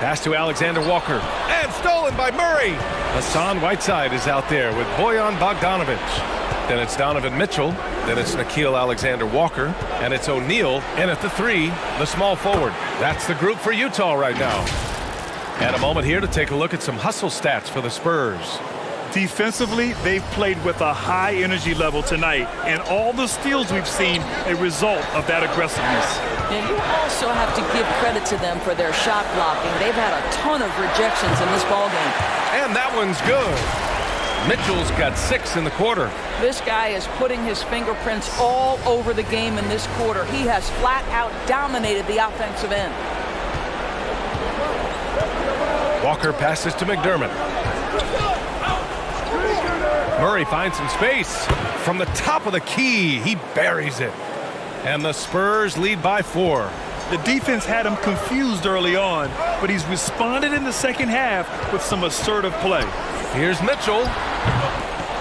Pass to Alexander Walker. And stolen by Murray. Hassan Whiteside is out there with Bojan Bogdanovic. Then it's Donovan Mitchell. Then it's Nickeil Alexander-Walker. And it's O'Neal in at the 3, the small forward. That's the group for Utah right now. And a moment here to take a look at some hustle stats for the Spurs. Defensively, they've played with a high energy level tonight, and all the steals we've seen a result of that aggressiveness. And you also have to give credit to them for their shot blocking. They've had a ton of rejections in this ballgame. And that one's good. Mitchell's got 6 in the quarter. This guy is putting his fingerprints all over the game in this quarter. He has flat out dominated the offensive end. Walker passes to McDermott. Murray finds some space. From the top of the key, he buries it. And the Spurs lead by 4. The defense had him confused early on, but he's responded in the second half with some assertive play. Here's Mitchell.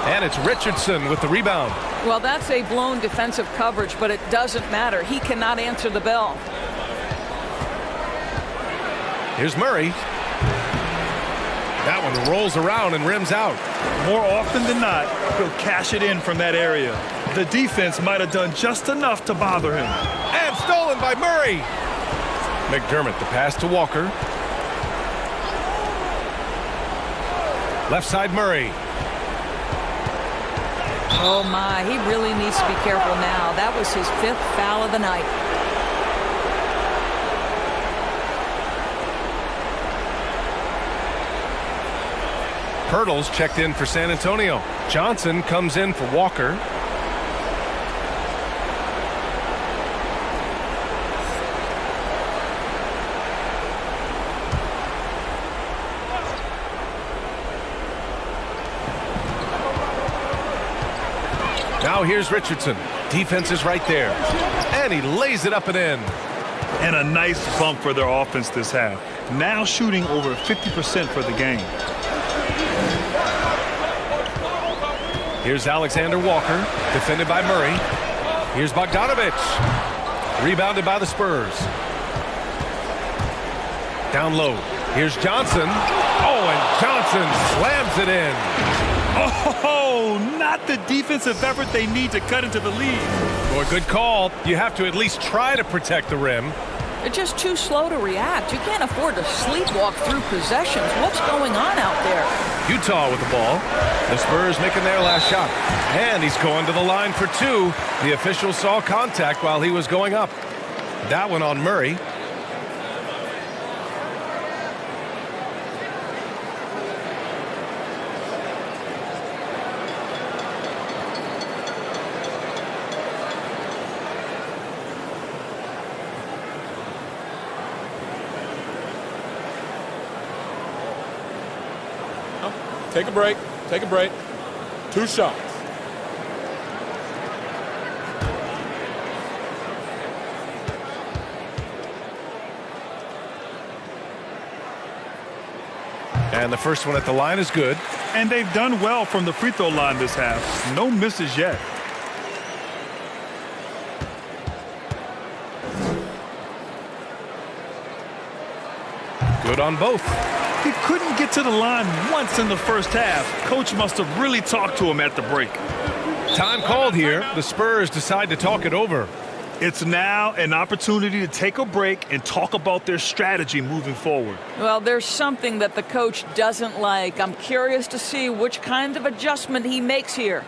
And it's Richardson with the rebound. Well, that's a blown defensive coverage, but it doesn't matter. He cannot answer the bell. Here's Murray. That one rolls around and rims out. More often than not, he'll cash it in from that area. The defense might have done just enough to bother him. And stolen by Murray. McDermott, the pass to Walker. Left side Murray. Oh my, he really needs to be careful now. That was his 5th foul of the night. Pirtle's checked in for San Antonio. Johnson comes in for Walker. Now here's Richardson. Defense is right there. And he lays it up and in. And a nice bump for their offense this half. Now shooting over 50% for the game. Here's Alexander Walker, defended by Murray. Here's Bogdanovic. Rebounded by the Spurs. Down low. Here's Johnson. Oh, and Johnson slams it in. Oh, not the defensive effort they need to cut into the lead. Boy, good call. You have to at least try to protect the rim. They're just too slow to react. You can't afford to sleepwalk through possessions. What's going on out there? Utah with the ball. The Spurs making their last shot. And he's going to the line for 2. The official saw contact while he was going up. That one on Murray. Take a break. Take a break. 2 shots. And the first one at the line is good. And they've done well from the free throw line this half. No misses yet. Good on both. He couldn't get to the line once in the first half. Coach must have really talked to him at the break. Time called here. The Spurs decide to talk it over. It's now an opportunity to take a break and talk about their strategy moving forward. Well, there's something that the coach doesn't like. I'm curious to see which kind of adjustment he makes here.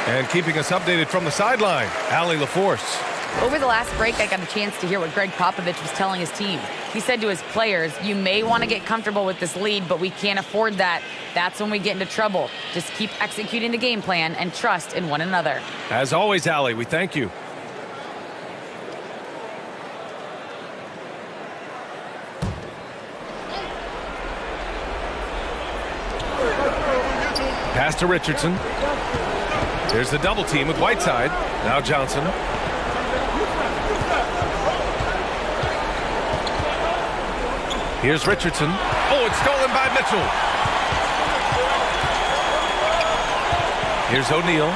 And keeping us updated from the sideline, Allie LaForce. Over the last break, I got a chance to hear what Greg Popovich was telling his team. He said to his players, you may want to get comfortable with this lead, but we can't afford that. That's when we get into trouble. Just keep executing the game plan and trust in one another. As always, Allie, we thank you. Pass to Richardson. There's the double team with Whiteside. Now Johnson. Here's Richardson. Oh, it's stolen by Mitchell. Here's O'Neal.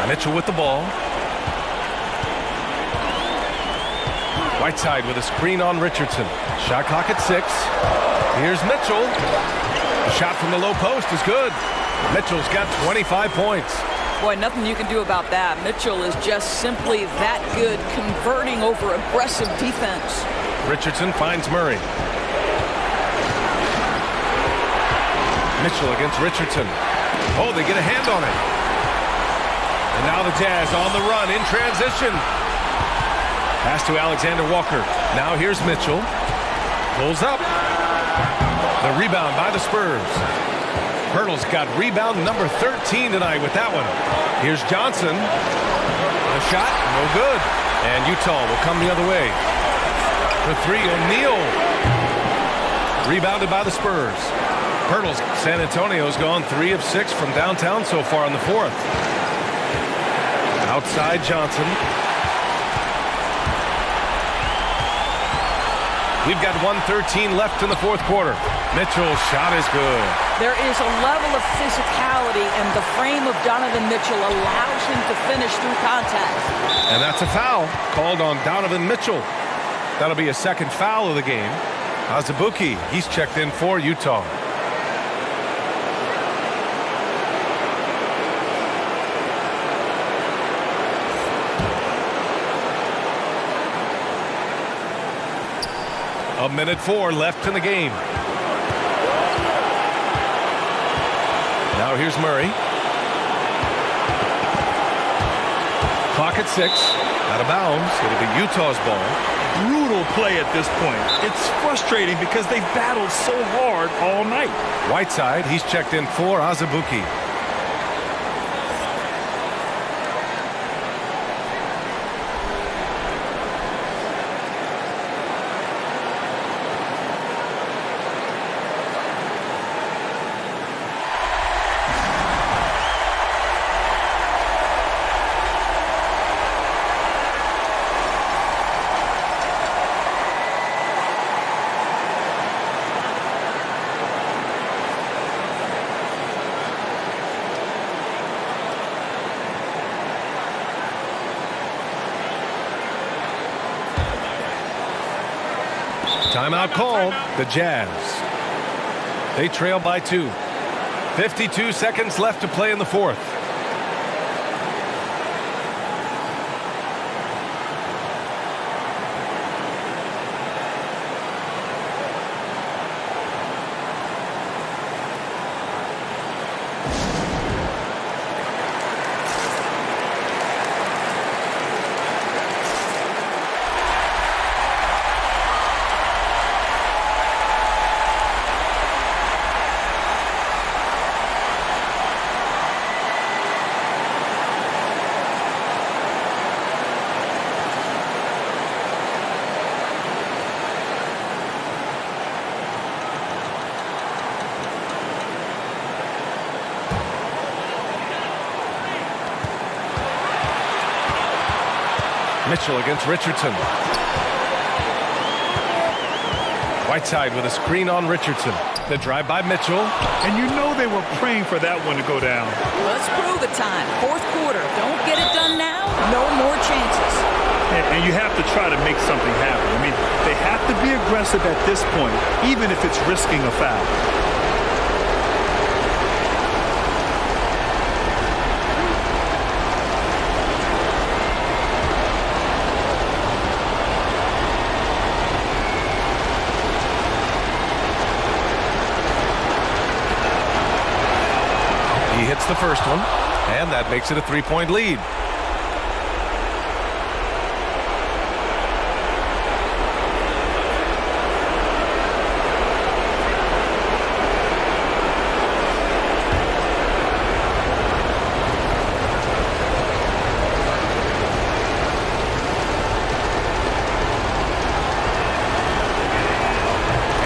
Mitchell with the ball. Whiteside with a screen on Richardson. Shot clock at 6. Here's Mitchell. The shot from the low post is good. Mitchell's got 25 points. Boy, nothing you can do about that. Mitchell is just simply that good, converting over aggressive defense. Richardson finds Murray. Mitchell against Richardson. Oh, they get a hand on it. And now the Jazz on the run in transition. Pass to Alexander Walker. Now here's Mitchell. Pulls up. The rebound by the Spurs. Hurdle's got rebound number 13 tonight with that one. Here's Johnson. The shot, no good. And Utah will come the other way. For 3, O'Neal. Rebounded by the Spurs. Hurdle's San Antonio's gone 3 of 6 from downtown so far in the 4th. Outside Johnson. We've got 1:13 left in the 4th quarter. Mitchell's shot is good. There is a level of physicality, and the frame of Donovan Mitchell allows him to finish through contact. And that's a foul called on Donovan Mitchell. That'll be a second foul of the game. Azubuike, he's checked in for Utah. A minute 4 left in the game. Now here's Murray. Clock at 6. Out of bounds. It'll be Utah's ball. Brutal play at this point. It's frustrating because they've battled so hard all night. Whiteside, he's checked in for Azubuike. Timeout called. The Jazz. They trail by 2. 52 seconds left to play in the 4th. Mitchell against Richardson. Whiteside with a screen on Richardson. The drive by Mitchell. And you know they were praying for that one to go down. Let's prove it time. 4th quarter. Don't get it done now. No more chances. And you have to try to make something happen. I mean, they have to be aggressive at this point, even if it's risking a foul. The first one, and that makes it a 3-point lead.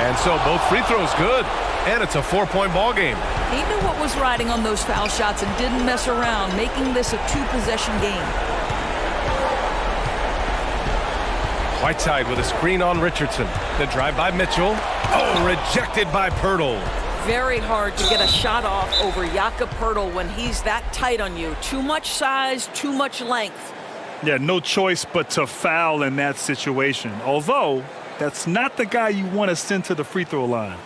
And so both free throws good, and it's a 4-point ball game. He knew what was riding on those foul shots and didn't mess around, making this a 2-possession game. Whiteside with a screen on Richardson. The drive by Mitchell. Oh, rejected by Pirtle. Very hard to get a shot off over Jakob Poeltl when he's that tight on you. Too much size, too much length. Yeah, no choice but to foul in that situation. Although, that's not the guy you want to send to the free throw line.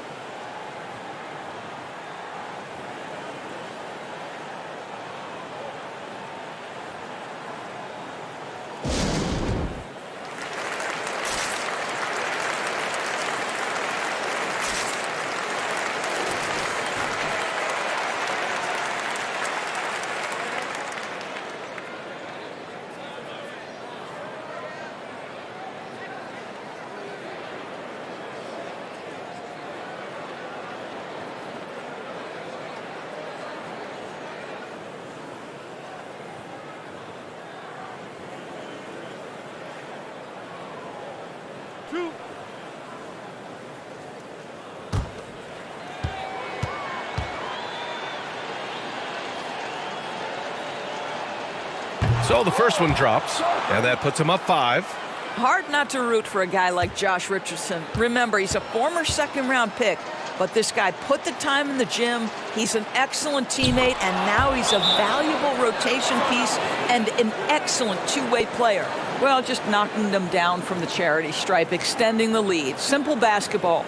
So the first one drops, and that puts him up 5. Hard not to root for a guy like Josh Richardson. Remember, he's a former second-round pick, but this guy put the time in the gym. He's an excellent teammate, and now he's a valuable rotation piece and an excellent two-way player. Well, just knocking them down from the charity stripe, extending the lead. Simple basketball.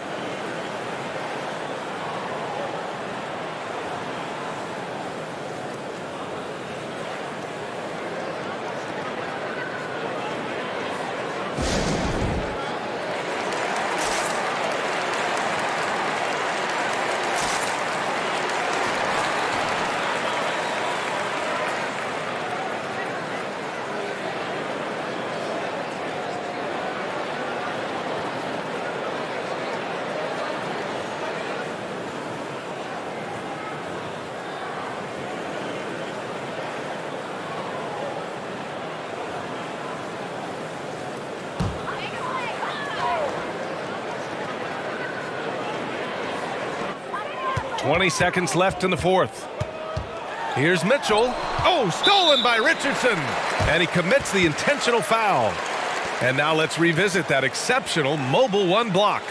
"20 seconds left in the fourth. Here's Mitchell. Oh, stolen by Richardson. And he commits the intentional foul. And now let's revisit that exceptional mobile 1 block.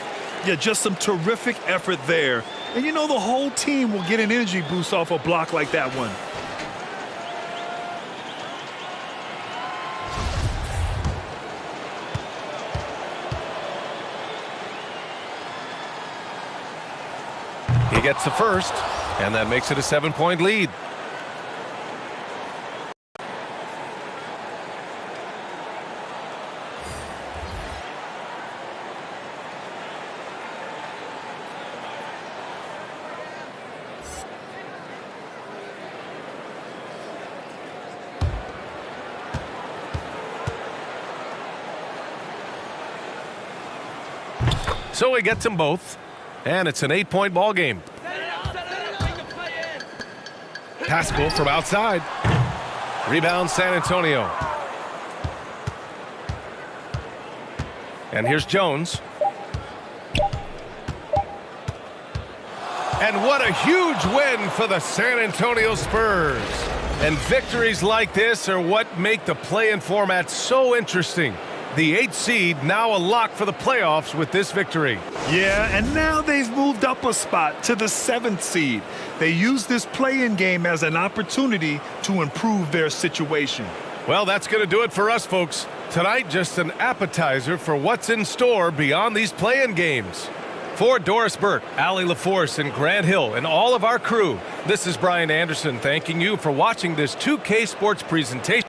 Yeah, just some terrific effort there. And you know the whole team will get an energy boost off a block like that one. He gets the first, and that makes it a 7-point lead. So he gets them both, and it's an 8-point ball game. Pascal from outside. Rebound San Antonio. And here's Jones. And what a huge win for the San Antonio Spurs. And victories like this are what make the play-in format so interesting. The 8th seed now a lock for the playoffs with this victory. Yeah, and now they've moved up a spot to the 7th seed. They use this play-in game as an opportunity to improve their situation. Well, that's going to do it for us, folks. Tonight, just an appetizer for what's in store beyond these play-in games. For Doris Burke, Allie LaForce, and Grant Hill, and all of our crew, this is Brian Anderson thanking you for watching this 2K Sports presentation.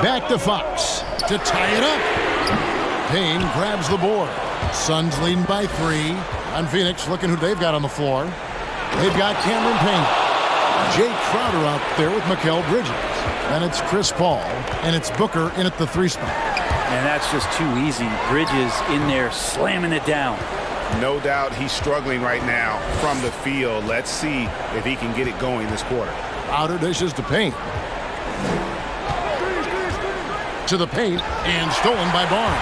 Back to Fox to tie it up. Payne grabs the board. Suns leading by 3. On Phoenix, looking who they've got on the floor. They've got Cameron Payne. Jay Crowder out there with Mikal Bridges. Then it's Chris Paul, and it's Booker in at the 3 spot. And that's just too easy. Bridges in there slamming it down. No doubt he's struggling right now from the field. Let's see if he can get it going this quarter. Outer dishes to Payne. To the paint, and stolen by Barnes.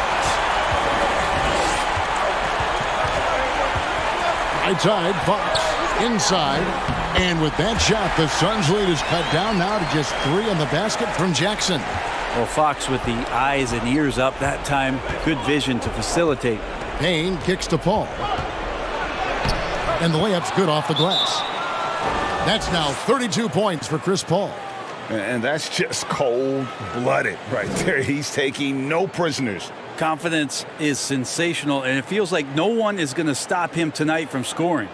High tide, Fox inside. And with that shot, the Suns' lead is cut down now to just 3 on the basket from Jackson. Well, Fox with the eyes and ears up that time. Good vision to facilitate. Payne kicks to Paul. And the layup's good off the glass. That's now 32 points for Chris Paul. And that's just cold-blooded right there. He's taking no prisoners. Confidence is sensational, and it feels like no one is going to stop him tonight from scoring.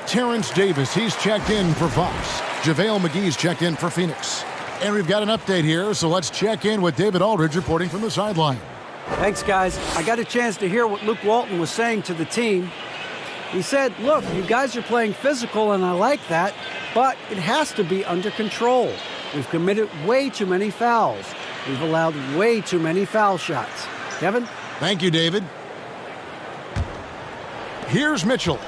Terrence Davis, he's checked in for Fox. JaVale McGee's checked in for Phoenix. And we've got an update here, so let's check in with David Aldridge reporting from the sideline. Thanks, guys. I got a chance to hear what Luke Walton was saying to the team. He said, look, you guys are playing physical, and I like that, but it has to be under control. We've committed way too many fouls. We've allowed way too many foul shots. Kevin? Thank you, David. Here's Mitchell.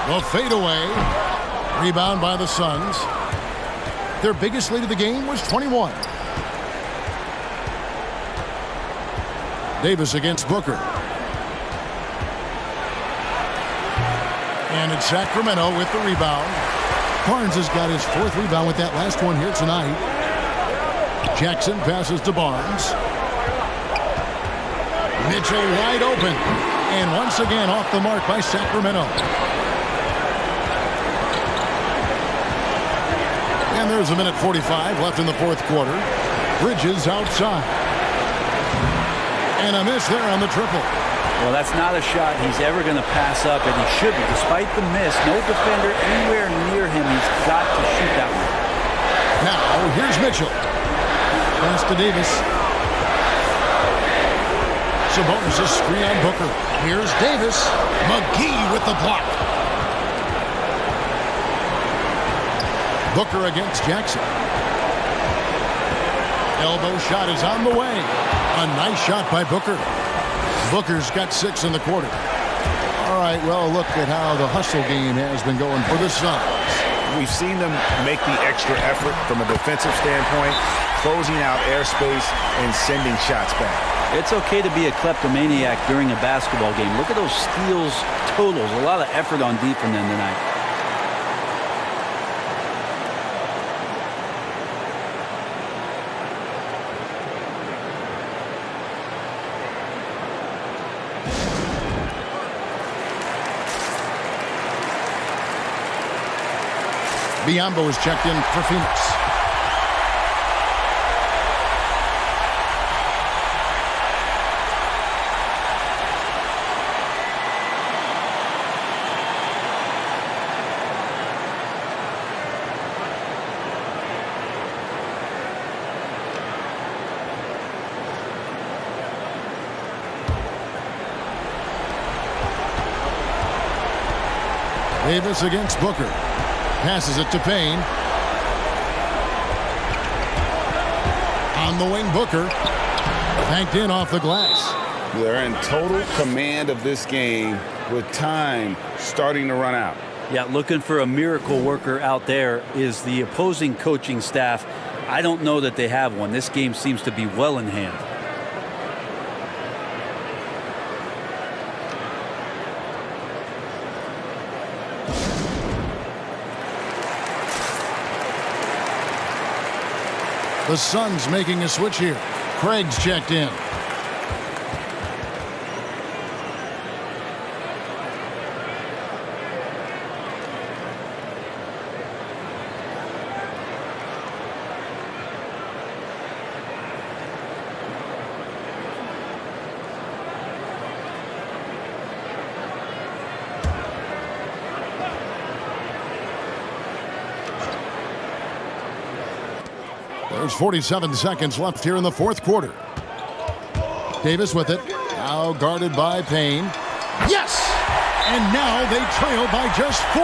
The fadeaway. Rebound by the Suns. Their biggest lead of the game was 21. Davis against Booker. And it's Sacramento with the rebound. Barnes has got his 4th rebound with that last one here tonight. Jackson passes to Barnes. Mitchell wide open. And once again off the mark by Sacramento. And there's a minute 45 left in the 4th quarter. Bridges outside. And a miss there on the triple. Well, that's not a shot he's ever going to pass up, and he shouldn't. Despite the miss, no defender anywhere near him. He's got to shoot that one. Now, here's Mitchell. Pass to Davis. Sabonis' screen on Booker. Here's Davis. McGee with the block. Booker against Jackson. Elbow shot is on the way. A nice shot by Booker. Booker's got 6 in the quarter. All right, well, look at how the hustle game has been going for the Suns. We've seen them make the extra effort from a defensive standpoint, closing out airspace and sending shots back. It's okay to be a kleptomaniac during a basketball game. Look at those steals totals. A lot of effort on deep from them tonight. Biombo is checked in for Phoenix. Davis against Booker. Passes it to Payne. On the wing, Booker. Banked in off the glass. They're in total command of this game with time starting to run out. Yeah, looking for a miracle worker out there is the opposing coaching staff. I don't know that they have one. This game seems to be well in hand. The Suns making a switch here. Craig's checked in. There's 47 seconds left here in the fourth quarter. Davis with it. Now guarded by Payne. Yes! And now they trail by just 4.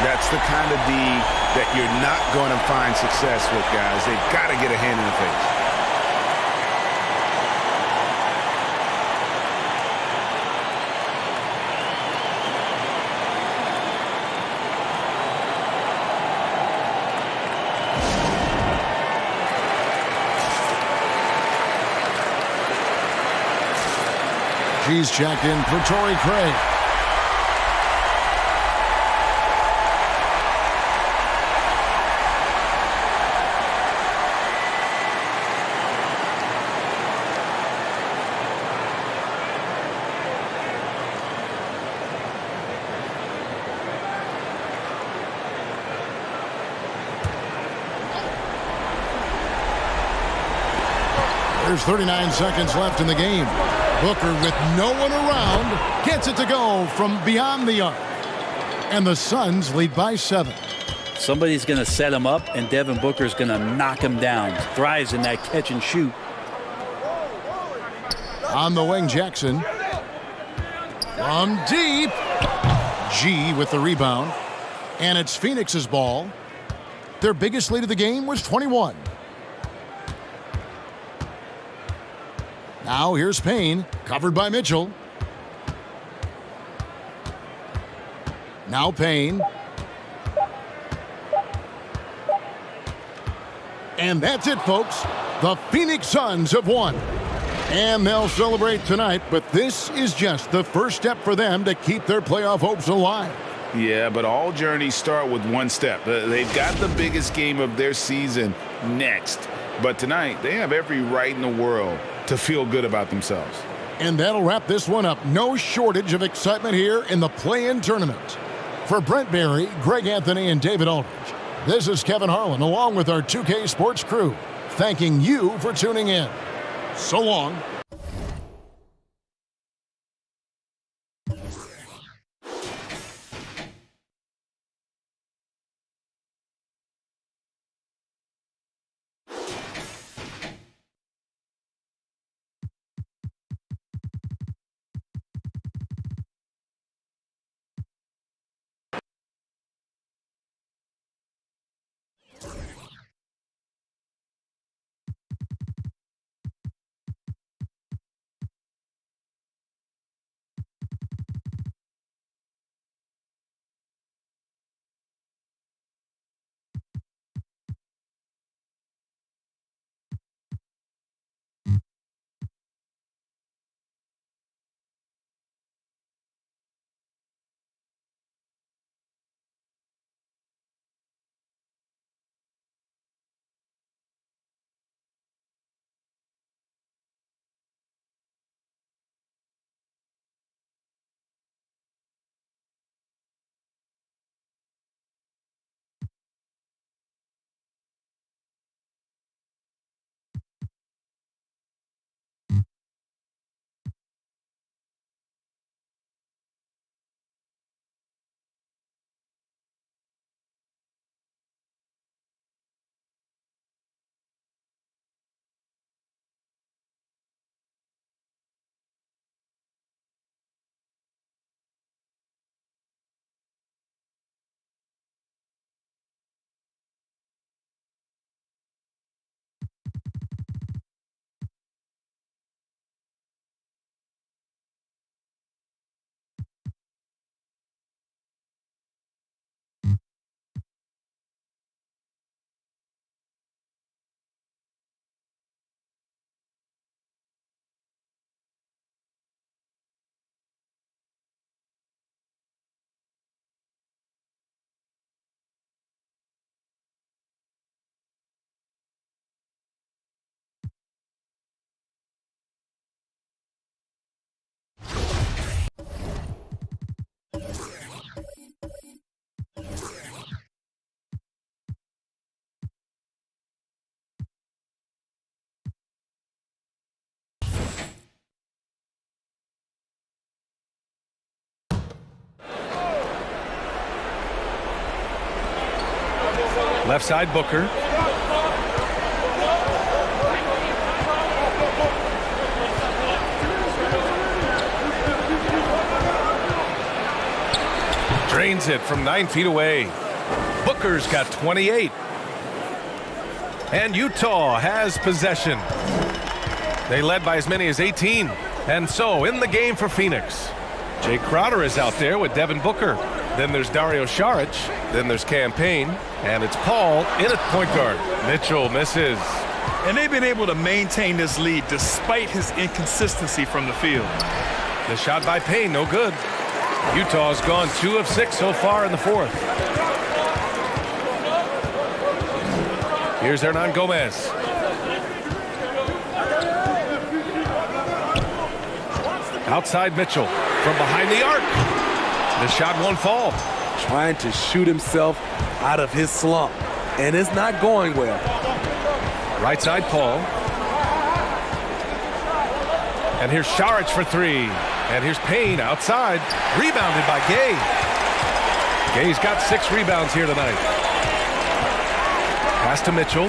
That's the kind of D that you're not going to find success with, guys. They've got to get a hand in the face. She's checked in for Torrey Craig. There's 39 seconds left in the game. Booker, with no one around, gets it to go from beyond the arc. And the Suns lead by 7. Somebody's going to set him up, and Devin Booker's going to knock him down. Thrives in that catch and shoot. On the wing, Jackson. From deep. G with the rebound. And it's Phoenix's ball. Their biggest lead of the game was 21. Now here's Payne, covered by Mitchell. Now Payne. And that's it, folks. The Phoenix Suns have won. And they'll celebrate tonight, but this is just the first step for them to keep their playoff hopes alive. Yeah, but all journeys start with one step. They've got the biggest game of their season next. But tonight, they have every right in the world to feel good about themselves. And that'll wrap this one up. No shortage of excitement here in the play-in tournament. For Brent Barry, Greg Anthony, and David Aldridge, this is Kevin Harlan along with our 2K Sports crew, thanking you for tuning in. So long. Left side, Booker. drains it from 9 feet away. Booker's got 28. And Utah has possession. They led by as many as 18. And so in the game for Phoenix, Jay Crowder is out there with Devin Booker. Then there's Dario Saric. Then there's Cam Payne. And it's Paul in at point guard. Mitchell misses. And they've been able to maintain this lead despite his inconsistency from the field. The shot by Payne, no good. Utah's gone 2 of 6 so far in the fourth. Here's Hernan Gomez. Outside Mitchell from behind the arc. The shot won't fall. Trying to shoot himself out of his slump, and it's not going well. Right side Paul. And here's Saric for 3. And here's Payne outside. Rebounded by Gay. Gay's got 6 rebounds here tonight. Pass to Mitchell.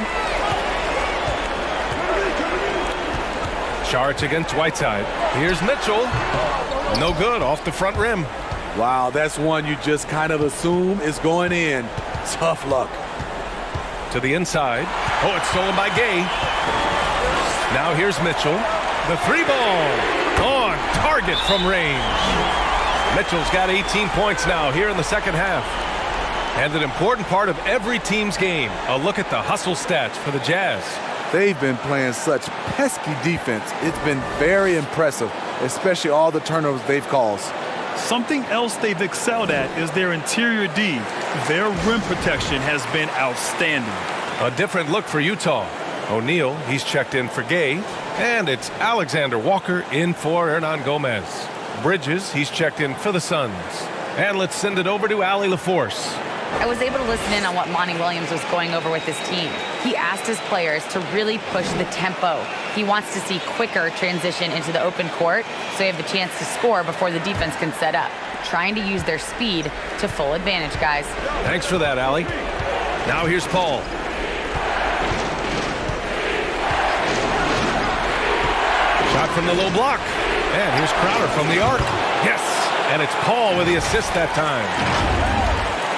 Saric against Whiteside. Here's Mitchell. No good, off the front rim. Wow, that's one you just kind of assume is going in. Tough luck. To the inside. Oh, it's stolen by Gay. Now here's Mitchell. The 3-ball on target from range. Mitchell's got 18 points now here in the second half. And an important part of every team's game, a look at the hustle stats for the Jazz. They've been playing such pesky defense. It's been very impressive, especially all the turnovers they've caused. Something else they've excelled at is their interior D. Their rim protection has been outstanding. A different look for Utah. O'Neal, he's checked in for Gay. And it's Alexander Walker in for Hernan Gomez. Bridges, he's checked in for the Suns. And let's send it over to Allie LaForce. I was able to listen in on what Monty Williams was going over with his team. He asked his players to really push the tempo. He wants to see quicker transition into the open court so they have the chance to score before the defense can set up. Trying to use their speed to full advantage, guys. Thanks for that, Allie. Now here's Paul. Shot from the low block. And here's Crowder from the arc. Yes! And it's Paul with the assist that time.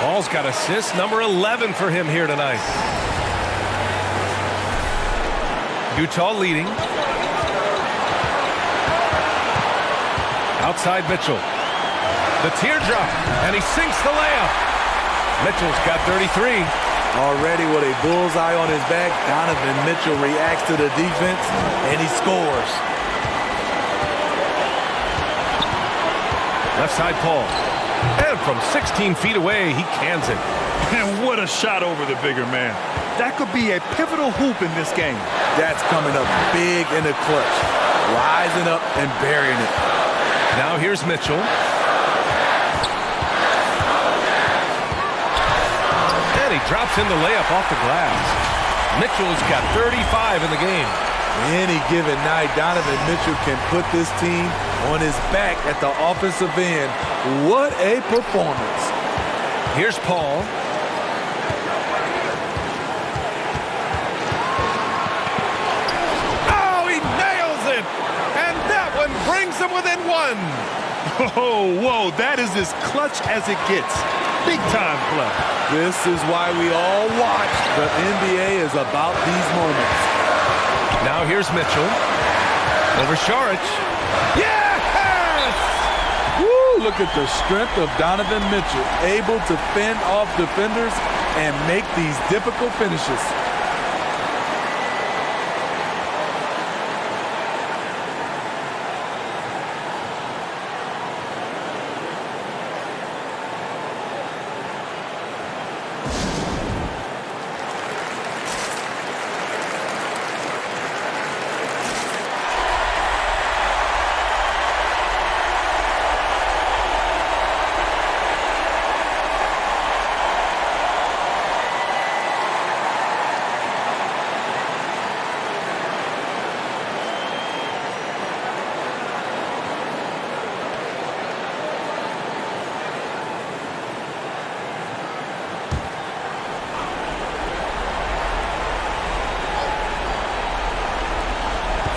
Paul's got assist number 11 for him here tonight. Utah leading. Outside Mitchell. The teardrop, and he sinks the layup. Mitchell's got 33. Already with a bullseye on his back, Donovan Mitchell reacts to the defense, and he scores. Left side Paul. And from 16 feet away, he cans it. And what a shot over the bigger man. That could be a pivotal hoop in this game. That's coming up big in the clutch. Rising up and burying it. Now here's Mitchell. And he drops in the layup off the glass. Mitchell's got 35 in the game. Any given night, Donovan Mitchell can put this team on his back at the offensive end. What a performance. Here's Paul. Oh, he nails it! And that one brings them within 1. Oh, whoa, that is as clutch as it gets. Big time play. This is why we all watch. The NBA is about these moments. Now here's Mitchell. Over Saric. Yes! Woo, look at the strength of Donovan Mitchell. Able to fend off defenders and make these difficult finishes.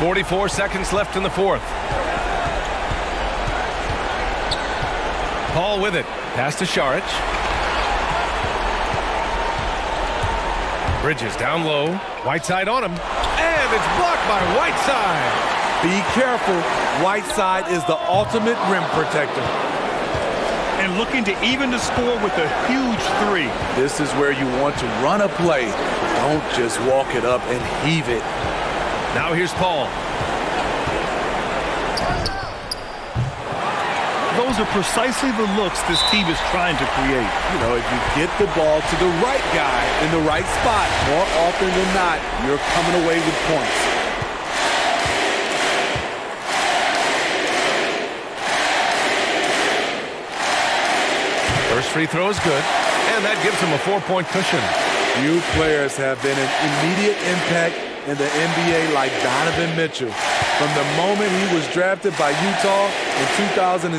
.44 seconds left in the fourth. Paul with it. Pass to Saric. Bridges down low. Whiteside on him. And it's blocked by Whiteside. Be careful. Whiteside is the ultimate rim protector. And looking to even the score with a huge three. This is where you want to run a play. Don't just walk it up and heave it. Now here's Paul. Those are precisely the looks this team is trying to create. You know, if you get the ball to the right guy in the right spot, more often than not, you're coming away with points. First free throw is good, and that gives him a 4-point cushion. Few players have been an immediate impact in the NBA like Donovan Mitchell. From the moment he was drafted by Utah in 2017,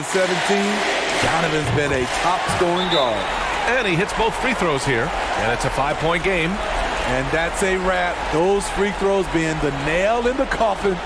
Donovan's been a top-scoring guard. And he hits both free throws here, and it's a 5-point game. And that's a wrap. Those free throws being the nail in the coffin.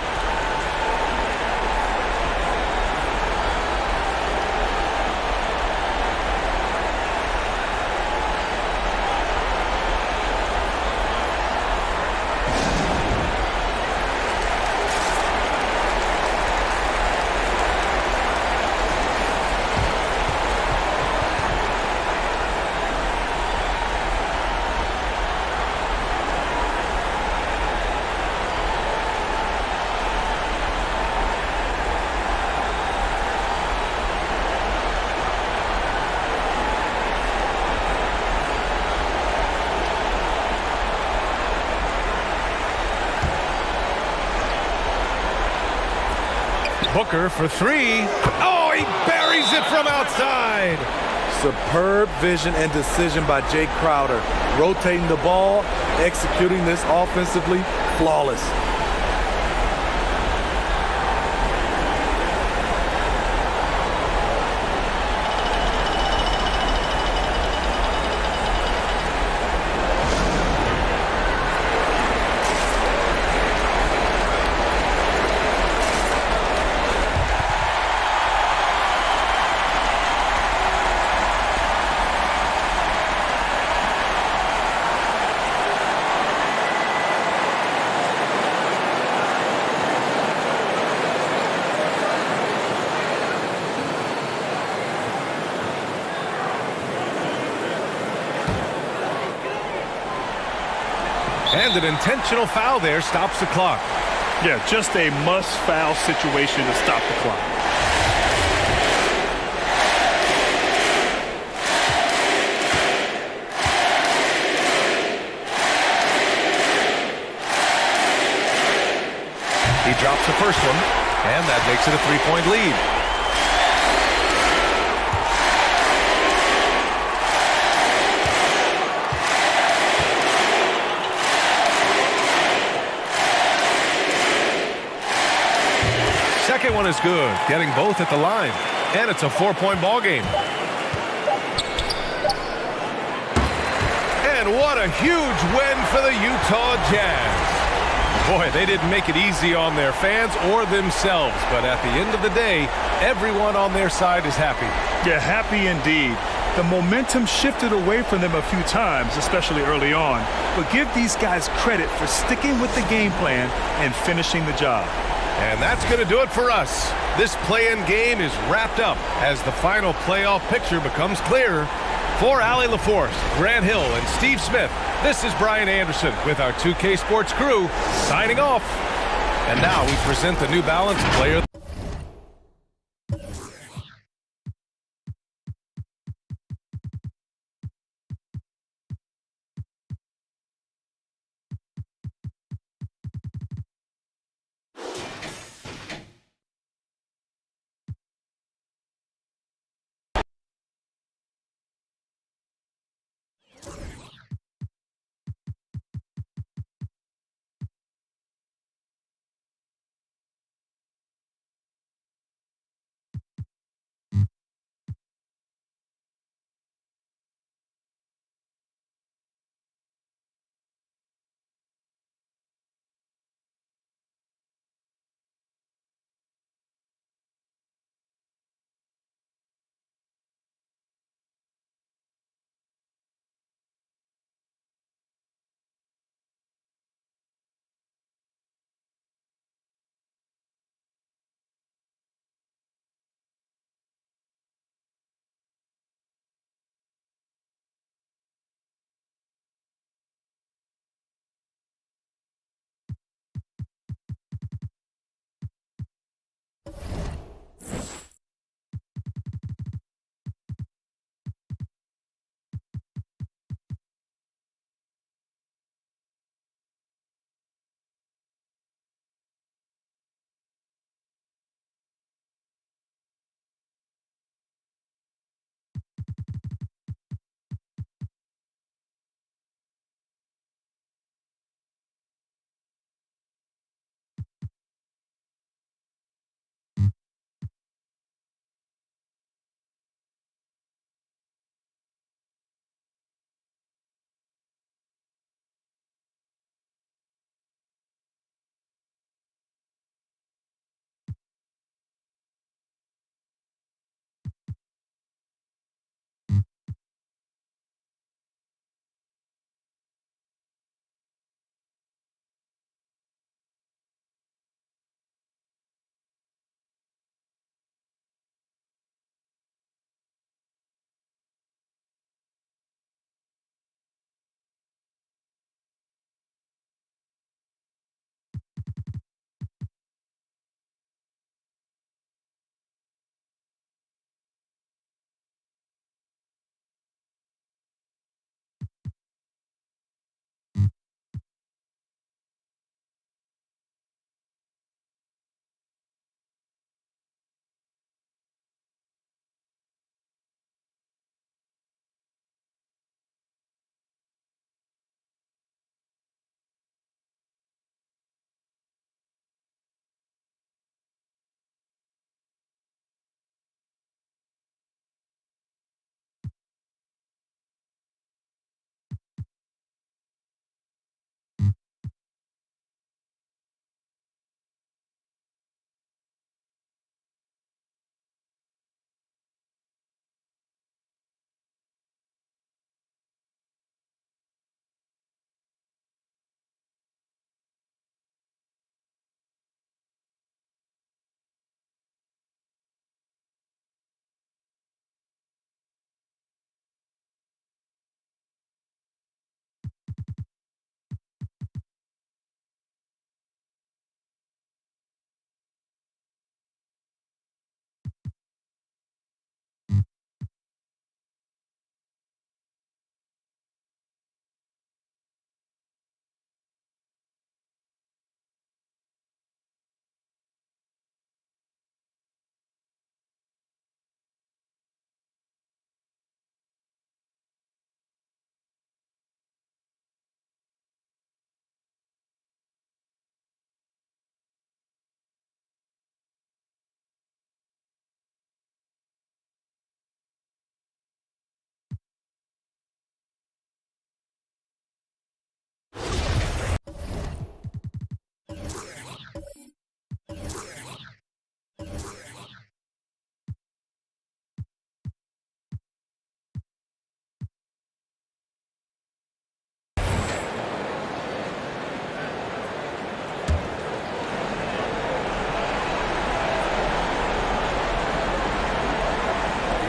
Booker for three. Oh, he buries it from outside. Superb vision and decision by Jay Crowder. Rotating the ball, executing this offensively, flawless. And an intentional foul there stops the clock. Yeah, just a must-foul situation to stop the clock. He drops the first one, and that makes it a 3-point lead. Second one is good, getting both at the line. And it's a 4-point ball game. And what a huge win for the Utah Jazz. Boy, they didn't make it easy on their fans or themselves, but at the end of the day, everyone on their side is happy. Yeah, happy indeed. The momentum shifted away from them a few times, especially early on. But give these guys credit for sticking with the game plan and finishing the job. And that's going to do it for us. This play-in game is wrapped up as the final playoff picture becomes clearer. For Allie LaForce, Grant Hill, and Steve Smith, this is Brian Anderson with our 2K Sports crew signing off. And now we present the New Balance Player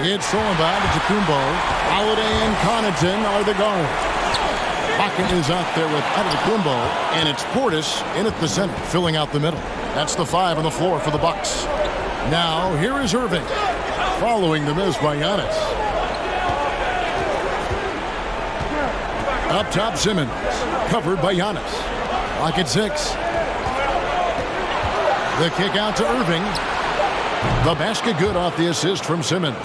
It's thrown by Antetokounmpo. Holiday and Connaughton are the guards. Baca is out there with Antetokounmpo, and it's Portis in at the center, filling out the middle. That's the 5 on the floor for the Bucks. Now, here is Irving, following the miss by Giannis. Up top, Simmons, covered by Giannis. Clock at 6. The kick out to Irving. The basket good off the assist from Simmons.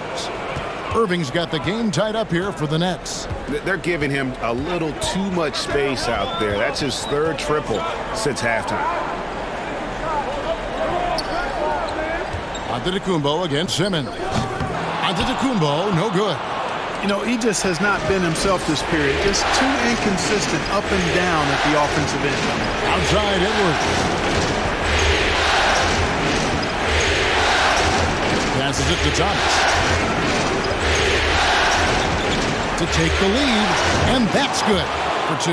Irving's got the game tied up here for the Nets. They're giving him a little too much space out there. That's his 3rd triple since halftime. Antetokounmpo against Simmons. Antetokounmpo, no good. You know, he just has not been himself this period. Just too inconsistent up and down at the offensive end. Outside Edwards. Passes it to Thomas. To take the lead, and that's good for 2.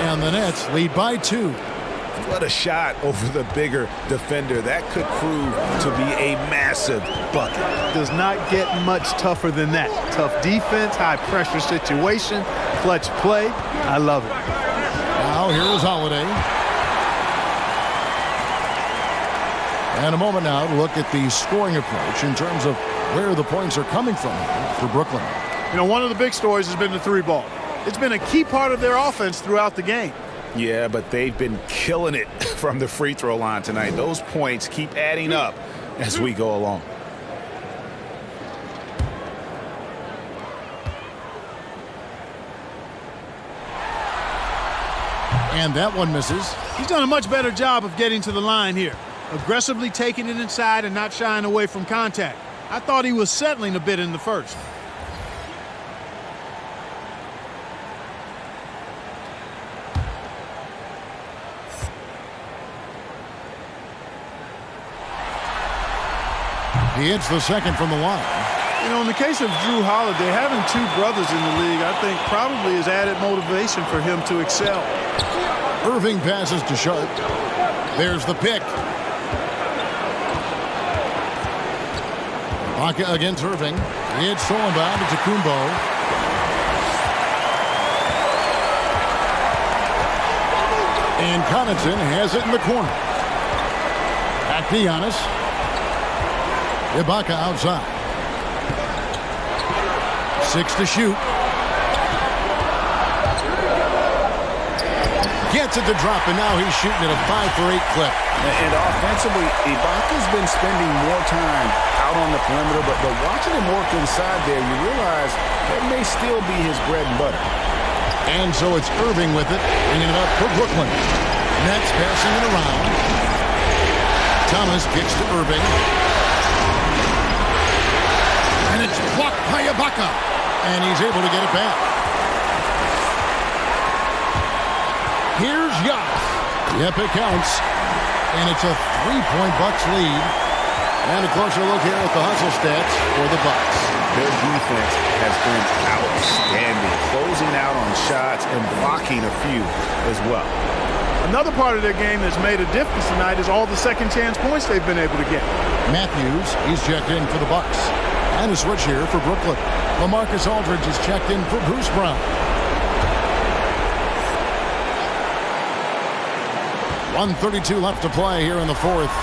And the Nets lead by 2. What a shot over the bigger defender. That could prove to be a massive bucket. Does not get much tougher than that. Tough defense, high pressure situation, clutch play. I love it. Now here is Holiday. And a moment now to look at the scoring approach in terms of where the points are coming from for Brooklyn. You know, one of the big stories has been the 3-ball. It's been a key part of their offense throughout the game. Yeah, but they've been killing it from the free throw line tonight. Those points keep adding up as we go along. And that one misses. He's done a much better job of getting to the line here. Aggressively taking it inside and not shying away from contact. I thought he was settling a bit in the first. He hits the second from the line. You know, in the case of Drew Holiday, having 2 brothers in the league, I think probably is added motivation for him to excel. Irving passes to Sharp. There's the pick. Baca against Irving. It's thrown by Antetokounmpo. And Connaughton has it in the corner. Back to Giannis. Ibaka outside. 6 to shoot. Gets it to drop, and now he's shooting at a 5 for 8 clip. And offensively, Ibaka's been spending more time out on the perimeter, but watching him work inside there, you realize that may still be his bread and butter. And so it's Irving with it, bringing it up for Brooklyn. Nets passing it around. Thomas kicks to Irving. And it's blocked by Ibaka. And he's able to get it back. Here's Giannis. Yep, it counts. And it's a 3-point Bucks lead. And a closer look here at the hustle stats for the Bucks. Their defense has been outstanding, closing out on shots and blocking a few as well. Another part of their game that's made a difference tonight is all the second chance points they've been able to get. Matthews, he's checked in for the Bucks. And a switch here for Brooklyn. LaMarcus Aldridge is checked in for Bruce Brown. 1:32 left to play here in the 4th.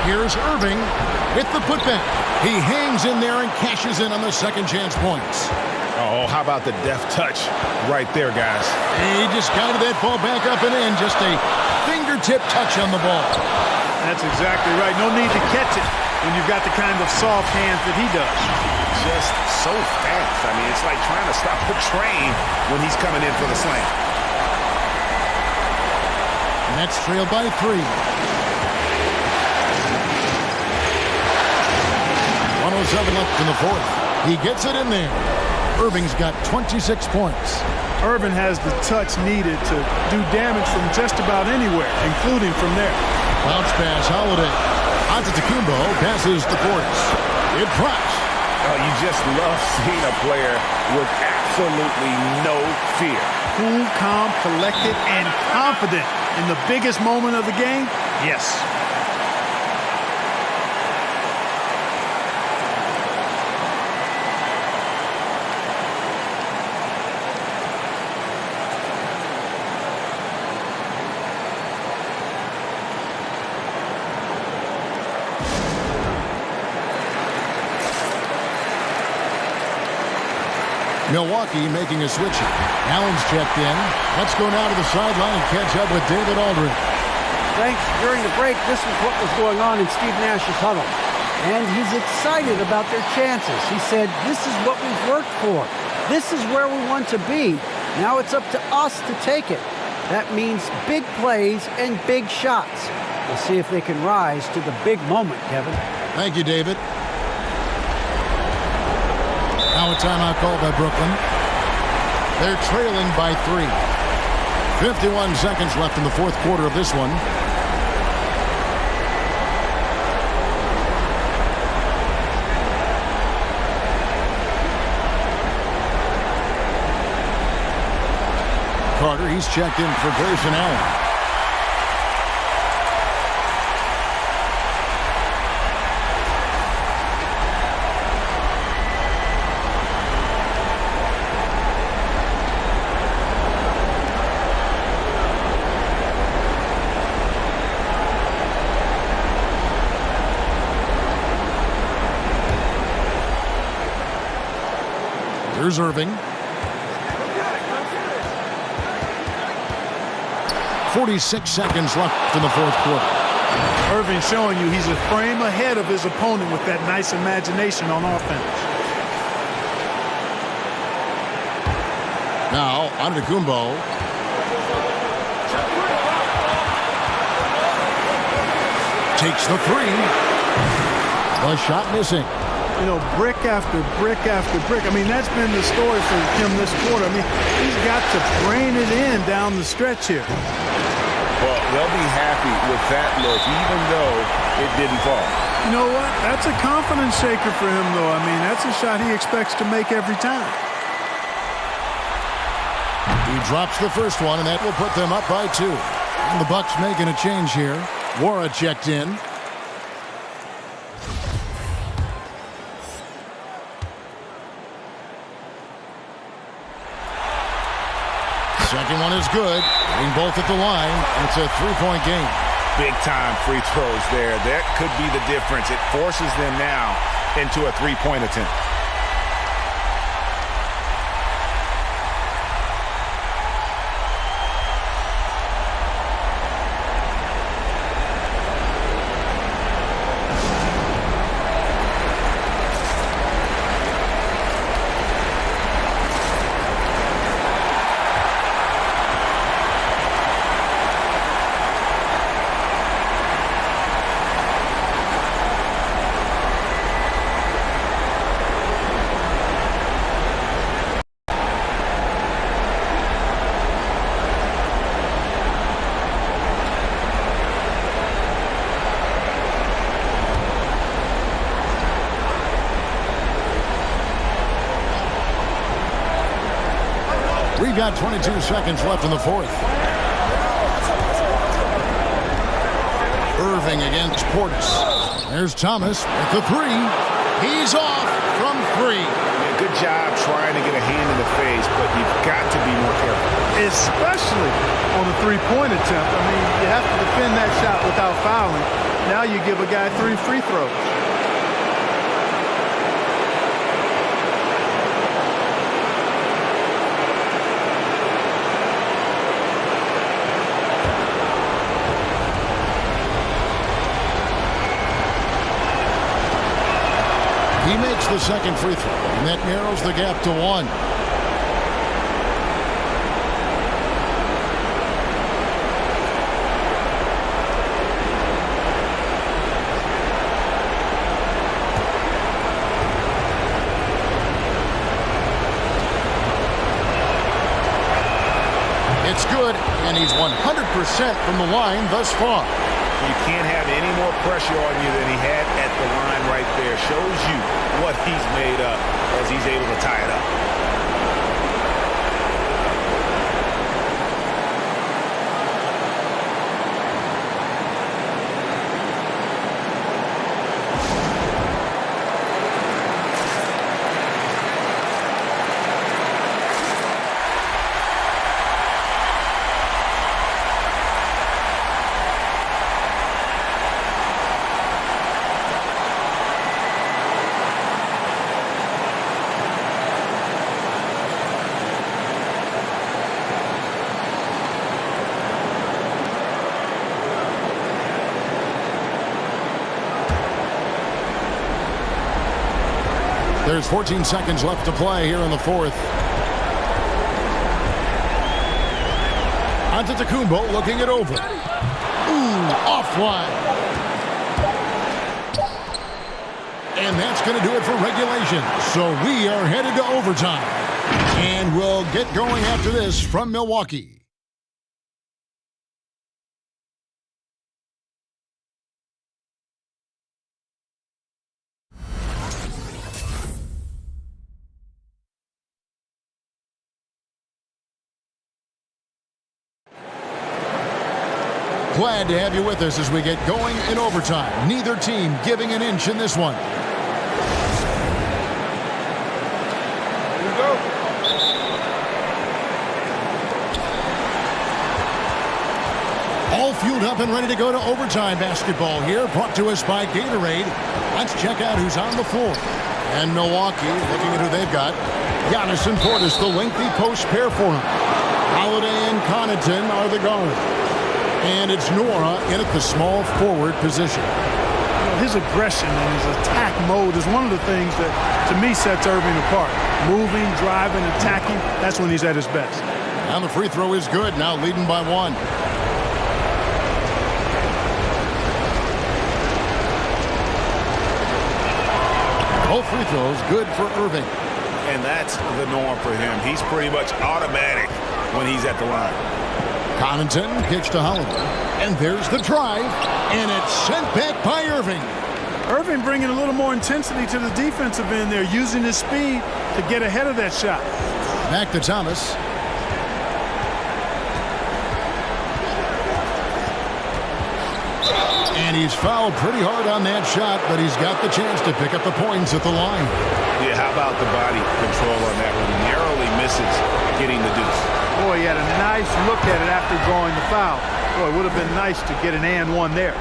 Here's Irving with the putback. He hangs in there and cashes in on the second chance points. Oh, how about the deft touch right there, guys? He just guided that ball back up and in. Just a fingertip touch on the ball. That's exactly right. No need to catch it when you've got the kind of soft hands that he does. Just so fast. I mean, it's like trying to stop a train when he's coming in for the slam. Nets trail by 3. 1:07 left in the 4th. He gets it in there. Irving's got 26 points. Irving has the touch needed to do damage from just about anywhere, including from there. Bounce pass, Holiday. Antetokounmpo passes to Portis. It drops. Oh, you just love seeing a player with absolutely no fear. Cool, calm, collected, and confident in the biggest moment of the game. Yes. Milwaukee making a switch. Allen's checked in. Let's go now to the sideline and catch up with David Aldridge. Thanks. During the break, this is what was going on in Steve Nash's huddle. And he's excited about their chances. He said, this is what we've worked for. This is where we want to be. Now it's up to us to take it. That means big plays and big shots. We'll see if they can rise to the big moment, Kevin. Thank you, David. Now a timeout called by Brooklyn. They're trailing by 3. 51 seconds left in the fourth quarter of this one. Carter, he's checked in for Grayson Allen. Here's Irving. 46 seconds left in the fourth quarter. Irving showing you he's a frame ahead of his opponent with that nice imagination on offense. Now, Antetokounmpo. Takes the three. The shot missing. You know, brick after brick after brick. I mean, that's been the story for him this quarter. I mean, he's got to brain it in down the stretch here. Well, they'll be happy with that look, even though it didn't fall. You know what? That's a confidence shaker for him, though. I mean, that's a shot he expects to make every time. He drops the first one, and that will put them up by 2. And the Bucks making a change here. Wara checked in. Second one is good. Getting both at the line, and it's a 3-point game. Big-time free throws there. That could be the difference. It forces them now into a 3-point attempt. We've got 22 seconds left in the fourth. Irving against Portis. There's Thomas with the three. He's off from 3. Yeah, good job trying to get a hand in the face, but you've got to be more careful. Especially on the three-point attempt. I mean, you have to defend that shot without fouling. Now you give a guy 3 free throws. He makes the second free throw, and that narrows the gap to 1. It's good, and he's 100% from the line thus far. You can't have any more pressure on you than he had at the line right there. Shows you what he's made up as he's able to tie it up. There's 14 seconds left to play here in the fourth. Antetokounmpo looking it over. Ooh, offline. And that's going to do it for regulation. So we are headed to overtime. And we'll get going after this from Milwaukee. Glad to have you with us as we get going in overtime. Neither team giving an inch in this one. Here we go. All fueled up and ready to go to overtime basketball here, brought to us by Gatorade. Let's check out who's on the floor. And Milwaukee, looking at who they've got. Giannis and Portis, the lengthy post pair for him. Holiday and Connaughton are the guards. And it's Nora in at the small forward position. His aggression and his attack mode is one of the things that, to me, sets Irving apart. Moving, driving, attacking, that's when he's at his best. And the free throw is good, now leading by one. Both free throws good for Irving. And that's the norm for him. He's pretty much automatic when he's at the line. Connaughton kicks to Holiday. And there's the drive. And it's sent back by Irving. Irving bringing a little more intensity to the defensive end there, using his speed to get ahead of that shot. Back to Thomas. And he's fouled pretty hard on that shot, but he's got the chance to pick up the points at the line. Yeah, how about the body control on that one? Narrowly misses getting the deuce. Boy, he had a nice look at it after drawing the foul. Boy, it would have been nice to get an and one there.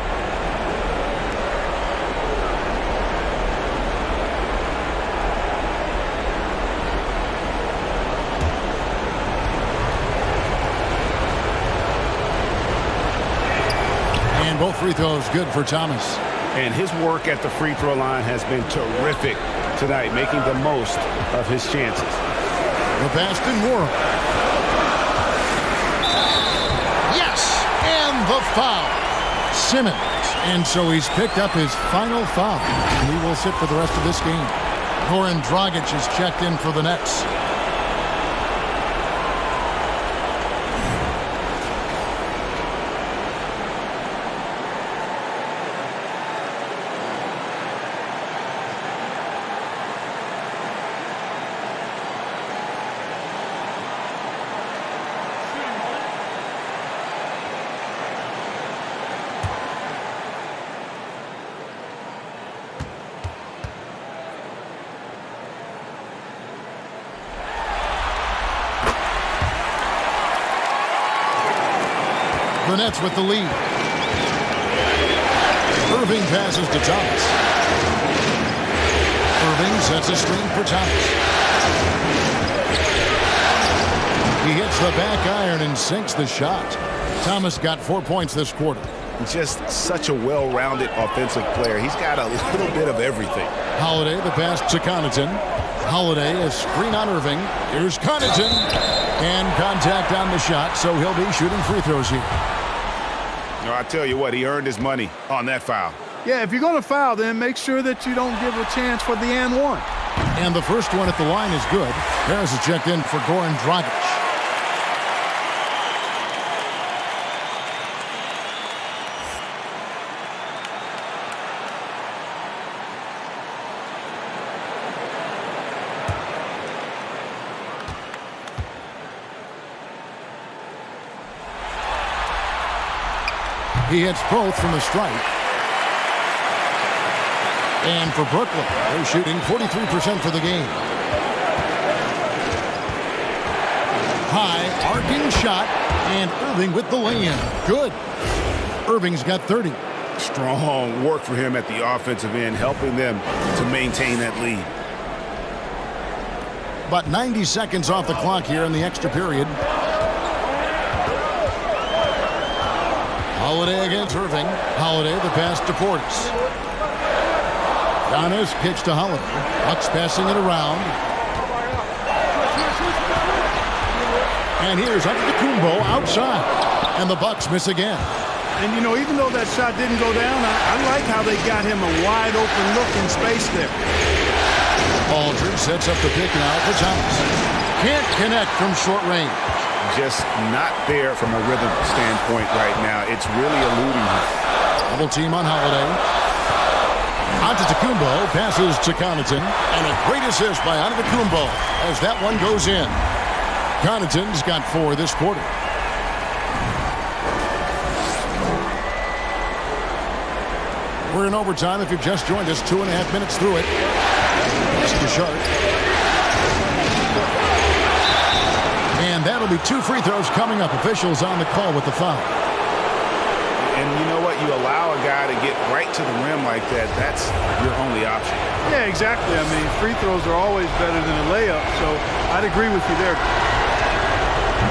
And both free throws good for Thomas. And his work at the free throw line has been terrific tonight, making the most of his chances. The pass to Nora. Yes! And the foul. Simmons. And so he's picked up his final foul. And he will sit for the rest of this game. Goran Dragic is checked in for the Nets. The Nets with the lead. Irving passes to Thomas. Irving sets a screen for Thomas. He hits the back iron and sinks the shot. Thomas got 4 points this quarter. Just such a well-rounded offensive player. He's got a little bit of everything. Holiday, the pass to Connaughton. Holiday, a screen on Irving. Here's Connaughton. And contact on the shot, so he'll be shooting free throws here. No, I tell you what, he earned his money on that foul. Yeah, if you're going to foul, then make sure that you don't give a chance for the and one. And the first one at the line is good. Harris is checked in for Goran Dragic. He hits both from the strike. And for Brooklyn, they're shooting 43% for the game. High, arcing shot, and Irving with the lay-in. Good. Irving's got 30. Strong work for him at the offensive end, helping them to maintain that lead. About 90 seconds off the clock here in the extra period. Holiday against Irving. Holiday, the pass to Portis. Giannis kicks to Holiday. Bucks passing it around. And here's Antetokounmpo outside. And the Bucks miss again. And, you know, even though that shot didn't go down, I like how they got him a wide open look in space there. Aldridge sets up the pick now for Thomas. Can't connect from short range. Just not there from a rhythm standpoint right now. It's really eluding him. Double team on Holiday. Antetokounmpo passes to Connaughton. And a great assist by Antetokounmpo as that one goes in. Connaughton's got 4 this quarter. We're in overtime. If you've just joined us, 2.5 minutes through it. That's the Shark. And that'll be 2 free throws coming up. Officials on the call with the foul. And you know what? You allow a guy to get right to the rim like that. That's your only option. Yeah, exactly. I mean, free throws are always better than a layup, so I'd agree with you there.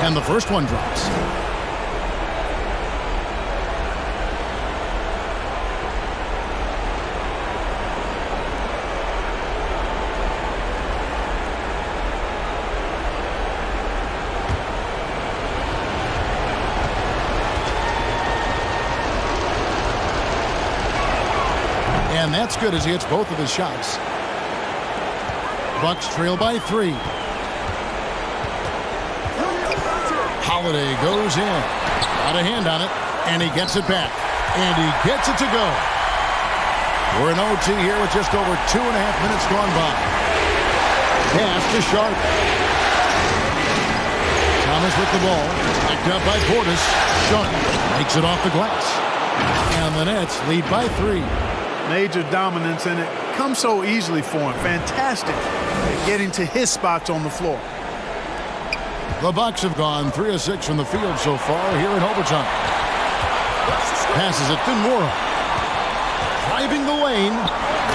And the first one drops. And that's good as he hits both of his shots. Bucks trail by 3. Holiday goes in. Got a hand on it. And he gets it back. And he gets it to go. We're in OT here with just over 2.5 minutes gone by. Pass to Sharp. Thomas with the ball. Picked up by Portis. Sharp makes it off the glass. And the Nets lead by 3. Major dominance, and it comes so easily for him. Fantastic at getting to his spots on the floor. The Bucks have gone 3 of 6 from the field so far here in overtime. Passes it to Mora. Driving the lane.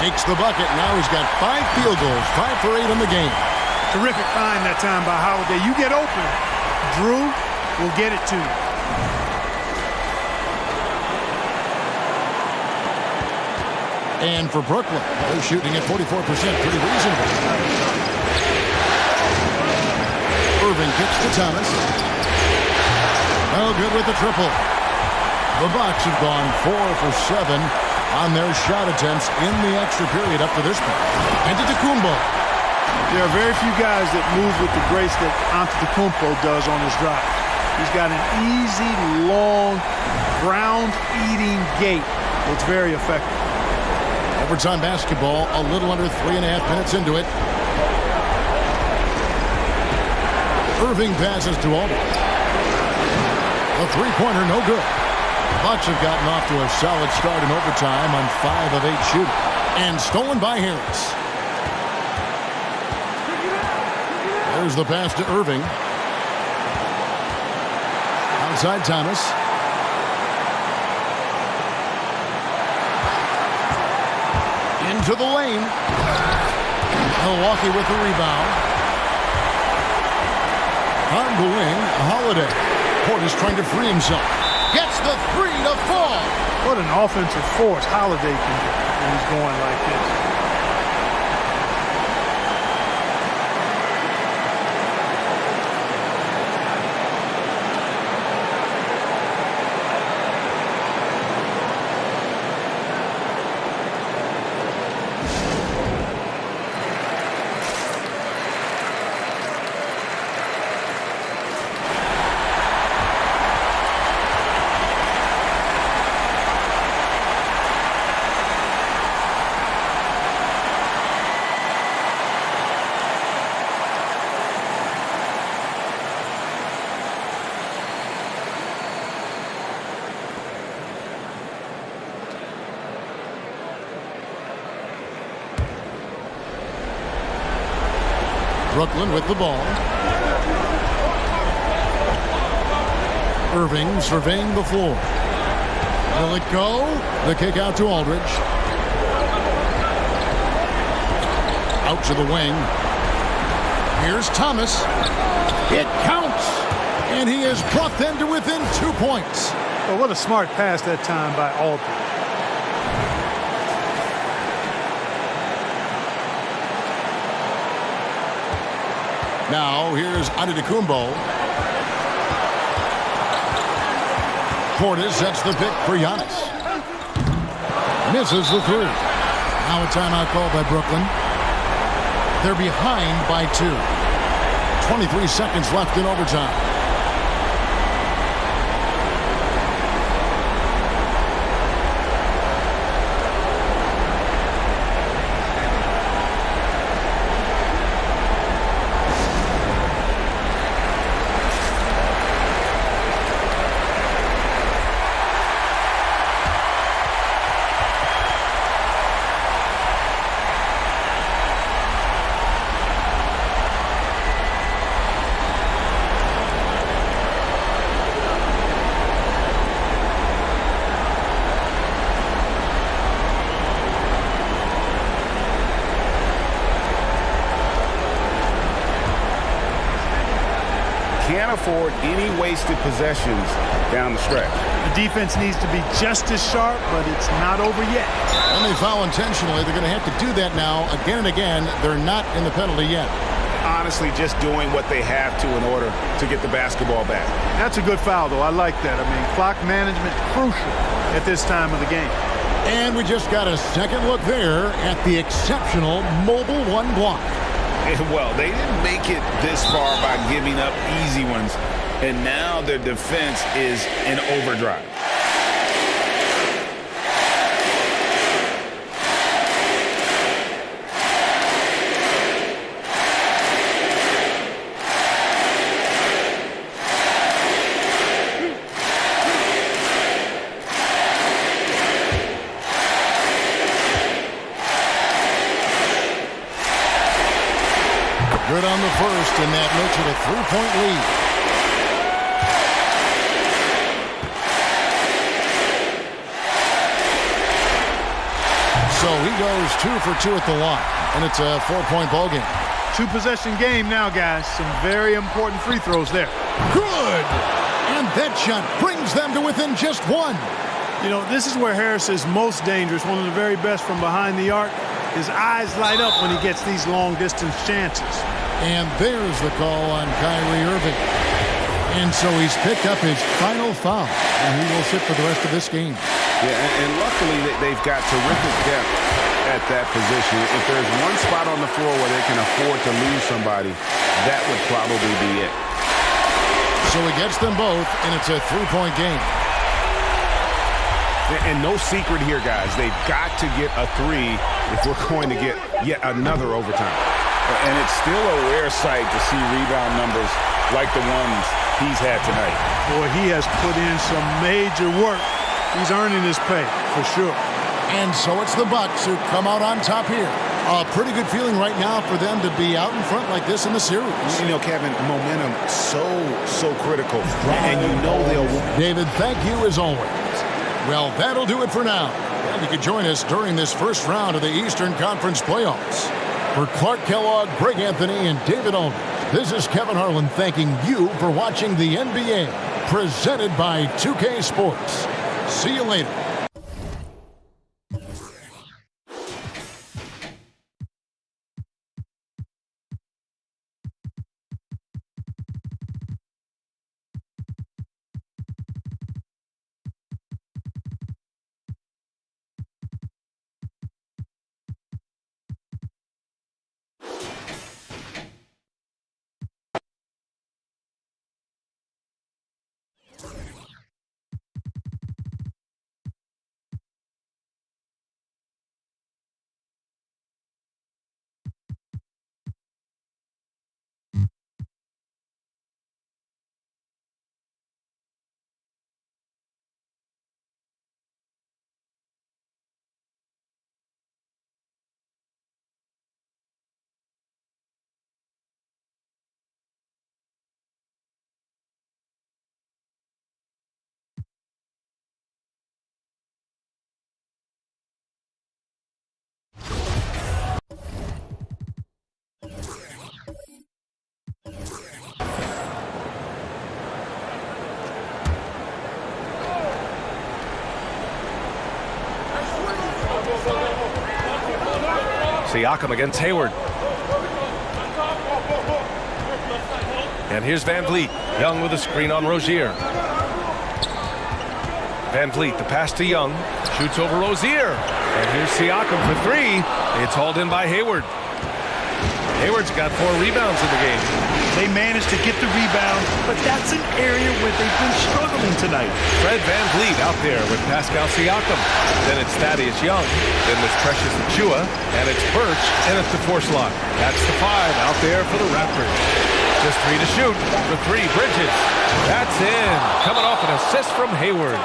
Makes the bucket. Now he's got 5 field goals. 5 for 8 in the game. Terrific find that time by Holiday. You get open, Drew will get it to you. And for Brooklyn, they're shooting at 44%. Pretty reasonable. Irving kicks to Thomas. Well, good with the triple. The Bucks have gone 4 for 7 on their shot attempts in the extra period up to this point. Antetokounmpo. There are very few guys that move with the grace that Antetokounmpo does on his drive. He's got an easy, long, ground-eating gait that's very effective. Overtime basketball, a little under 3.5 minutes into it. Irving passes to Aldridge. A three-pointer, no good. Bucks have gotten off to a solid start in overtime on 5 of 8 shooting. And stolen by Harris. There's the pass to Irving. Outside Thomas. Into the lane. Milwaukee with the rebound. On the wing, Holiday. Portis trying to free himself. Gets the 3 to fall. What an offensive force Holiday can do when he's going like this. Brooklyn with the ball. Irving surveying the floor. Will it go? The kick out to Aldridge. Out to the wing. Here's Thomas. It counts. And he has brought them to within 2 points. Well, what a smart pass that time by Aldridge. Now, here's Antetokounmpo. Portis sets the pick for Giannis. Misses the three. Now a timeout called by Brooklyn. They're behind by 2. 23 seconds left in overtime. Can't afford any wasted possessions down the stretch. The defense needs to be just as sharp, but it's not over yet. And they foul intentionally. They're going to have to do that now again and again. They're not in the penalty yet. Honestly, just doing what they have to in order to get the basketball back. That's a good foul, though. I like that. I mean, clock management crucial at this time of the game. And we just got a second look there at the exceptional Mobile 1 block. Well, they didn't make it this far by giving up easy ones, and now their defense is in overdrive. Good on the first, and that makes it a 3-point lead. So he goes 2 for 2 at the line, and it's a 4-point ball game. 2-possession game now, guys. Some very important free throws there. Good! And that shot brings them to within just 1. You know, this is where Harris is most dangerous, one of the very best from behind the arc. His eyes light up when he gets these long-distance chances. And there's the call on Kyrie Irving. And so he's picked up his final foul, and he will sit for the rest of this game. Yeah, and luckily they've got terrific depth at that position. If there's one spot on the floor where they can afford to lose somebody, that would probably be it. So he gets them both, and it's a 3-point game. And no secret here, guys. They've got to get a 3 if we're going to get yet another overtime. And it's still a rare sight to see rebound numbers like the ones he's had tonight. Boy, he has put in some major work. He's earning his pay, for sure. And so it's the Bucks who come out on top here. A pretty good feeling right now for them to be out in front like this in the series. You know, Kevin, momentum so critical. And you know they'll win. David, thank you as always. Well, that'll do it for now. And you can join us during this first round of the Eastern Conference playoffs. For Clark Kellogg, Greg Anthony, and David Aldridge, this is Kevin Harlan thanking you for watching the NBA, presented by 2K Sports. See you later. Siakam against Hayward. And here's Van Vliet. Young with a screen on Rozier. Van Vliet, the pass to Young. Shoots over Rozier. And here's Siakam for three. It's hauled in by Hayward. Hayward's got 4 rebounds in the game. They managed to get the rebound, but that's an area where they've been struggling tonight. Fred Van Vliet out there with Pascal Siakam. Then it's Thaddeus Young. Then there's Precious Achua. And it's Birch in at the 4 slot. That's the 5 out there for the Raptors. Just 3 to shoot. For 3, Bridges. That's in. Coming off an assist from Hayward.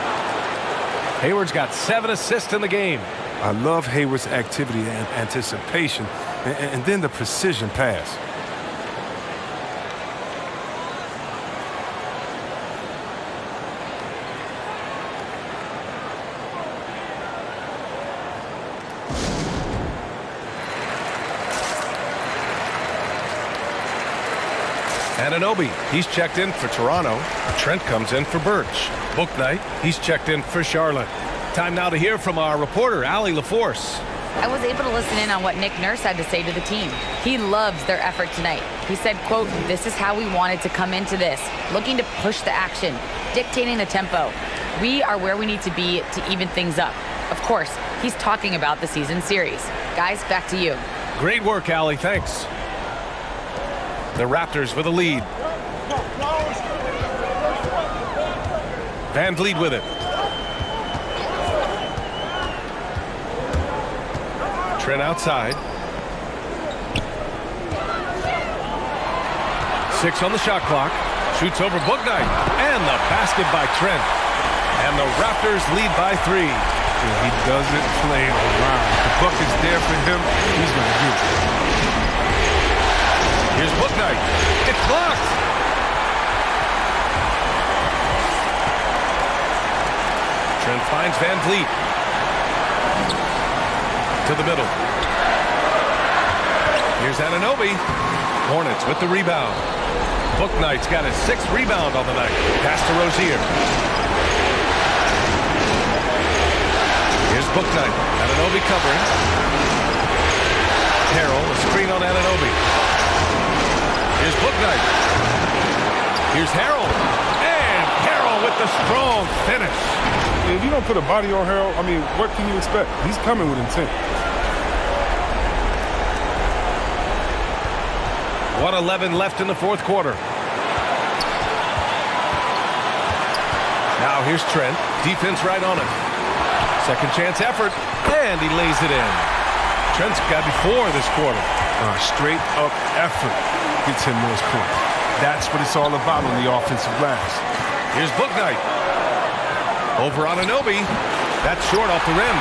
Hayward's got 7 assists in the game. I love Hayward's activity and anticipation, and then the precision pass. Anunoby, he's checked in for Toronto. Trent comes in for Birch. Bouknight, he's checked in for Charlotte. Time now to hear from our reporter, Allie LaForce. I was able to listen in on what Nick Nurse had to say to the team. He loves their effort tonight. He said, quote, "This is how we wanted to come into this, looking to push the action, dictating the tempo. We are where we need to be to even things up." Of course, he's talking about the season series. Guys, back to you. Great work, Allie. Thanks. The Raptors with a lead. Van Vliet with it. Trent outside. 6 on the shot clock. Shoots over Bouknight. And the basket by Trent. And the Raptors lead by 3. He doesn't play around. The bucket's there for him. He's going to do it. Here's Bouknight. It's blocked. Trent finds Van Vliet. To the middle. Here's Anunoby. Hornets with the rebound. Bouknight's got his 6th rebound on the night. Pass to Rozier. Here's Bouknight. Anunoby covering. Harrell, a screen on Anunoby. Here's Bouknight. Here's Harrell. And Harrell with the strong finish. If you don't put a body on Harold, I mean, what can you expect? He's coming with intent. 1:11 left in the 4th quarter. Now here's Trent. Defense right on him. Second chance effort. And he lays it in. Trent's got 4 this quarter. Straight up effort gets him those points. That's what it's all about on the offensive glass. Here's Bouknight. Over Anunoby. That's short off the rim.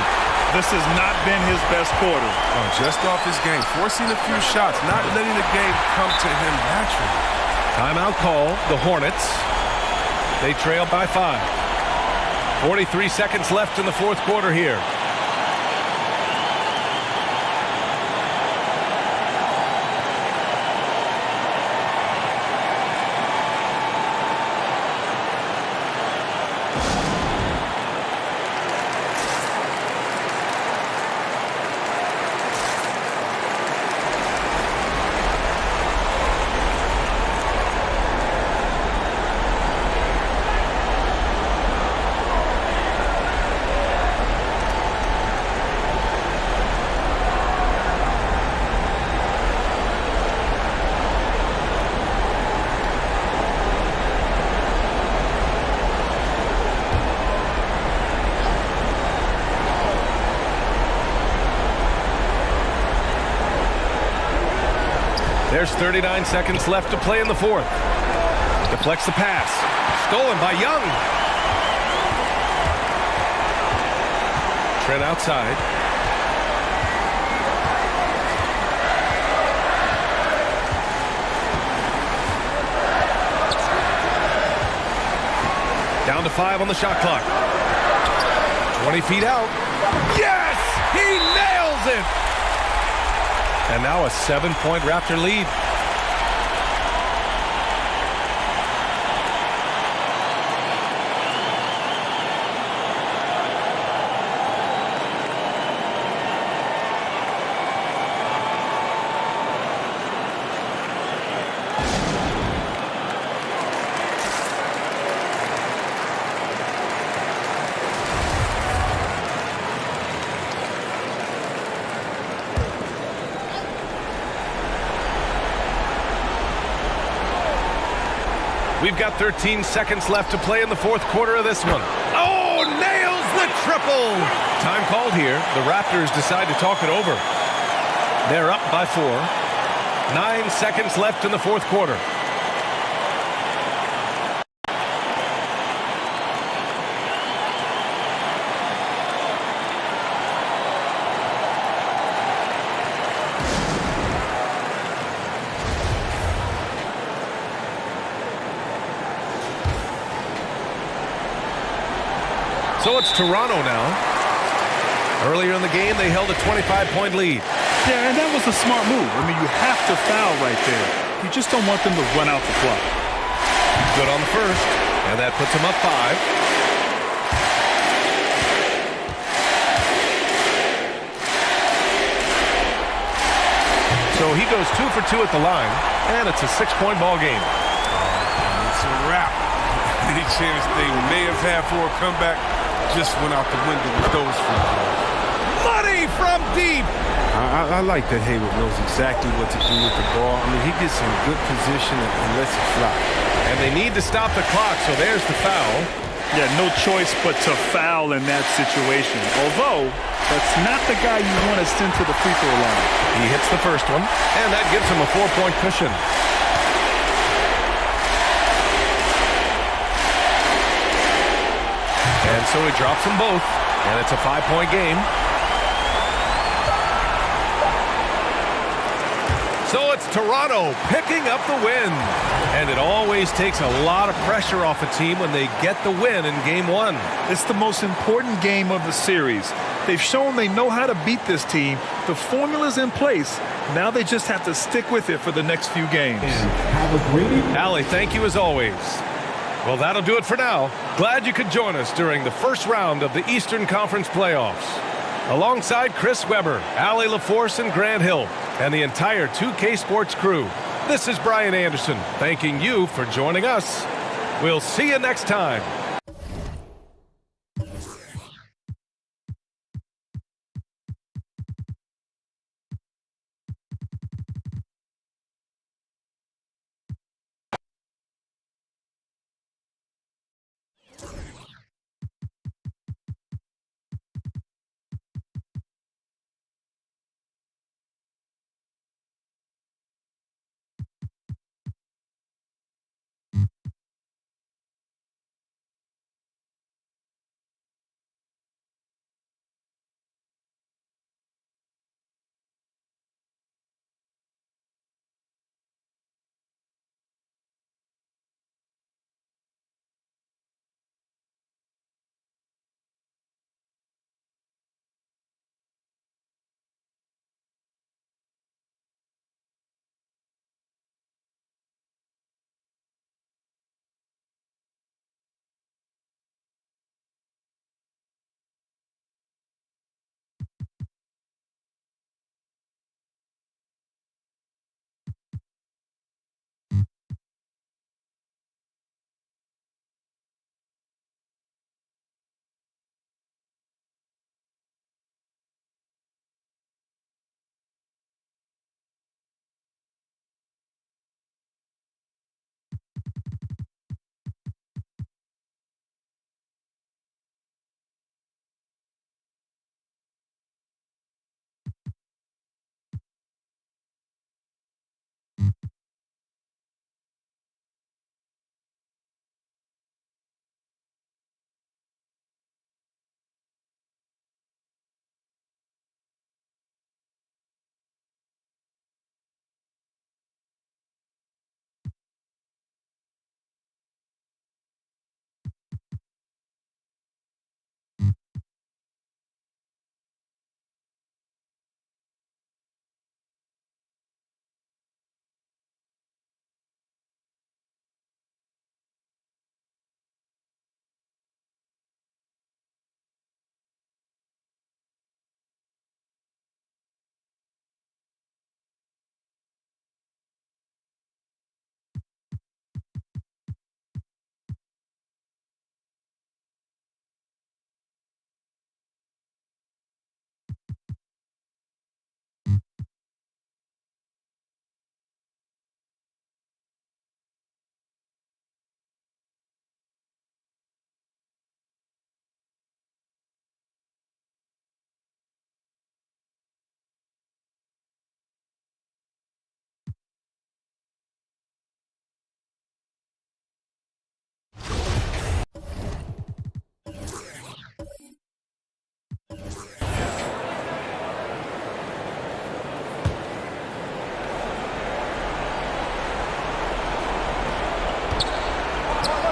This has not been his best quarter. Just off his game. Forcing a few shots. Not letting the game come to him naturally. Timeout call. The Hornets. They trail by 5. 43 seconds left in the 4th quarter here. There's 39 seconds left to play in the 4th. Deflects the pass. Stolen by Young. Trent outside. Down to 5 on the shot clock. 20 feet out. Yes! He nails it! And now a 7-point Raptor lead. We've got 13 seconds left to play in the fourth quarter of this one. Oh, nails the triple! Time called here. The Raptors decide to talk it over. They're up by 4. 9 seconds left in the fourth quarter. So it's Toronto now. Earlier in the game, they held a 25-point lead. Yeah, and that was a smart move. I mean, you have to foul right there. You just don't want them to run out the clock. Good on the first, and that puts them up 5. So he goes 2 for 2 at the line, and it's a 6-point ball game. It's a wrap. Any chance they may have had for a comeback just went out the window with those free throws. Money from deep. I like that Hayward knows exactly what to do with the ball. I mean, he gets in good position and lets it fly. And they need to stop the clock, so there's the foul. Yeah, no choice but to foul in that situation. Although, that's not the guy you want to send to the free throw line. He hits the first one, and that gives him a 4-point cushion. And so he drops them both, and it's a 5-point game. So it's Toronto picking up the win. And it always takes a lot of pressure off a team when they get the win in Game 1. It's the most important game of the series. They've shown they know how to beat this team. The formula's in place. Now they just have to stick with it for the next few games. Allie, thank you as always. Well, that'll do it for now. Glad you could join us during the first round of the Eastern Conference playoffs. Alongside Chris Webber, Allie LaForce, and Grant Hill, and the entire 2K Sports crew, this is Brian Anderson, thanking you for joining us. We'll see you next time.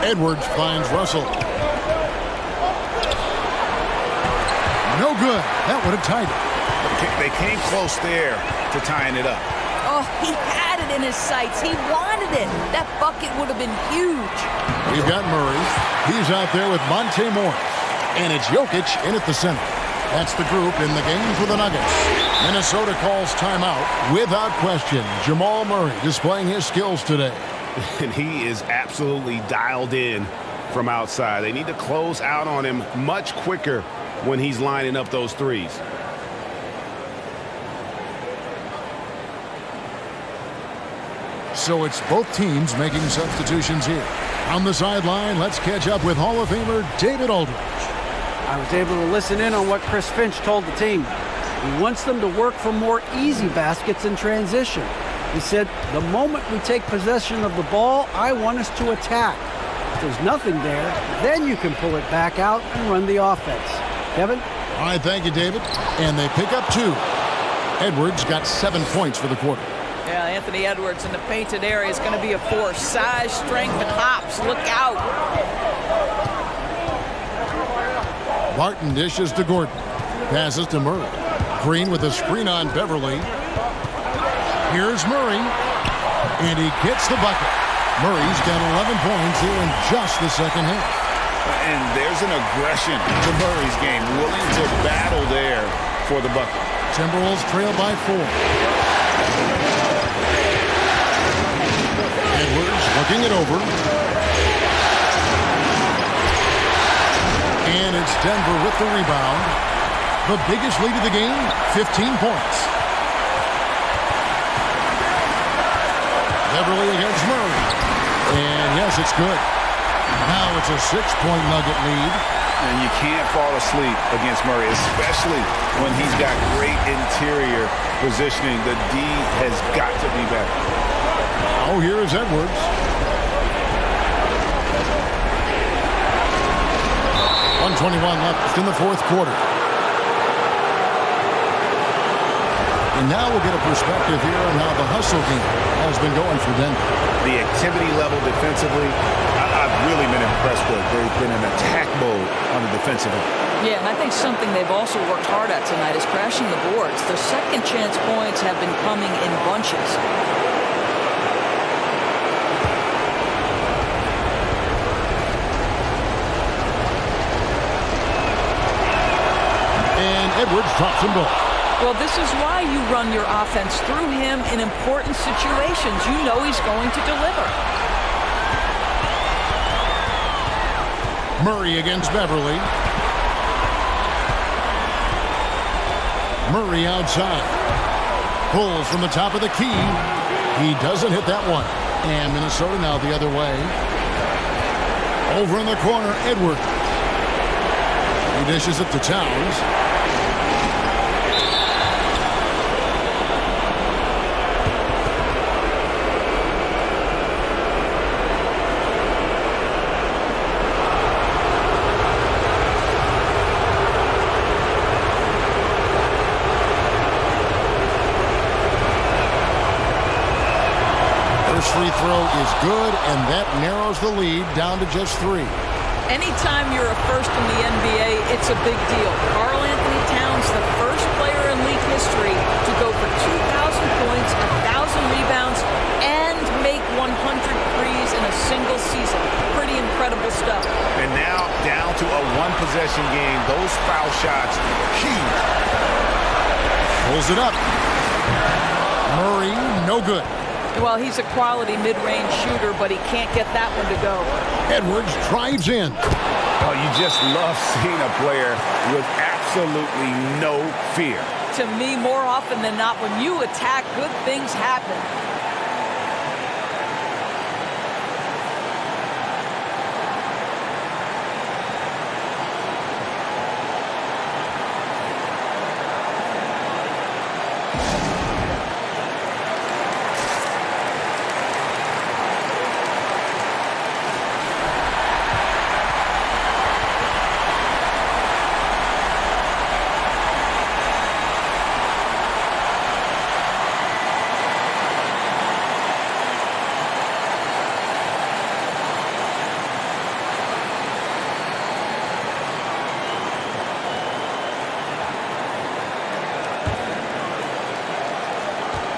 Edwards finds Russell. No good. That would have tied it. They came close there to tying it up. Oh, he had it in his sights. He wanted it. That bucket would have been huge. We've got Murray. He's out there with Monte Morris. And it's Jokic in at the center. That's the group in the game for the Nuggets. Minnesota calls timeout. Without question, Jamal Murray displaying his skills today. And he is absolutely dialed in from outside. They need to close out on him much quicker when he's lining up those threes. So it's both teams making substitutions here. On the sideline, let's catch up with Hall of Famer David Aldridge. I was able to listen in on what Chris Finch told the team. He wants them to work for more easy baskets in transition. He said, the moment we take possession of the ball, I want us to attack. If there's nothing there, then you can pull it back out and run the offense. Kevin? All right, thank you, David. And they pick up 2. Edwards got 7 points for the quarter. Yeah, Anthony Edwards in the painted area is going to be a force. Size, strength, and hops. Look out. Barton dishes to Gordon. Passes to Murray. Green with a screen on Beverly. Here's Murray. And he gets the bucket. Murray's got 11 points here in just the second half. And there's an aggression to Murray's game. Willing to battle there for the bucket. Timberwolves trail by 4. Edwards looking it over. And it's Denver with the rebound. The biggest lead of the game, 15 points. Beverly against Murray. And yes, it's good. Now it's a 6-point Nugget lead. And you can't fall asleep against Murray, especially when he's got great interior positioning. The D has got to be better. Oh, here is Edwards. 1:21 left in the fourth quarter. And now we'll get a perspective here on how the hustle game has been going for Denver. The activity level defensively, I've really been impressed with. They've been in attack mode on the defensive end. Yeah, and I think something they've also worked hard at tonight is crashing the boards. Their second chance points have been coming in bunches. And Edwards drops them both. Well, this is why you run your offense through him in important situations. You know he's going to deliver. Murray against Beverly. Murray outside. Pulls from the top of the key. He doesn't hit that one. And Minnesota now the other way. Over in the corner, Edwards. He dishes it to Towns. Free throw is good, and that narrows the lead down to just 3. Anytime you're a first in the NBA, it's a big deal. Karl Anthony Towns, the first player in league history to go for 2,000 points, 1,000 rebounds, and make 100 threes in a single season. Pretty incredible stuff. And now down to a one-possession game. Those foul shots, huge. Pulls it up. Murray, no good. Well, he's a quality mid-range shooter, but he can't get that one to go. Edwards drives in. Oh, you just love seeing a player with absolutely no fear. To me, more often than not, when you attack, good things happen.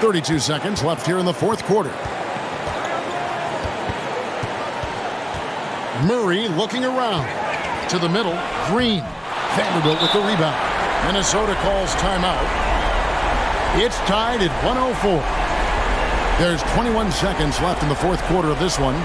32 seconds left here in the fourth quarter. Murray looking around. To the middle, Green. Vanderbilt with the rebound. Minnesota calls timeout. It's tied at 104. There's 21 seconds left in the fourth quarter of this one.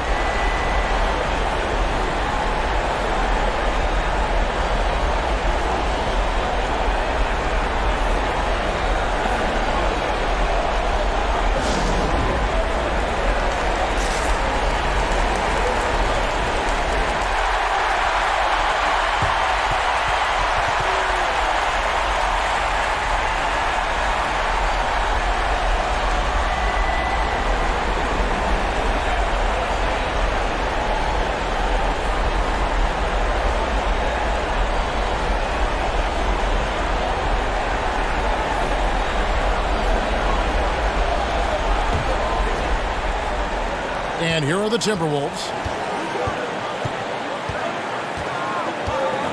And here are the Timberwolves.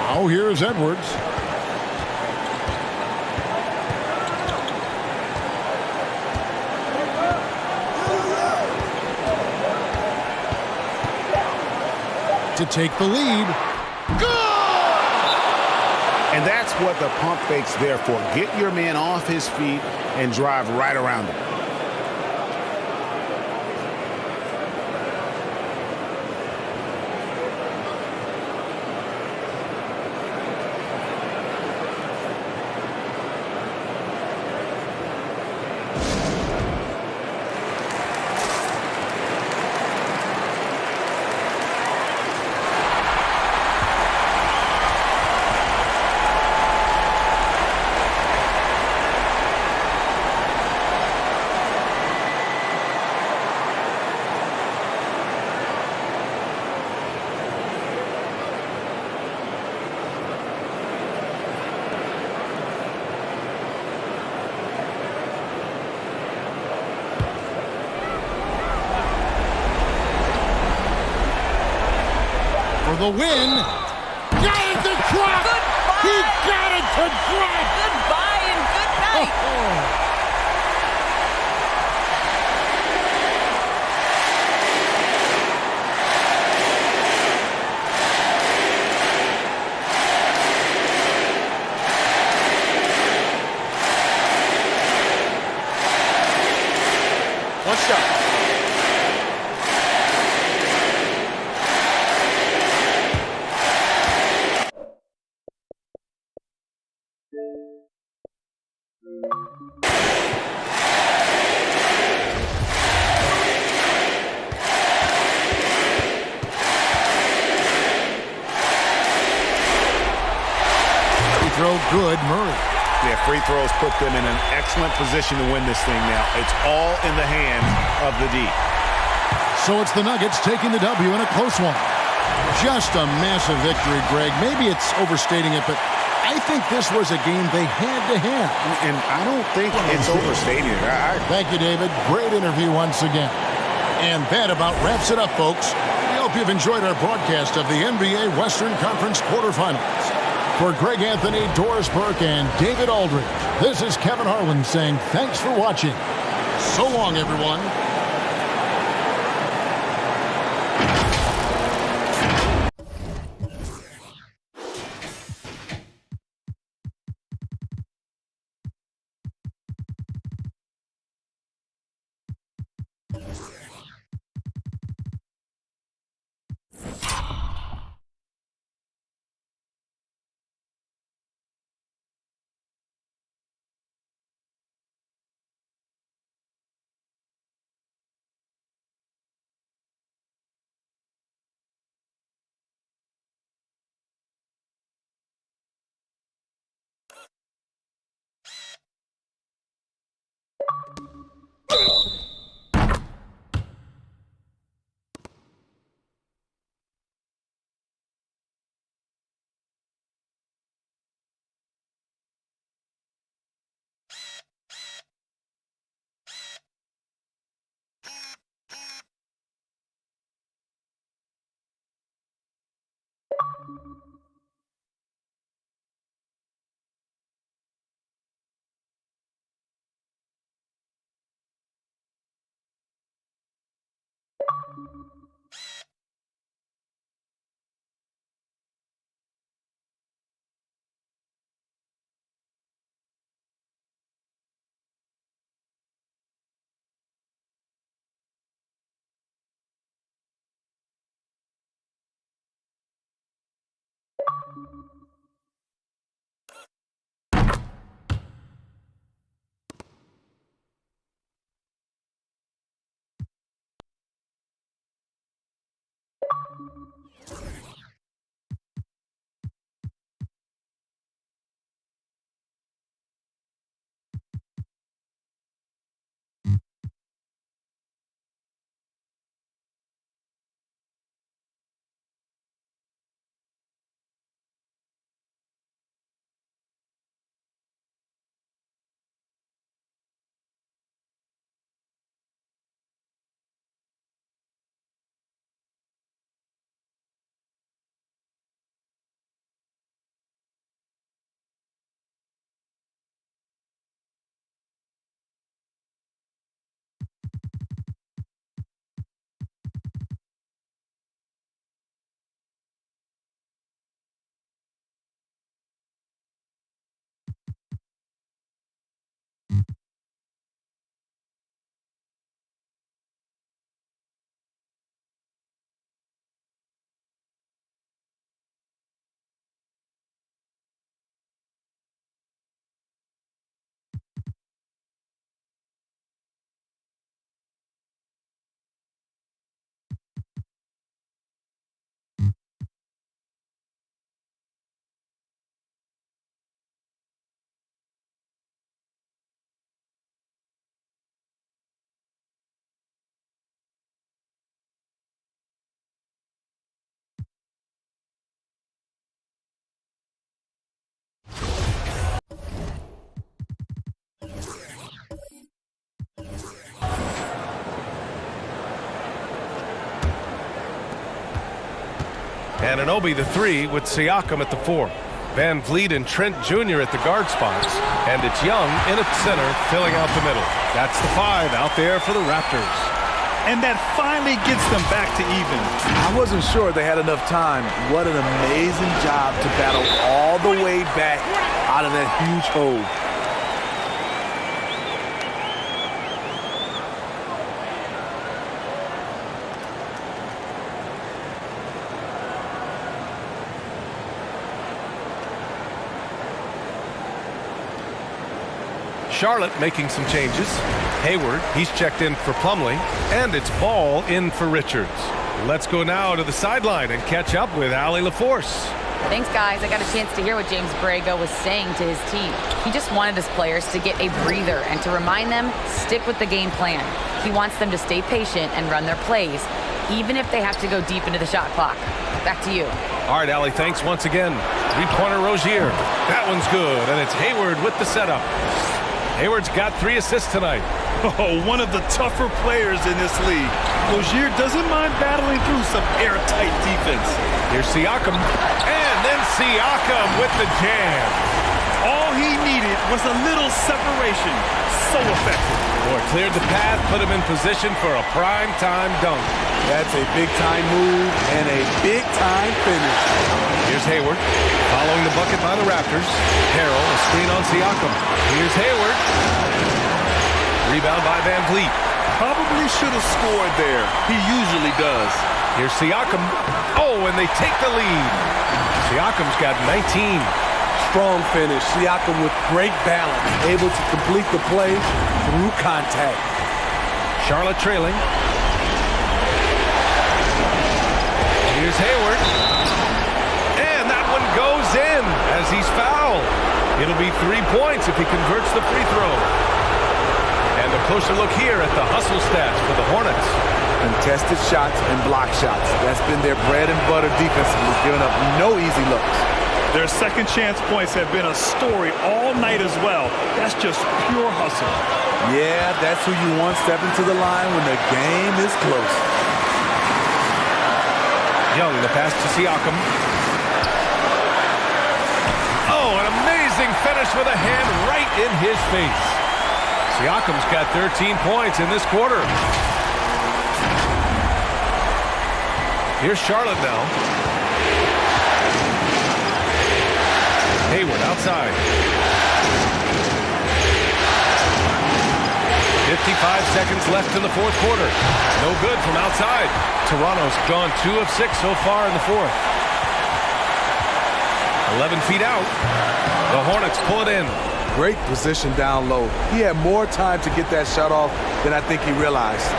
Now here's Edwards. To take the lead. Good! And that's what the pump fake's there for. Get your man off his feet and drive right around him. The win. Got it to drop. Goodbye. He got it to drop. Goodbye and good night. One shot. Throw good, Murray. Yeah, free throws put them in an excellent position to win this thing now. It's all in the hands of the D. So it's the Nuggets taking the W in a close one. Just a massive victory, Greg. Maybe it's overstating it, but I think this was a game they had to have. And I don't think it's overstating it. Thank you, David. Great interview once again. And that about wraps it up, folks. We hope you've enjoyed our broadcast of the NBA Western Conference quarterfinals. For Greg Anthony, Doris Burke, and David Aldridge, this is Kevin Harlan saying thanks for watching. So long, everyone. Anunoby the 3 with Siakam at the 4. Van Vliet and Trent Jr. at the guard spots. And it's Young in at center, filling out the middle. That's the 5 out there for the Raptors. And that finally gets them back to even. I wasn't sure they had enough time. What an amazing job to battle all the way back out of that huge hole. Charlotte making some changes. Hayward, he's checked in for Plumlee, and it's Ball in for Richards. Let's go now to the sideline and catch up with Allie LaForce. Thanks, guys. I got a chance to hear what James Borrego was saying to his team. He just wanted his players to get a breather and to remind them, stick with the game plan. He wants them to stay patient and run their plays, even if they have to go deep into the shot clock. Back to you. All right, Allie, thanks once again. Three-pointer Rozier. That one's good, and it's Hayward with the setup. Hayward's got 3 assists tonight. Oh, one of the tougher players in this league. Rozier doesn't mind battling through some airtight defense. Here's Siakam, and then Siakam with the jam. All he needed was a little separation. So effective. Boy, cleared the path, put him in position for a prime-time dunk. That's a big-time move and a big-time finish. Here's Hayward, following the bucket by the Raptors. Harrell, a screen on Siakam. Here's Hayward. Rebound by Van Vliet. Probably should have scored there. He usually does. Here's Siakam. Oh, and they take the lead. Siakam's got 19. Strong finish. Siakam with great balance, able to complete the play through contact. Charlotte trailing. Here's Hayward. And that one goes in as he's fouled. It'll be 3 points if he converts the free throw. And a closer look here at the hustle stats for the Hornets. Contested shots and block shots. That's been their bread and butter defensively, giving up no easy looks. Their second chance points have been a story all night as well. That's just pure hustle. Yeah, that's who you want stepping to the line when the game is close. Young, the pass to Siakam. Oh, an amazing finish with a hand right in his face. Siakam's got 13 points in this quarter. Here's Charlotte now. Hayward outside. 55 seconds left in the fourth quarter. No good from outside. Toronto's gone 2 of 6 so far in the fourth. 11 feet out. The Hornets pull it in. Great position down low. He had more time to get that shot off than I think he realized.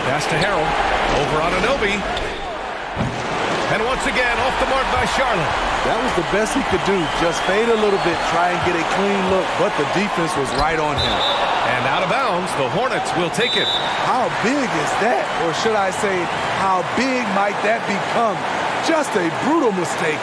Pass to Harrell. Over on Anunoby. And once again, off the mark by Charlotte. That was the best he could do. Just fade a little bit, try and get a clean look, but the defense was right on him. And out of bounds, the Hornets will take it. How big is that? Or should I say, how big might that become? Just a brutal mistake.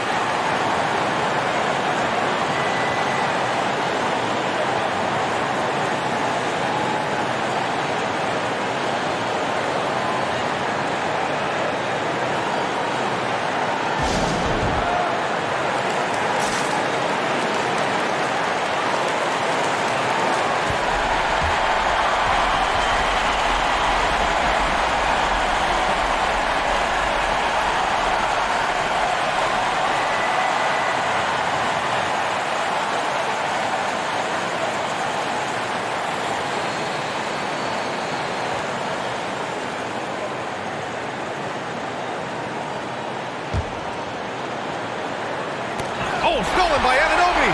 Oh, stolen by Anunoby.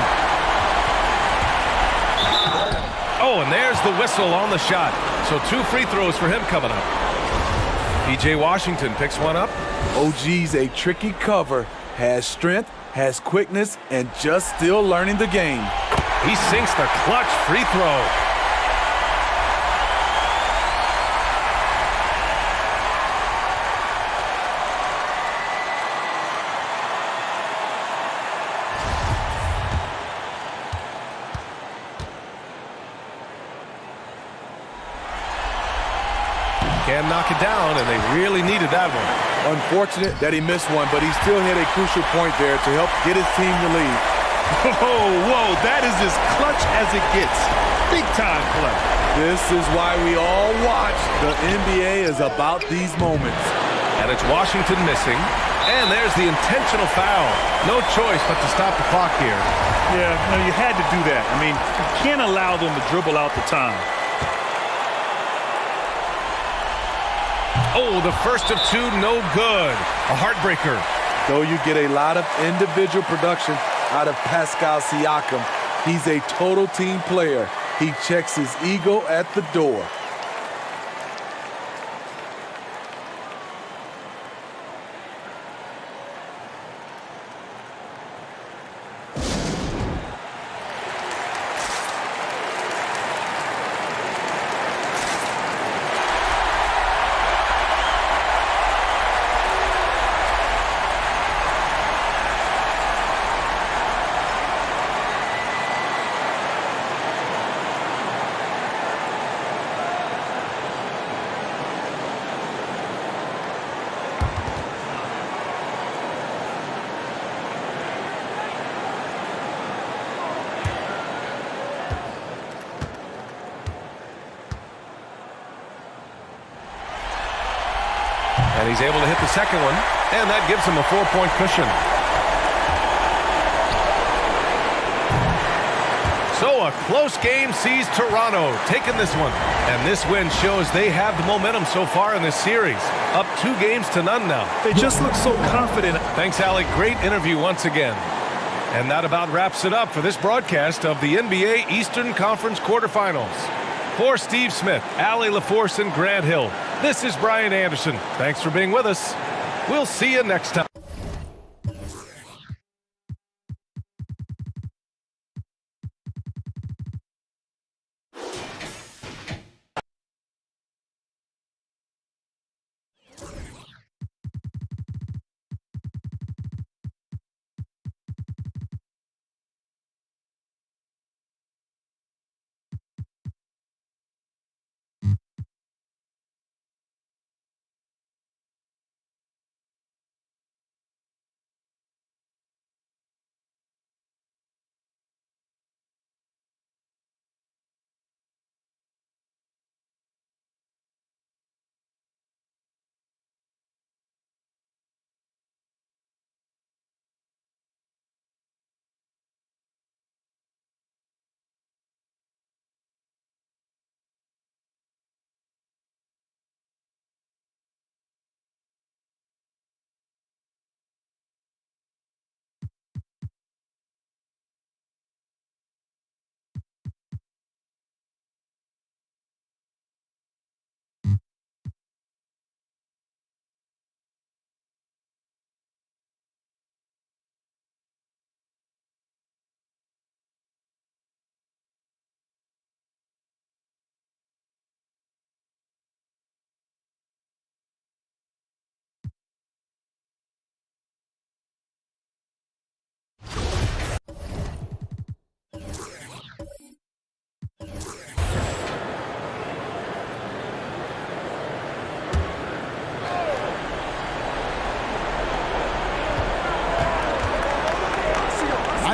Oh, and there's the whistle on the shot. So 2 free throws for him coming up. P.J. Washington picks one up. OG's a tricky cover. Has strength, has quickness, and just still learning the game. He sinks the clutch free throw. Can knock it down, and they really needed that one. Unfortunate that he missed one, but he still hit a crucial point there to help get his team the lead. Whoa, that is as clutch as it gets. Big time play. This is why we all watch. The NBA is about these moments. And it's Washington missing. And there's the intentional foul. No choice but to stop the clock here. Yeah, no, you had to do that. I mean, you can't allow them to dribble out the time. Oh, the first of 2, no good. A heartbreaker. Though you get a lot of individual production out of Pascal Siakam, he's a total team player. He checks his ego at the door. And he's able to hit the second one, and that gives him a 4-point cushion. So a close game sees Toronto taking this one. And this win shows they have the momentum so far in this series. Up 2 games to none now. They just look so confident. Thanks, Alec. Great interview once again. And that about wraps it up for this broadcast of the NBA Eastern Conference quarterfinals. For Steve Smith, Allie LaForce, and Grant Hill, this is Brian Anderson. Thanks for being with us. We'll see you next time.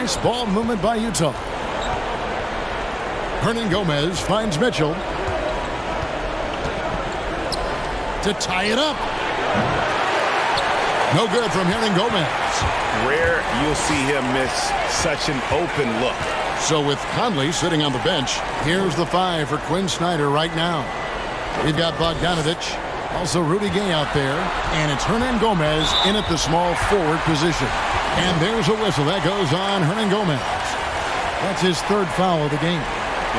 Nice ball movement by Utah. Hernan Gomez finds Mitchell to tie it up. No good from Hernan Gomez. Rare you'll see him miss such an open look. So with Conley sitting on the bench, here's the 5 for Quinn Snyder right now. We've got Bogdanovich, also Rudy Gay out there, and it's Hernan Gomez in at the small forward position. And there's a whistle that goes on Hernan Gomez. That's his 3rd foul of the game.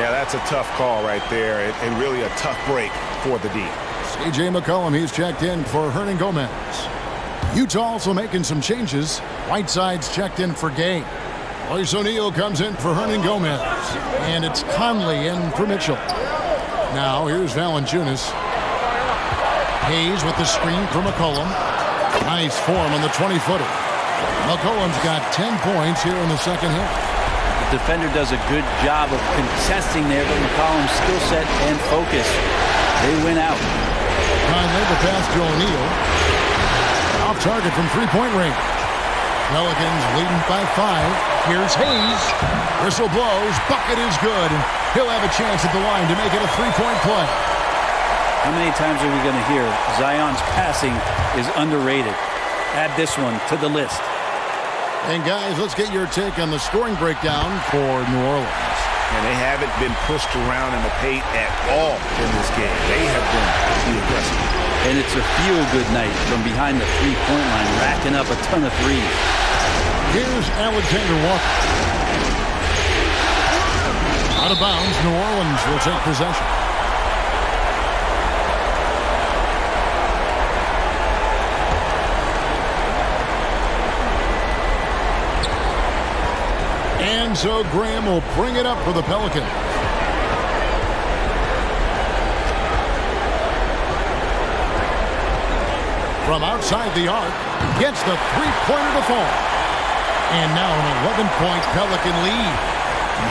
Yeah, that's a tough call right there, and really a tough break for the D. C.J. McCollum, he's checked in for Hernan Gomez. Utah also making some changes. Whiteside's checked in for Gay. Royce O'Neal comes in for Hernan Gomez. And it's Conley in for Mitchell. Now here's Valanciunas. Hayes with the screen for McCollum. Nice form on the 20-footer. McCollum's got 10 points here in the second half. The defender does a good job of contesting there, but McCollum's skill set and focus, they win out. Conley the pass to O'Neal. Off target from three-point range. Pelicans leading by 5. Here's Hayes. Whistle blows. Bucket is good. And he'll have a chance at the line to make it a three-point play. How many times are we going to hear Zion's passing is underrated? Add this one to the list. And guys, let's get your take on the scoring breakdown for New Orleans. And they haven't been pushed around in the paint at all in this game. They have been the aggressive. And it's a feel-good night from behind the three-point line, racking up a ton of threes. Here's Alexander Walker. Out of bounds, New Orleans will take possession. And so Graham will bring it up for the Pelicans. From outside the arc, gets the three-pointer to fall. And now an 11-point Pelican lead.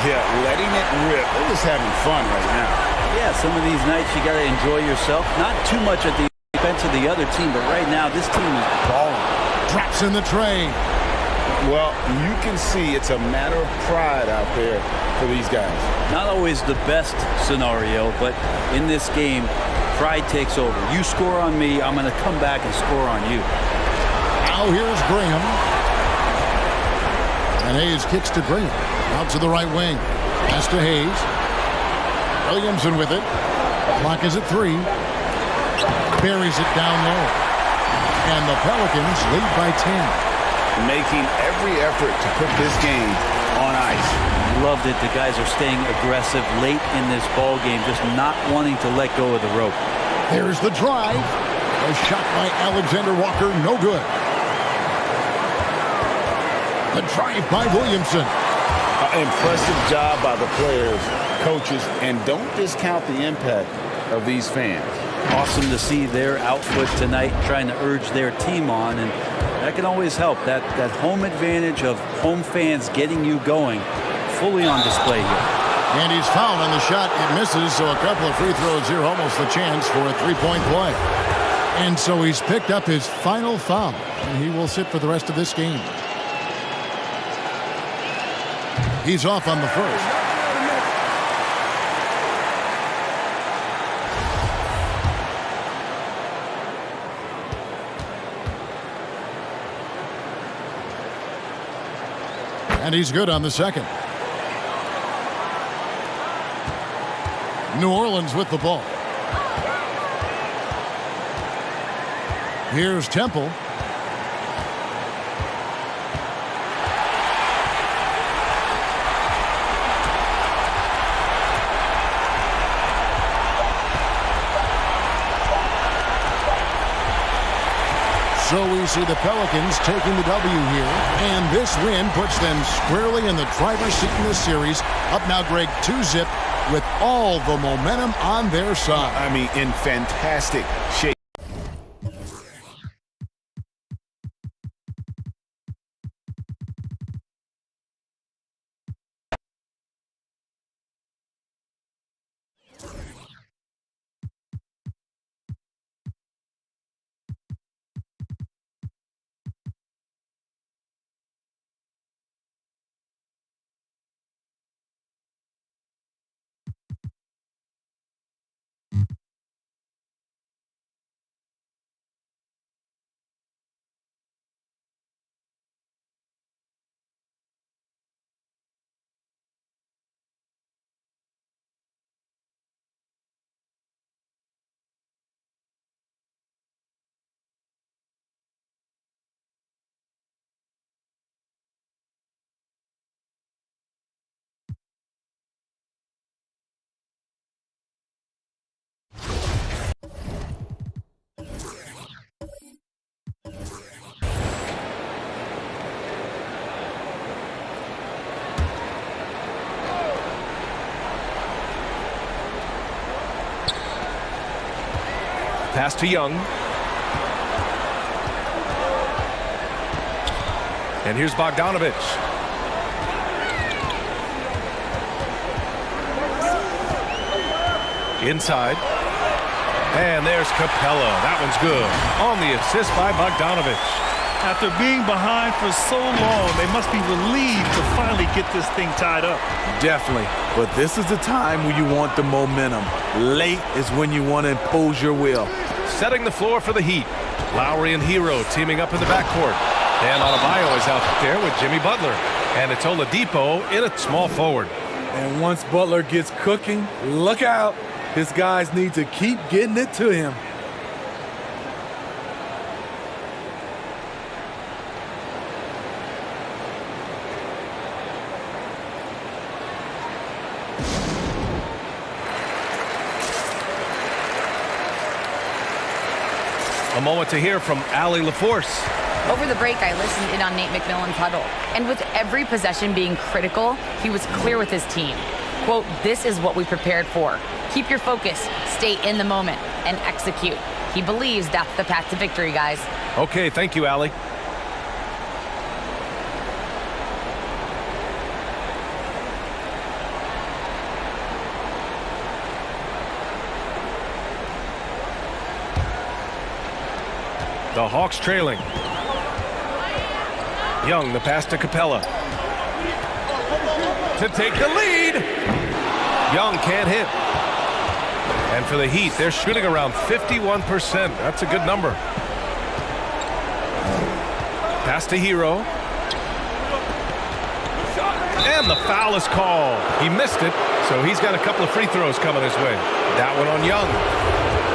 Yeah, letting it rip. They're just having fun right now. Yeah, some of these nights you got to enjoy yourself. Not too much at the expense of the other team, but right now this team is balling. Drops in the tray. Well, you can see it's a matter of pride out there for these guys. Not always the best scenario, but in this game, pride takes over. You score on me, I'm going to come back and score on you. Now here's Graham. And Hayes kicks to Graham. Out to the right wing. Pass to Hayes. Williamson with it. Clock is at 3. Buries it down low. And the Pelicans lead by 10. Making every effort to put this game on ice. Loved it. The guys are staying aggressive late in this ball game, just not wanting to let go of the rope. There's the drive. A shot by Alexander Walker, no good. The drive by Williamson. Impressive job by the players, coaches, and don't discount the impact of these fans. Awesome to see their output tonight, trying to urge their team on, and that can always help. That home advantage of home fans getting you going, fully on display here. And he's fouled on the shot. It misses, so a couple of free throws here, almost the chance for a three-point play. And so he's picked up his final foul, and he will sit for the rest of this game. He's off on the first. And he's good on the second. New Orleans with the ball. Here's Temple. So we see the Pelicans taking the W here, and this win puts them squarely in the driver's seat in this series. Up now, Greg, 2-zip with all the momentum on their side. I mean, in fantastic shape. Pass to Young. And here's Bogdanovich. Inside. And there's Capella. That one's good. On the assist by Bogdanovich. After being behind for so long, they must be relieved to finally get this thing tied up. Definitely. But this is the time when you want the momentum. Late is when you want to impose your will. Setting the floor for the Heat. Lowry and Hero teaming up in the backcourt. Dan Adebayo is out there with Jimmy Butler. And it's Oladipo in at small forward. And once Butler gets cooking, look out. His guys need to keep getting it to him. A moment to hear from Allie LaForce. Over the break, I listened in on Nate McMillan's huddle. And with every possession being critical, he was clear with his team. Quote, "This is what we prepared for. Keep your focus, stay in the moment, and execute." He believes that's the path to victory, guys. Okay, thank you, Allie. The Hawks trailing. Young, the pass to Capella. To take the lead. Young can't hit. And for the Heat, they're shooting around 51%. That's a good number. Pass to Hero. And the foul is called. He missed it, so he's got a couple of free throws coming his way. That one on Young.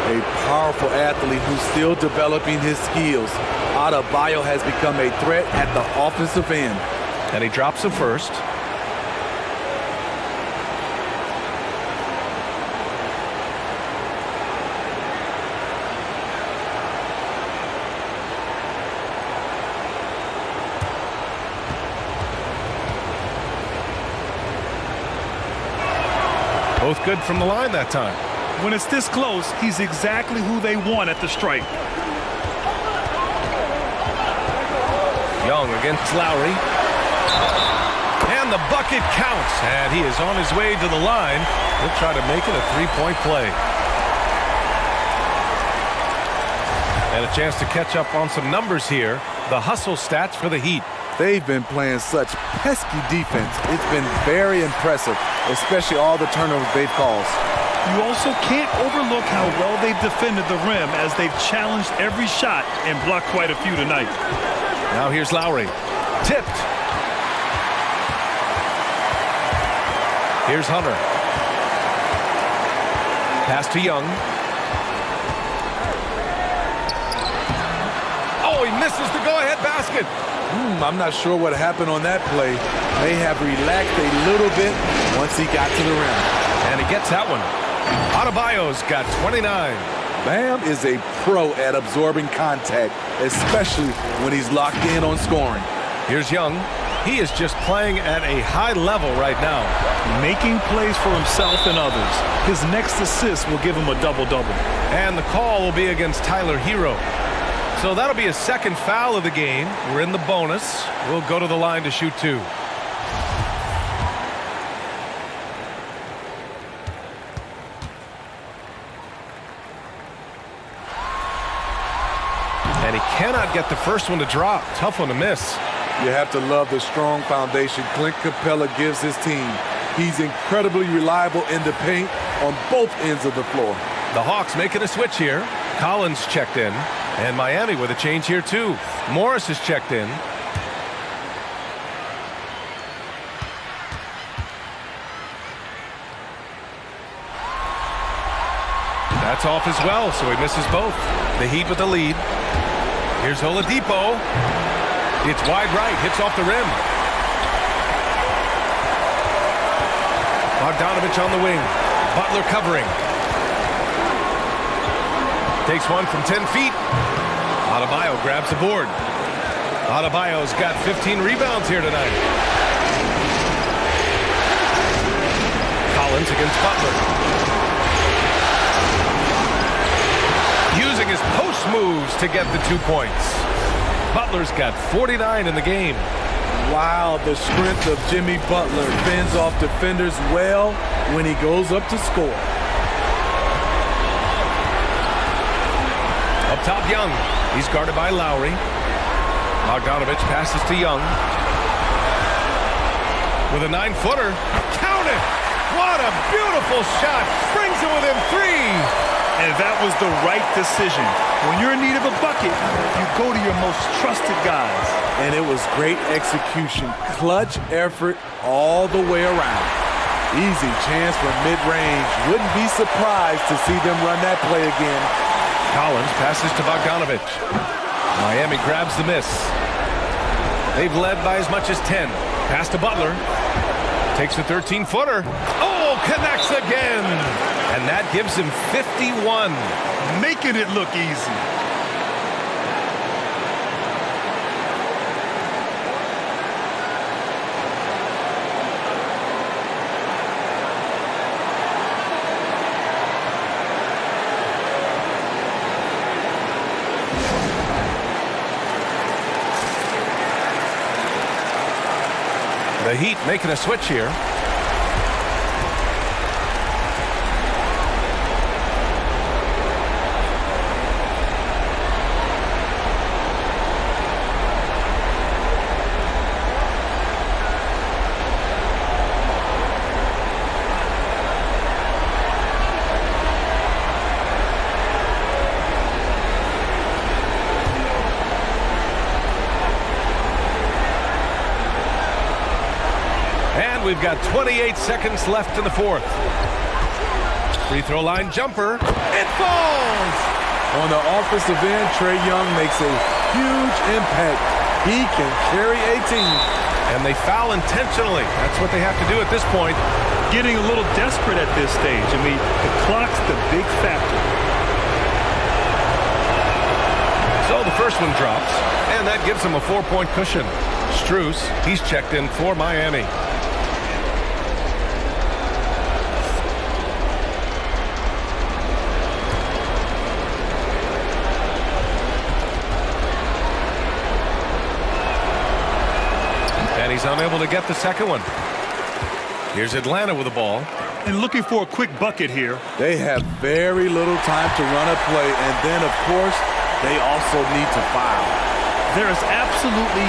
A powerful athlete who's still developing his skills. Adebayo has become a threat at the offensive end. And he drops the first. Both good from the line that time. When it's this close, he's exactly who they want at the stripe. Young against Lowry. And the bucket counts. And he is on his way to the line. He'll try to make it a three-point play. And a chance to catch up on some numbers here. The hustle stats for the Heat. They've been playing such pesky defense. It's been very impressive, especially all the turnovers they've caused. You also can't overlook how well they've defended the rim as they've challenged every shot and blocked quite a few tonight. Now here's Lowry. Tipped. Here's Hunter. Pass to Young. Oh, he misses the go-ahead basket. I'm not sure what happened on that play. May have relaxed a little bit once he got to the rim. And he gets that one. Adebayo's got 29. Bam is a pro at absorbing contact, especially when he's locked in on scoring. Here's Young. He is just playing at a high level right now. Making plays for himself and others. His next assist will give him a double-double. And the call will be against Tyler Hero. So that'll be a second foul of the game. We're in the bonus. We'll go to the line to shoot two. And he cannot get the first one to drop. Tough one to miss. You have to love the strong foundation Clint Capella gives his team. He's incredibly reliable in the paint on both ends of the floor. The Hawks making a switch here. Collins checked in. And Miami with a change here too. Morris is checked in. That's off as well, so he misses both. The Heat with the lead. Here's Oladipo. It's wide right, hits off the rim. Bogdanovich on the wing. Butler covering. Takes one from 10 feet. Adebayo grabs the board. Adebayo's got 15 rebounds here tonight. Collins against Butler. Using his post moves to get the 2 points. Butler's got 49 in the game. Wow, the strength of Jimmy Butler fends off defenders well when he goes up to score. Up top, Young. He's guarded by Lowry. Bogdanovich passes to Young. With a 9-footer. Count it! What a beautiful shot! Brings it within 3. And that was the right decision. When you're in need of a bucket, you go to your most trusted guys. And it was great execution. Clutch effort all the way around. Easy chance for mid-range. Wouldn't be surprised to see them run that play again. Collins passes to Bogdanovich. Miami grabs the miss. They've led by as much as 10. Pass to Butler. Takes a 13-footer. Oh, connects again. And that gives him 51. Making it look easy. The Heat making a switch here. We've got 28 seconds left in the fourth. Free throw line jumper. It falls! On the offensive end, Trae Young makes a huge impact. He can carry a team. And they foul intentionally. That's what they have to do at this point. Getting a little desperate at this stage. I mean, the clock's the big factor. So the first one drops, and that gives him a 4-point cushion. Strus, he's checked in for Miami. He's unable to get the second one. Here's Atlanta with the ball. And looking for a quick bucket here. They have very little time to run a play, and then, of course, they also need to foul. There is absolutely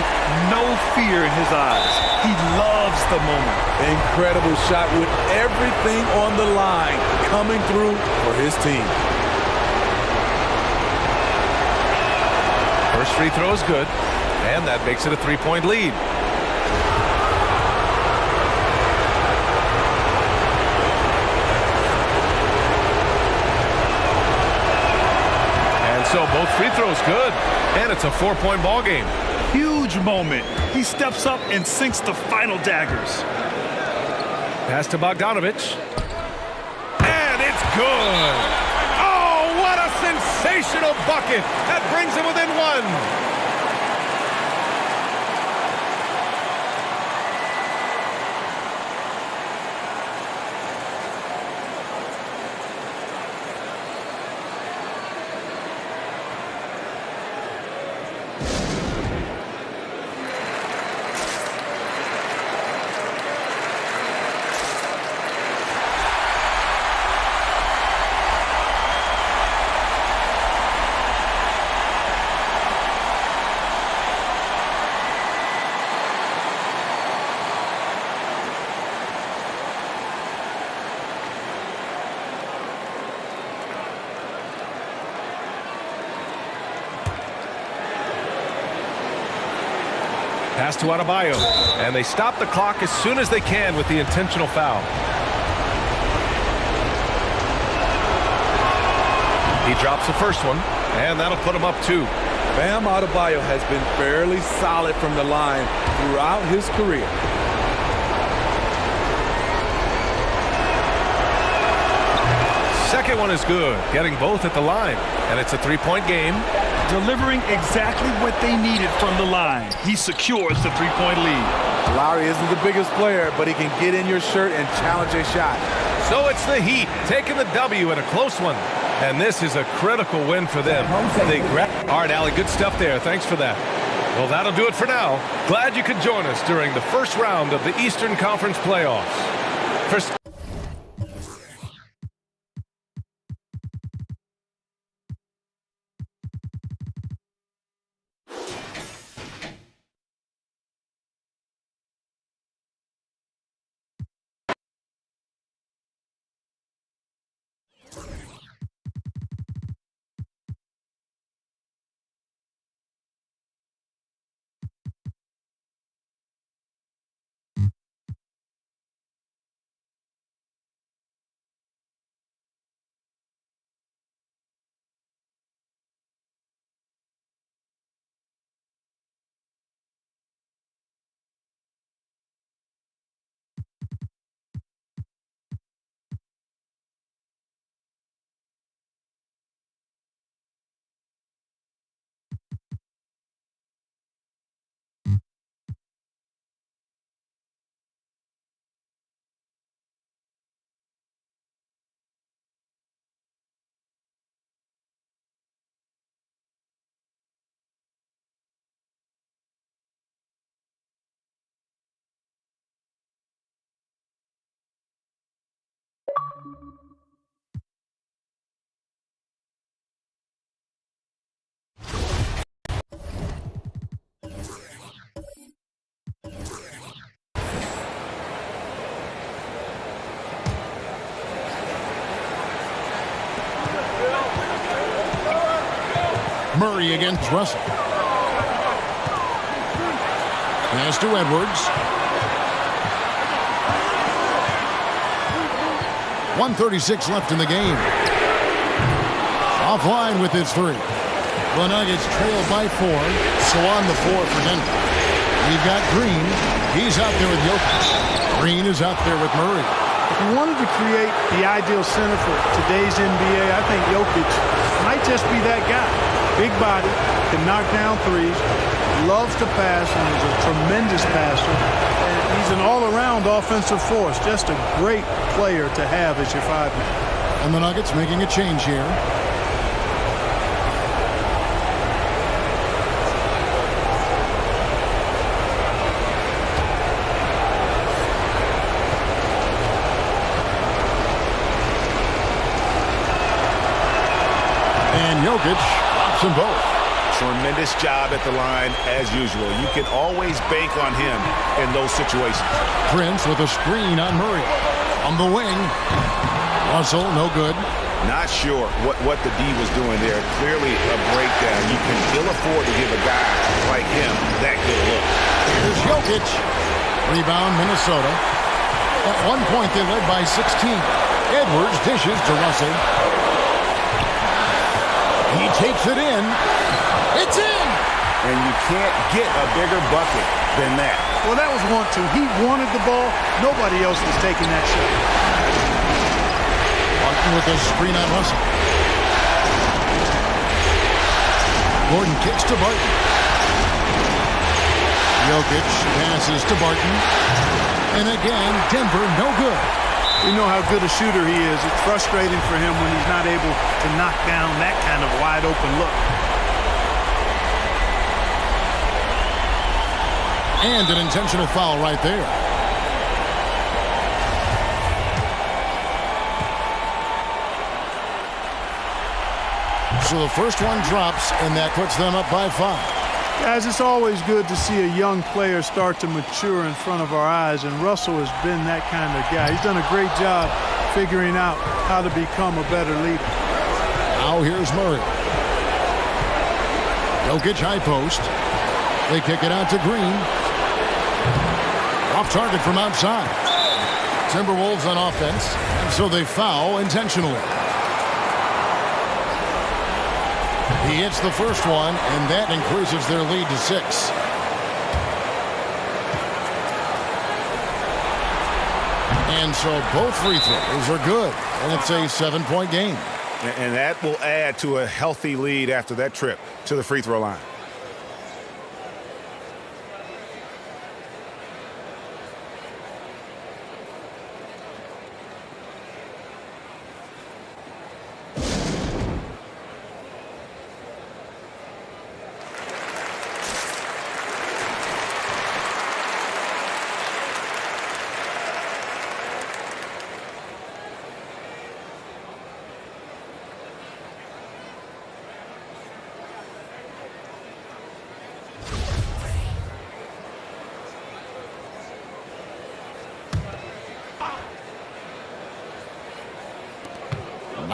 no fear in his eyes. He loves the moment. Incredible shot with everything on the line coming through for his team. First free throw is good, and that makes it a 3-point lead. So both free throws good, and it's a 4-point ball game. Huge moment. He steps up and sinks the final daggers. Pass to Bogdanovich. And it's good. Oh, what a sensational bucket. That brings him within 1. Pass to Adebayo, and they stop the clock as soon as they can with the intentional foul. He drops the first one, and that'll put him up 2. Bam Adebayo has been fairly solid from the line throughout his career. Second one is good, getting both at the line, and it's a 3-point game. Delivering exactly what they needed from the line. He secures the 3-point lead. Lowry isn't the biggest player, but he can get in your shirt and challenge a shot. So it's the Heat taking the W in a close one. And this is a critical win for them. All right, Allie, good stuff there. Thanks for that. Well, that'll do it for now. Glad you could join us during the first round of the Eastern Conference playoffs. First. Murray against Russell. Pass to Edwards. 1:36 left in the game. Offline with his three. The Nuggets trail by 4, so on the floor for Denver. We've got Green. He's out there with Jokic. Green is out there with Murray. If you wanted to create the ideal center for today's NBA, I think Jokic might just be that guy. Big body, can knock down threes, loves to pass, and is a tremendous passer. And he's an all-around offensive force. Just a great player to have as your 5-man. And the Nuggets making a change here. And Jokic drops them both. Tremendous job at the line as usual. You can always bank on him in those situations. Prince with a screen on Murray. On the wing. Russell, no good. Not sure what the D was doing there. Clearly a breakdown. You can ill afford to give a guy like him that good a look. Here's Jokic. Rebound, Minnesota. At one point, they led by 16. Edwards dishes to Russell. He takes it in. It's in! And you can't get a bigger bucket than that. Well, that was 1-2. He wanted the ball. Nobody else was taking that shot. Martin with a screen on Russell. Gordon kicks to Barton. Jokic passes to Barton. And again, Denver no good. You know how good a shooter he is. It's frustrating for him when he's not able to knock down that kind of wide open look. And an intentional foul right there. So the first one drops, and that puts them up by 5. Guys, it's always good to see a young player start to mature in front of our eyes, and Russell has been that kind of guy. He's done a great job figuring out how to become a better leader. Now here's Murray. Jokic high post. They kick it out to Green. Off target from outside. Timberwolves on offense, and so they foul intentionally. He hits the first one, and that increases their lead to 6. And so both free throws are good, and it's a 7-point game. And that will add to a healthy lead after that trip to the free throw line.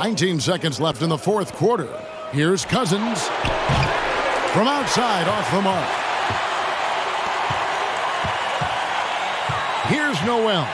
19 seconds left in the fourth quarter. Here's Cousins. From outside, off the mark. Here's Noel.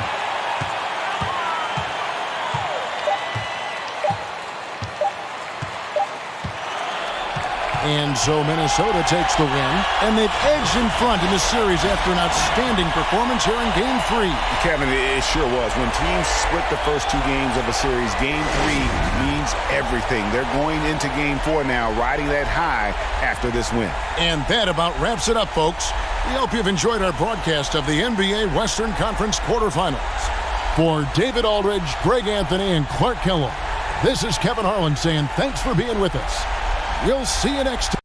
And so Minnesota takes the win, and they've edged in front in the series after an outstanding performance here in Game 3. Kevin, it sure was. When teams split the first 2 games of a series, Game 3 means everything. They're going into Game 4 now, riding that high after this win. And that about wraps it up, folks. We hope you've enjoyed our broadcast of the NBA Western Conference quarterfinals. For David Aldridge, Greg Anthony, and Clark Kellogg, this is Kevin Harlan saying thanks for being with us. We'll see you next time.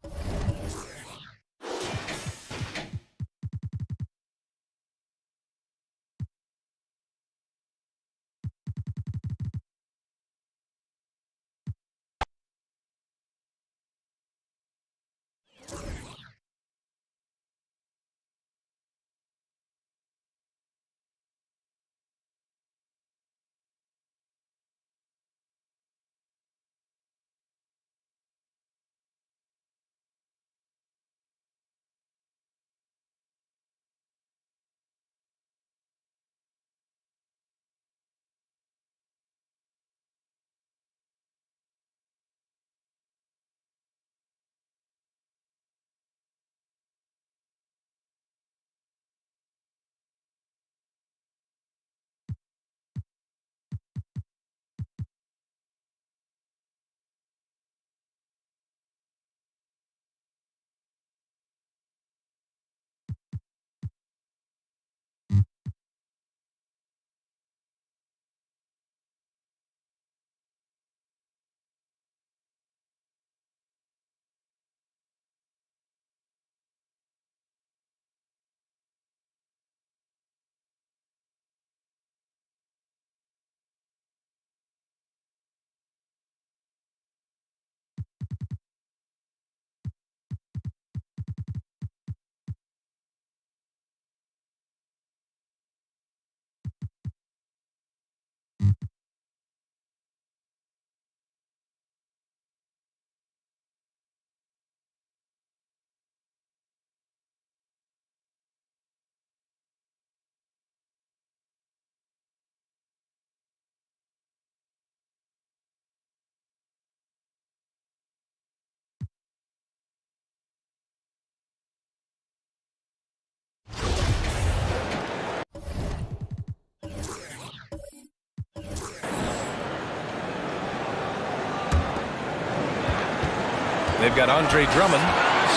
They've got Andre Drummond.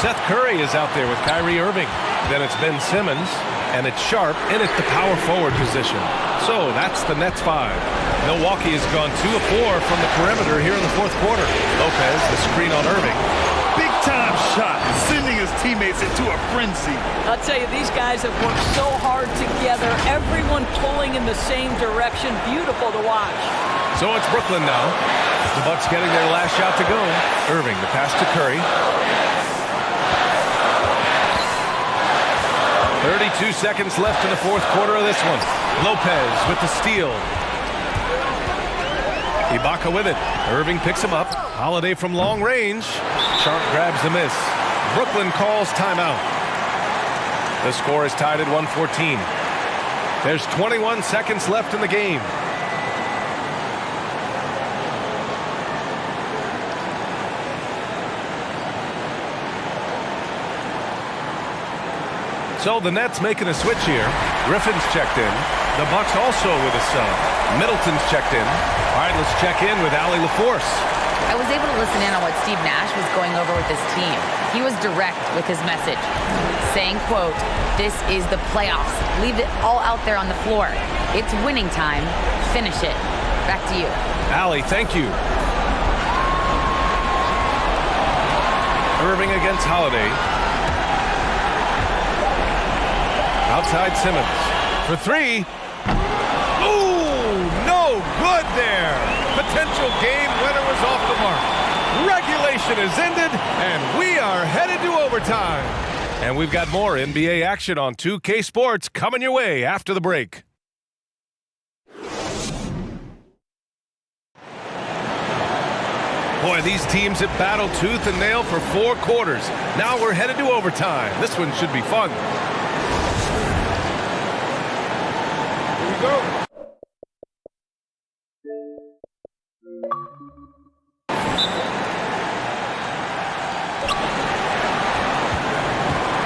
Seth Curry is out there with Kyrie Irving. Then it's Ben Simmons, and it's Sharp in at the power forward position. So that's the Nets 5. Milwaukee has gone 2 of 4 from the perimeter here in the fourth quarter. Lopez, the screen on Irving. Big-time shot, sending his teammates into a frenzy. I'll tell you, these guys have worked so hard together. Everyone pulling in the same direction. Beautiful to watch. So it's Brooklyn now. The Bucks getting their last shot to go. Irving, the pass to Curry. 32 seconds left in the fourth quarter of this one. Lopez with the steal. Ibaka with it. Irving picks him up. Holiday from long range. Sharp grabs the miss. Brooklyn calls timeout. The score is tied at 114. There's 21 seconds left in the game. So the Nets making a switch here. Griffin's checked in. The Bucks also with a sub. Middleton's checked in. All right, let's check in with Allie LaForce. I was able to listen in on what Steve Nash was going over with his team. He was direct with his message, saying, quote, "This is the playoffs. Leave it all out there on the floor. It's winning time. Finish it." Back to you. Allie, thank you. Irving against Holiday. Outside Simmons for 3. Ooh, no good there. Potential game winner was off the mark. Regulation is ended, and we are headed to overtime. And we've got more NBA action on 2K Sports coming your way after the break. Boy, these teams have battled tooth and nail for 4 quarters. Now we're headed to overtime. This one should be fun. Here we go.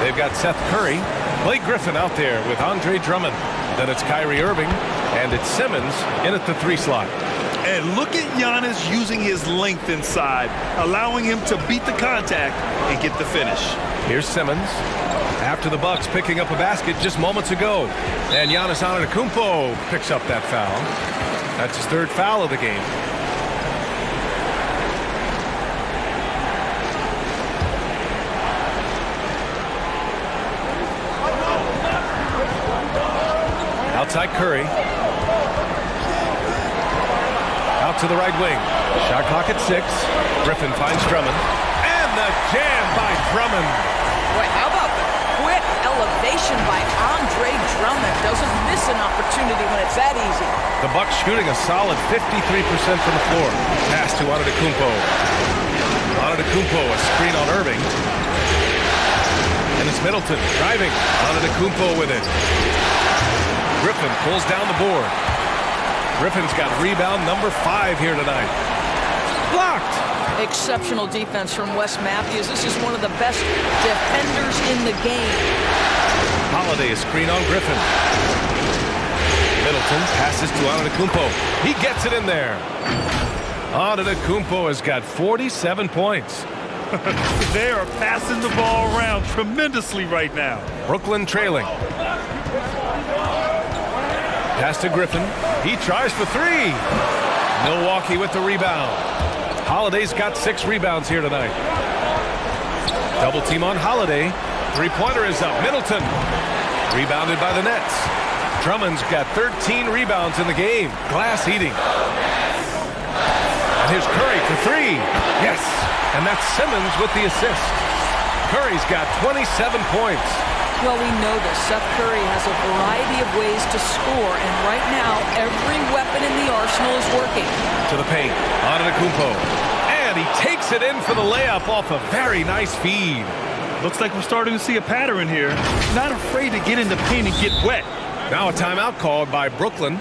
They've got Seth Curry, Blake Griffin out there with Andre Drummond. Then it's Kyrie Irving, and it's Simmons in at the 3 slot. And look at Giannis using his length inside, allowing him to beat the contact and get the finish. Here's Simmons. After the Bucks picking up a basket just moments ago. And Giannis Antetokounmpo picks up that foul. That's his 3rd foul of the game. Outside Curry. Out to the right wing. Shot clock at 6. Griffin finds Drummond. And the jam by Drummond. Boy, how about the quick elevation by Andre Drummond? Doesn't miss an opportunity when it's that easy. The Bucks shooting a solid 53% from the floor. Pass to Antetokounmpo. Antetokounmpo, a screen on Irving. And it's Middleton driving. Antetokounmpo with it. Griffin pulls down the board. Griffin's got rebound number 5 here tonight. Blocked. Exceptional defense from Wes Matthews. This is one of the best defenders in the game. Holiday, a screen on Griffin. Middleton passes to Antetokounmpo. He gets it in there. Antetokounmpo has got 47 points. They are passing the ball around tremendously right now. Brooklyn trailing. Pass to Griffin. He tries for 3. Milwaukee with the rebound. Holiday's got 6 rebounds here tonight. Double team on Holiday. 3-pointer is up. Middleton. Rebounded by the Nets. Drummond's got 13 rebounds in the game. Glass eating. And here's Curry for 3. Yes. And that's Simmons with the assist. Curry's got 27 points. Well, we know that Seth Curry has a variety of ways to score, and right now, every weapon in the arsenal is working. To the paint, Antetokounmpo. And he takes it in for the layup off a very nice feed. Looks like we're starting to see a pattern here. Not afraid to get in the paint and get wet. Now a timeout called by Brooklyn.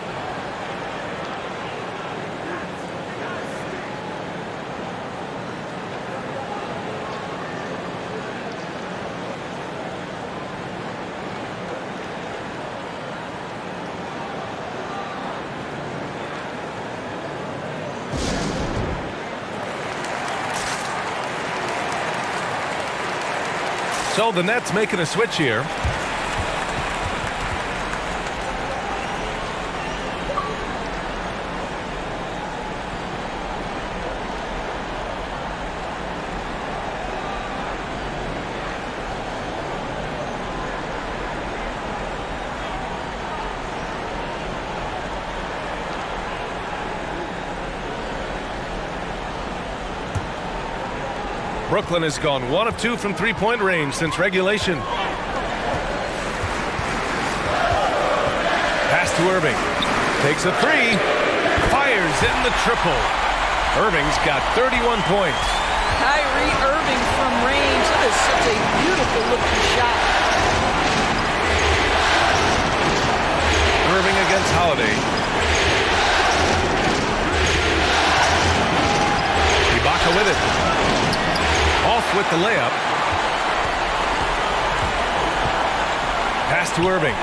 So the Nets making a switch here. Brooklyn has gone 1 of 2 from 3-point range since regulation. Pass to Irving. Takes a 3. Fires in the triple. Irving's got 31 points. Kyrie Irving from range. That is such a beautiful looking shot. Irving against Holiday. Ibaka with it. Off with the layup. Pass to Irving.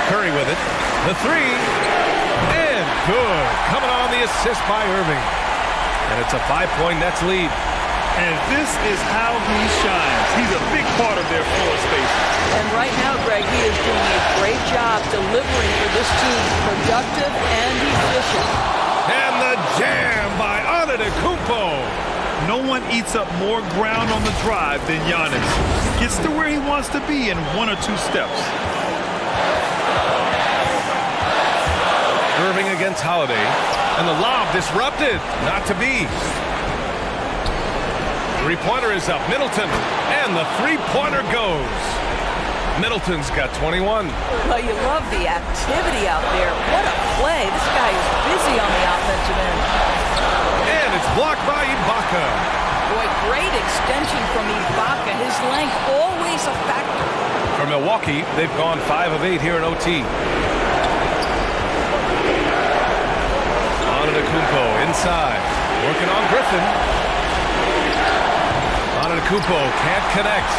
Curry with it. The 3. And good. Coming on the assist by Irving. And it's a 5-point Nets lead. And this is how he shines. He's a big part of their floor space. And right now, Greg, he is doing a great job delivering for this team. Productive and efficient. And the jam by Antetokounmpo. No one eats up more ground on the drive than Giannis. Gets to where he wants to be in 1 or 2 steps. Irving against Holiday. And the lob disrupted. Not to be. 3-pointer is up. Middleton. And the 3-pointer goes. Middleton's got 21. Well, you love the activity out there. What a play. This guy is busy on the offensive end. And it's blocked by Ibaka. Boy, great extension from Ibaka. His length always a factor. For Milwaukee, they've gone 5 of 8 here in OT. Antetokounmpo inside, working on Griffin. Antetokounmpo can't connect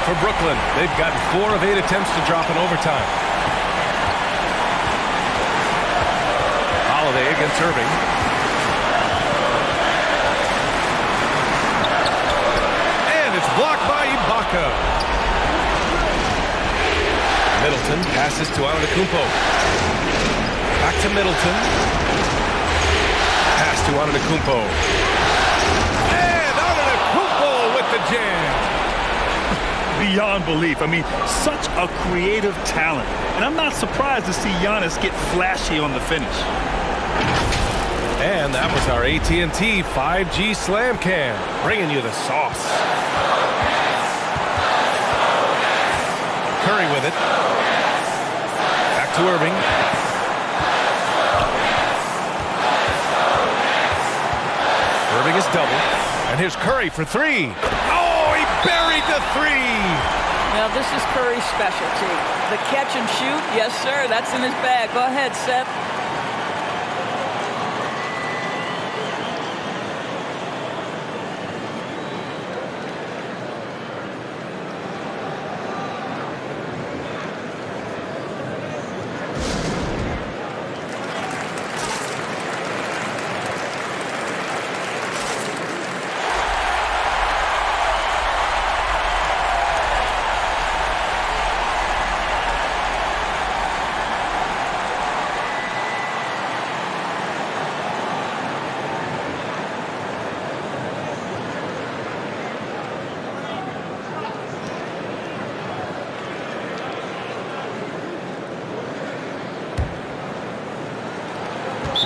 for Brooklyn. They've gotten 4 of 8 attempts to drop in overtime. Holiday against Irving. And it's blocked by Ibaka. Middleton passes to Antetokounmpo. Back to Middleton. Pass to Antetokounmpo. And Antetokounmpo with the jam. Beyond belief. I mean, such a creative talent. And I'm not surprised to see Giannis get flashy on the finish. And that was our AT&T 5G Slam Cam, bringing you the sauce. Curry with it. Back to Irving. Irving is double. And here's Curry for 3. Oh, he buried the 3. Now, this is Curry's specialty. The catch and shoot, yes, sir, that's in his bag. Go ahead, Seth.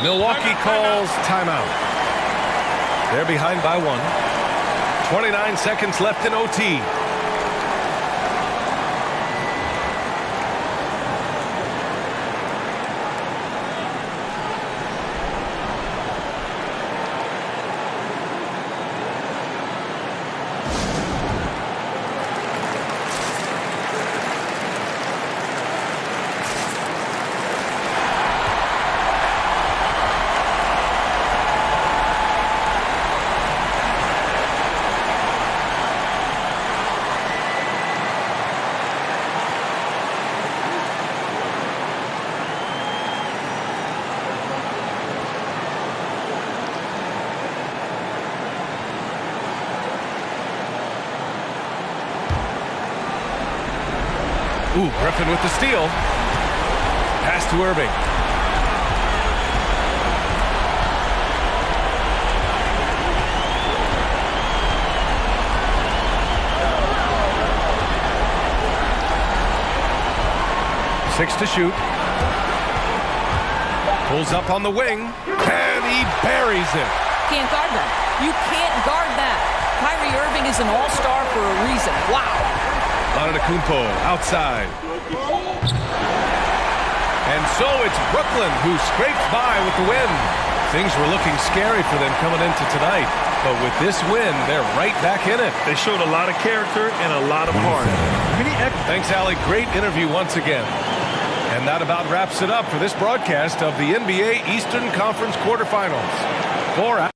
Milwaukee calls timeout. They're behind by 1. 29 seconds left in OT. Ooh, Griffin with the steal. Pass to Irving. Six to shoot. Pulls up on the wing, and he buries it. Can't guard that. You can't guard that. Kyrie Irving is an all-star for a reason. Wow. Antetokounmpo outside. And so it's Brooklyn who scrapes by with the win. Things were looking scary for them coming into tonight. But with this win, they're right back in it. They showed a lot of character and a lot of heart. Thanks, Allie. Great interview once again. And that about wraps it up for this broadcast of the NBA Eastern Conference quarterfinals. For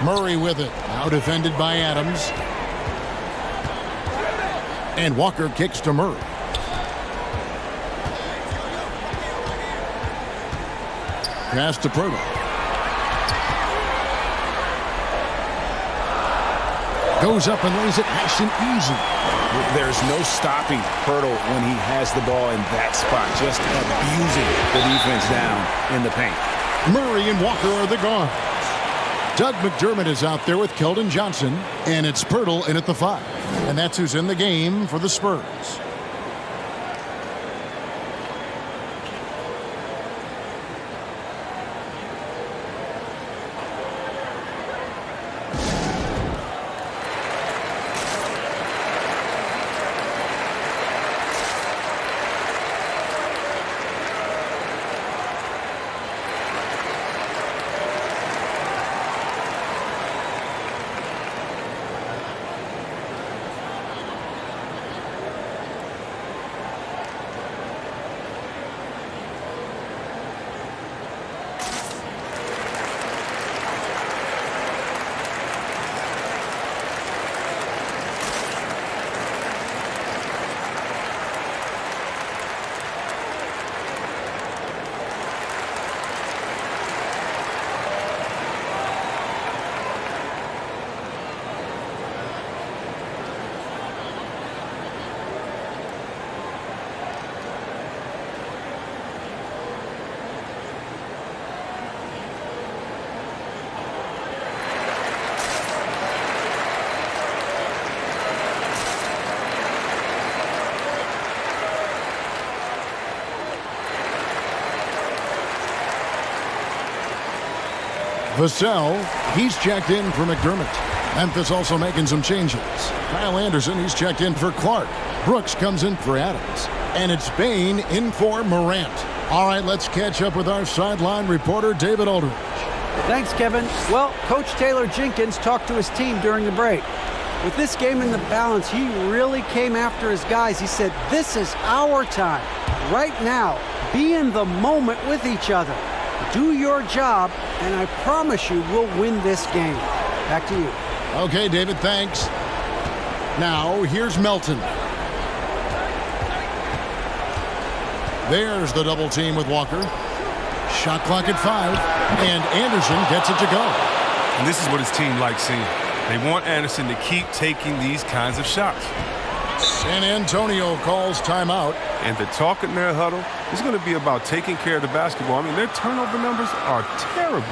Murray with it. Now defended by Adams. And Walker kicks to Murray. Pass to Pirtle. Goes up and lays it nice and easy. There's no stopping Pirtle when he has the ball in that spot, just abusing the defense down in the paint. Murray and Walker are the guards. Doug McDermott is out there with Keldon Johnson, and it's Pirtle in at the 5. And that's who's in the game for the Spurs. Vassell, he's checked in for McDermott. Memphis also making some changes. Kyle Anderson, he's checked in for Clark. Brooks comes in for Adams. And it's Bain in for Morant. All right, let's catch up with our sideline reporter, David Aldridge. Thanks, Kevin. Well, Coach Taylor Jenkins talked to his team during the break. With this game in the balance, he really came after his guys. He said, this is our time. Right now, be in the moment with each other. Do your job, and I promise you we'll win this game. Back to you. Okay, David, thanks. Now, here's Melton. There's the double team with Walker. Shot clock at 5, and Anderson gets it to go. And this is what his team likes seeing. They want Anderson to keep taking these kinds of shots. San Antonio calls timeout. And the talk in their huddle is going to be about taking care of the basketball. I mean, their turnover numbers are terrible.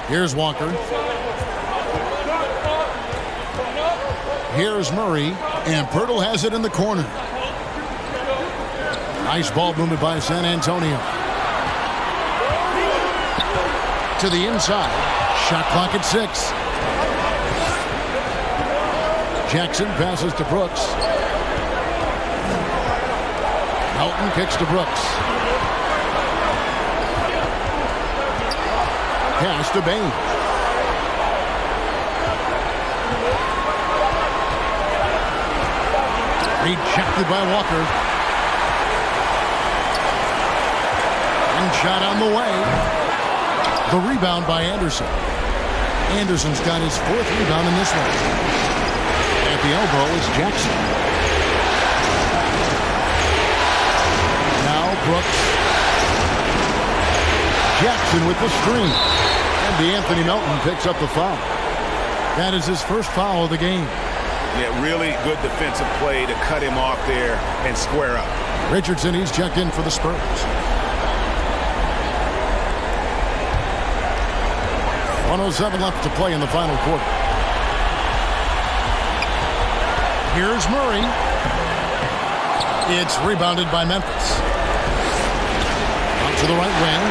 Here's Walker. Here's Murray, and Pirtle has it in the corner. Nice ball movement by San Antonio. To the inside. Shot clock at 6. Jackson passes to Brooks. Melton kicks to Brooks. Pass to Bain. Rejected by Walker. And shot on the way. The rebound by Anderson. Anderson's got his 4th rebound in this one. At the elbow is Jackson. Now Brooks. Jackson with the screen. And DeAnthony Melton picks up the foul. That is his first foul of the game. Yeah, really good defensive play to cut him off there and square up. Richardson, he's checked in for the Spurs. .107 left to play in the final quarter. Here's Murray. It's rebounded by Memphis. Out to the right wing.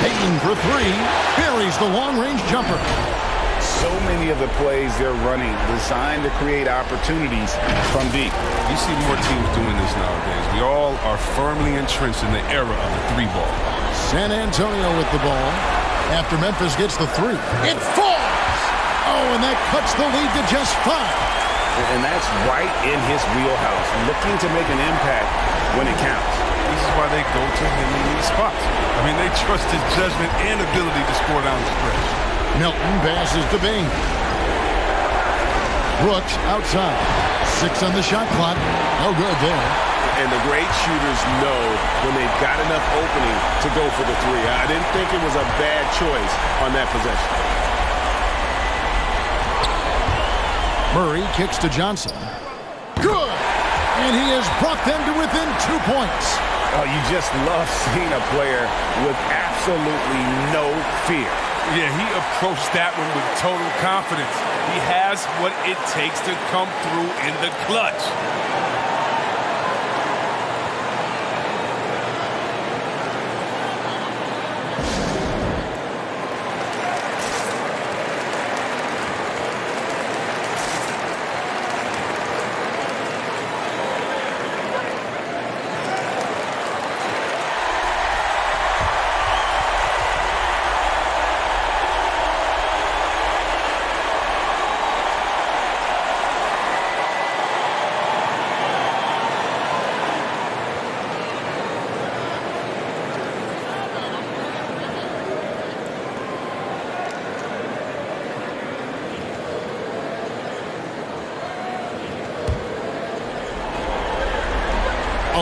Payton for three. Buries the long-range jumper. So many of the plays they're running designed to create opportunities from deep. You see more teams doing this nowadays. We all are firmly entrenched in the era of the three ball. San Antonio with the ball after Memphis gets the three. It falls! Oh, and that cuts the lead to just 5. And that's right in his wheelhouse, looking to make an impact when it counts. This is why they go to him in these spots. I mean, they trust his judgment and ability to score down the stretch. Milton passes to Bing. Brooks outside. 6 on the shot clock. No good there. And the great shooters know when they've got enough opening to go for the three. I didn't think it was a bad choice on that possession. Murray kicks to Johnson. Good! And he has brought them to within 2 points. Oh, you just love seeing a player with absolutely no fear. Yeah, he approached that one with total confidence. He has what it takes to come through in the clutch.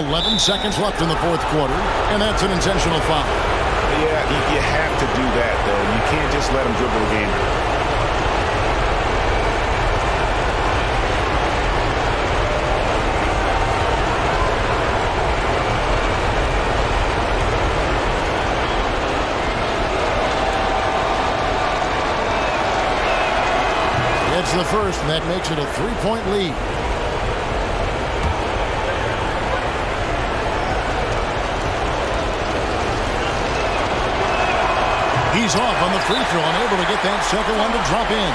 .11 seconds left in the fourth quarter, and that's an intentional foul. Yeah, you have to do that, though. You can't just let him dribble the game. It's the first, and that makes it a 3-point lead. He's off on the free throw and able to get that second one to drop in.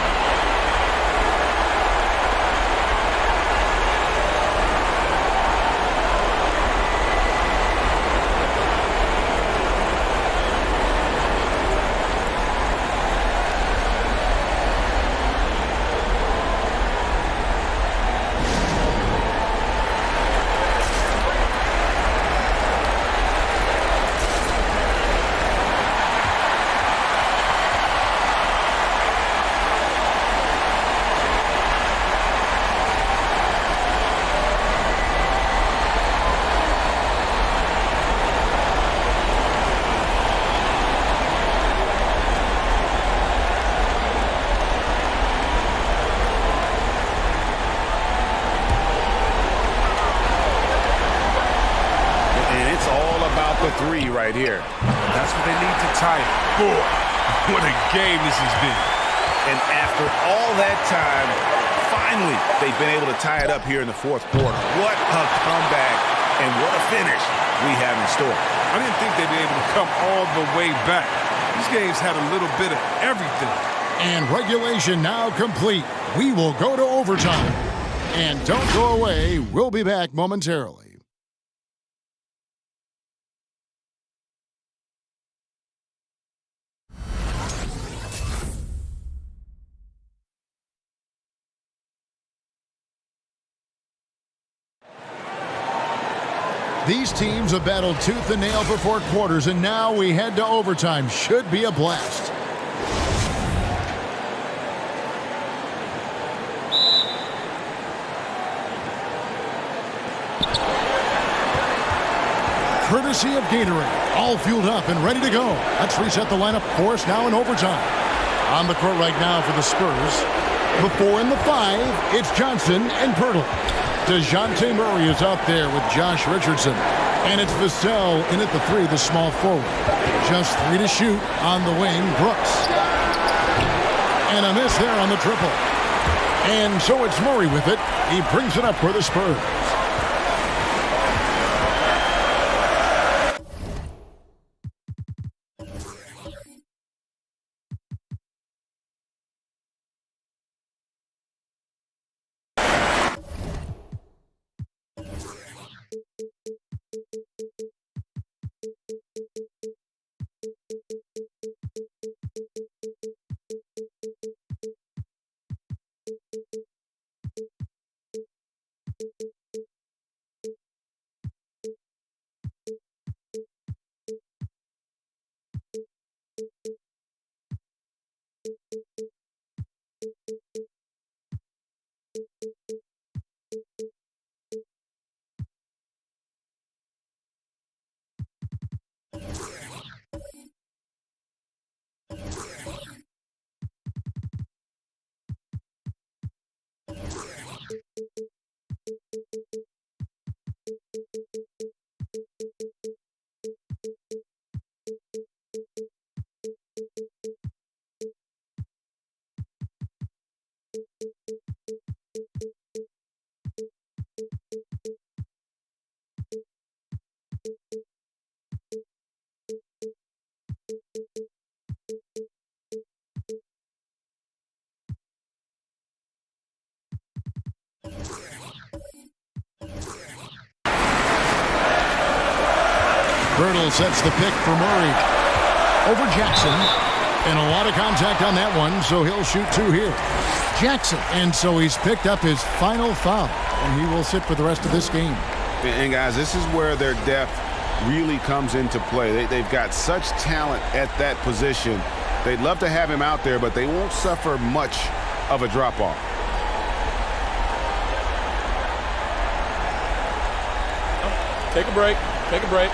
Three right here. That's what they need to tie it. Boy, what a game this has been. And after all that time, finally, they've been able to tie it up here in the fourth quarter. What a comeback and what a finish we have in store. I didn't think they'd be able to come all the way back. These games had a little bit of everything. And regulation now complete. We will go to overtime. And don't go away. We'll be back momentarily. These teams have battled tooth and nail for 4 quarters, and now we head to overtime. Should be a blast. Courtesy of Gatorade, all fueled up and ready to go. Let's reset the lineup for us now in overtime. On the court right now for the Spurs, The 4 and the 5, it's Johnson and Pirtle. DeJounte Murray is out there with Josh Richardson. And it's Vassell in at the 3, the small forward. Just 3 to shoot on the wing, Brooks. And a miss there on the triple. And so it's Murray with it. He brings it up for the Spurs. Pirtle sets the pick for Murray. Over Jackson. And a lot of contact on that one, so he'll shoot 2 here. Jackson. And so he's picked up his final foul. And he will sit for the rest of this game. And guys, this is where their depth really comes into play. They've got such talent at that position. They'd love to have him out there, but they won't suffer much of a drop-off. Take a break. Take a break.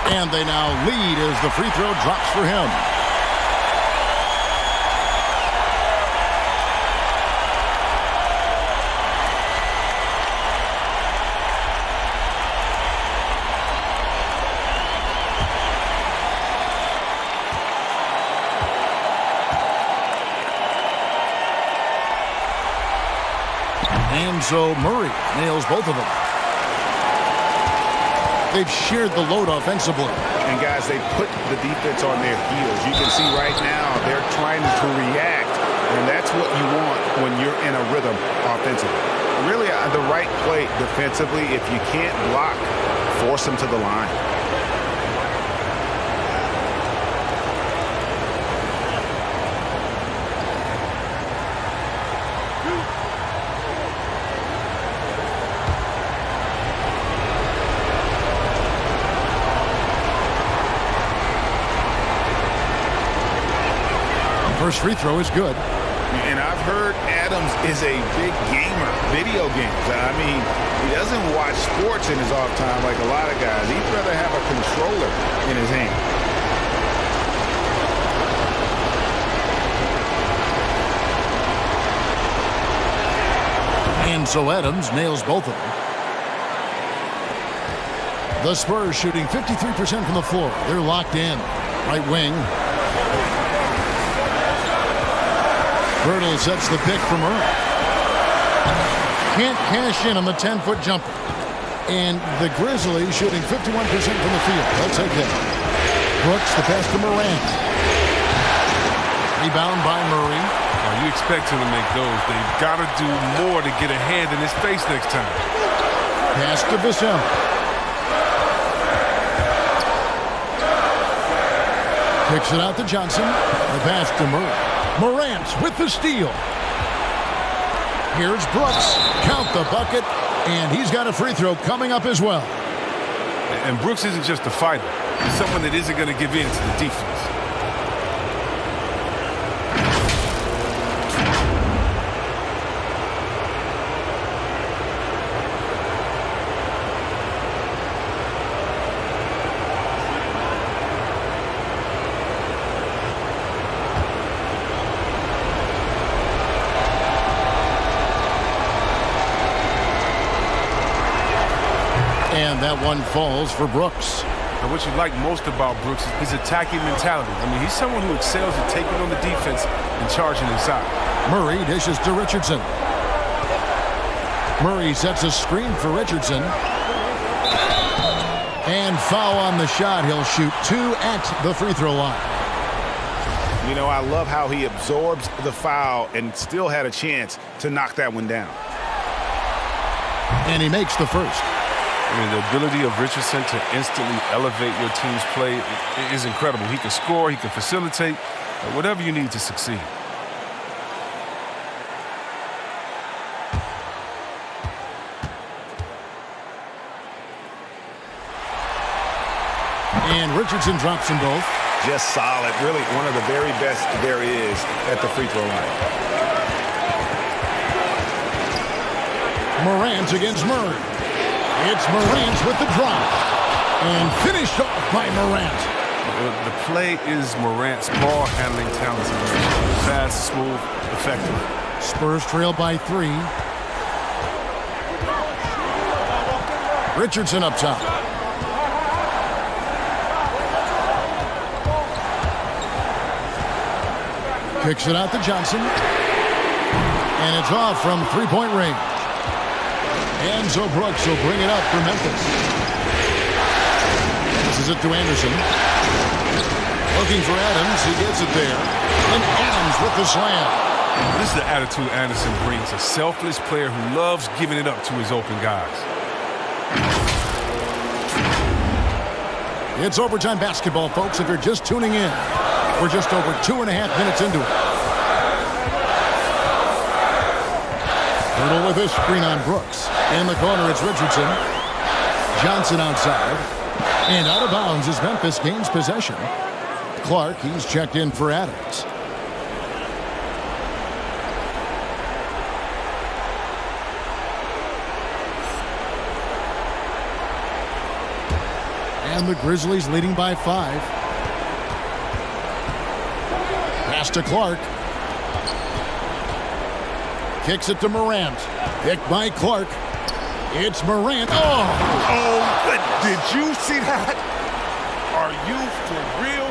And they now lead as the free throw drops for him. And so Murray nails both of them. They've shared the load offensively. And guys, they put the defense on their heels. You can see right now they're trying to react, and that's what you want when you're in a rhythm offensively. Really, the right play defensively, if you can't block, force them to the line. First free throw is good. And I've heard Adams is a big gamer, video games. I mean, he doesn't watch sports in his off time like a lot of guys. He'd rather have a controller in his hand. And so Adams nails both of them. The Spurs shooting 53% from the floor. They're locked in. Right wing. Pirtle sets the pick for Murray. Can't cash in on the 10-foot jumper. And the Grizzlies shooting 51% from the field. They'll take that. Brooks, the pass to Morant. Rebound by Murray. You expect him to make those. They've got to do more to get a hand in his face next time. Pass to Vassell. Kicks it out to Johnson. The pass to Murray. Morant with the steal. Here's Brooks. Count the bucket. And he's got a free throw coming up as well. And Brooks isn't just a fighter. He's someone that isn't going to give in to the defense. And that one falls for Brooks. And what you like most about Brooks is his attacking mentality. I mean, he's someone who excels at taking on the defense and charging inside. Murray dishes to Richardson. Murray sets a screen for Richardson. And foul on the shot. He'll shoot 2 at the free throw line. You know, I love how he absorbs the foul and still had a chance to knock that one down. And he makes the first. I mean, the ability of Richardson to instantly elevate your team's play is incredible. He can score, he can facilitate, whatever you need to succeed. And Richardson drops them both. Just solid. Really one of the very best there is at the free throw line. Morant against Murray. It's Morant with the drop. And finished off by Morant. The play is Morant's ball handling talents. Fast, smooth, effective. Spurs trail by 3. Richardson up top. Kicks it out to Johnson. And it's off from three-point range. And so Brooks will bring it up for Memphis. Passes it to Anderson. Looking for Adams. He gets it there. And Adams with the slam. This is the attitude Anderson brings. A selfless player who loves giving it up to his open guys. It's overtime basketball, folks, if you're just tuning in. We're just over 2.5 minutes into it. Hurdle with a screen on Brooks. In the corner, it's Richardson. Johnson outside. And out of bounds as Memphis gains possession. Clark, he's checked in for Adams. And the Grizzlies leading by 5. Pass to Clark. Kicks it to Morant. Picked by Clark. It's Morant. Oh, did you see that? Are you for real?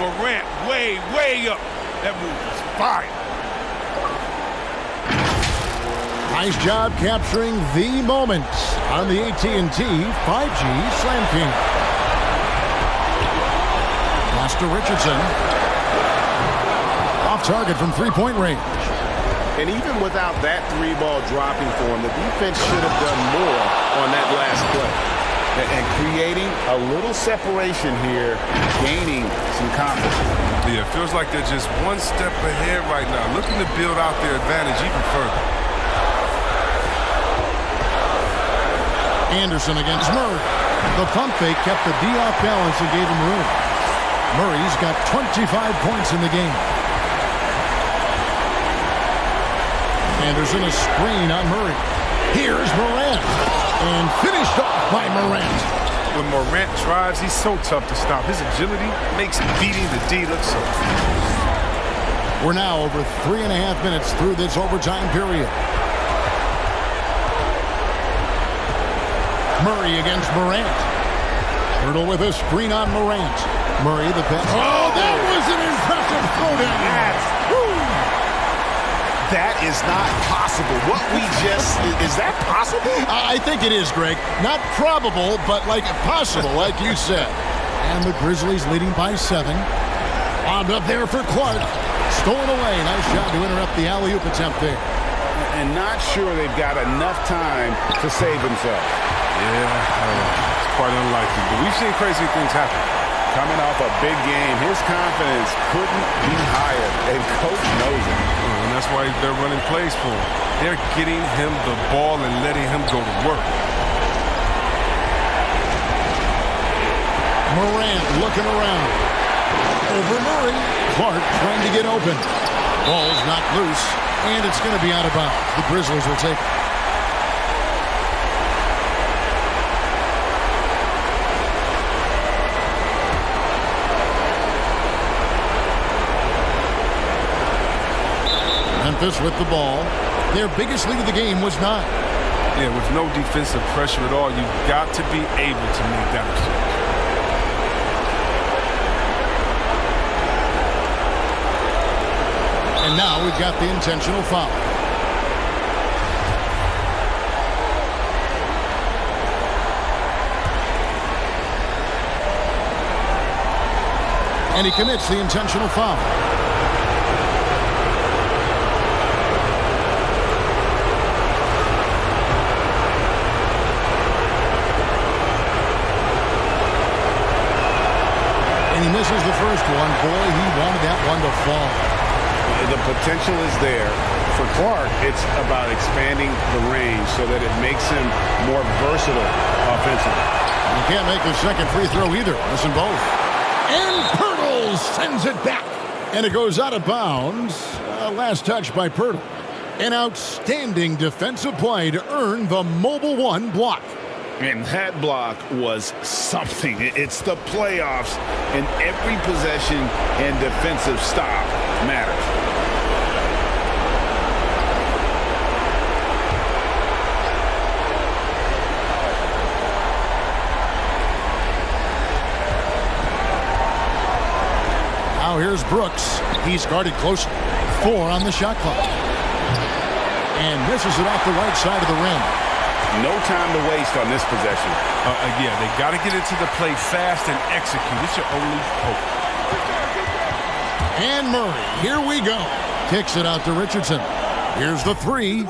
Morant way up. That move was fire. Nice job capturing the moment on the AT&T 5G Slam King. Pass to Richardson. Off target from three-point range. And even without that 3-ball dropping for him, the defense should have done more on that last play. And creating a little separation here, gaining some confidence. Yeah, it feels like they're just one step ahead right now, looking to build out their advantage even further. Anderson against Murray. The pump fake kept the D off balance and gave him room. Murray's got 25 points in the game. Anderson a screen on Murray. Here's Morant. And finished off by Morant. When Morant drives, he's so tough to stop. His agility makes beating the D look so. We're now over 3.5 minutes through this overtime period. Murray against Morant. Hurdle with a screen on Morant. Murray the pass. Oh, that was an impressive throwdown. That is not possible. What we just, is that possible? I think it is, Greg. Not probable, but like possible, like you said. And the Grizzlies leading by 7. Wound up there for Clark. Stolen away. Nice job to interrupt the alley-oop attempt there. And not sure they've got enough time to save themselves. Yeah, it's quite unlikely. But we've seen crazy things happen. Coming off a big game, his confidence couldn't be higher, and coach knows it. And that's why they're running plays for him. They're getting him the ball and letting him go to work. Morant looking around. Over Murray. Clark trying to get open. Ball's not loose, and it's going to be out of bounds. The Grizzlies will take it. Memphis with the ball. Their biggest lead of the game was 9. Yeah, with no defensive pressure at all, you've got to be able to make that exchange. And now we've got the intentional foul. And he commits the intentional foul. And he misses the first one. Boy, he wanted that one to fall. The potential is there. For Clark, it's about expanding the range so that it makes him more versatile offensively. You can't make the second free throw either. Listen both. And Pirtle sends it back. And it goes out of bounds. Last touch by Pirtle. An outstanding defensive play to earn the Mobile One block. And that block was something. It's the playoffs, and every possession and defensive stop matters. Now here's Brooks. He's guarded close. 4 on the shot clock. And misses it off the right side of the rim. No time to waste on this possession. Yeah, they got to get into the play fast and execute. It's your only hope. And Murray, here we go. Kicks it out to Richardson. Here's the 3.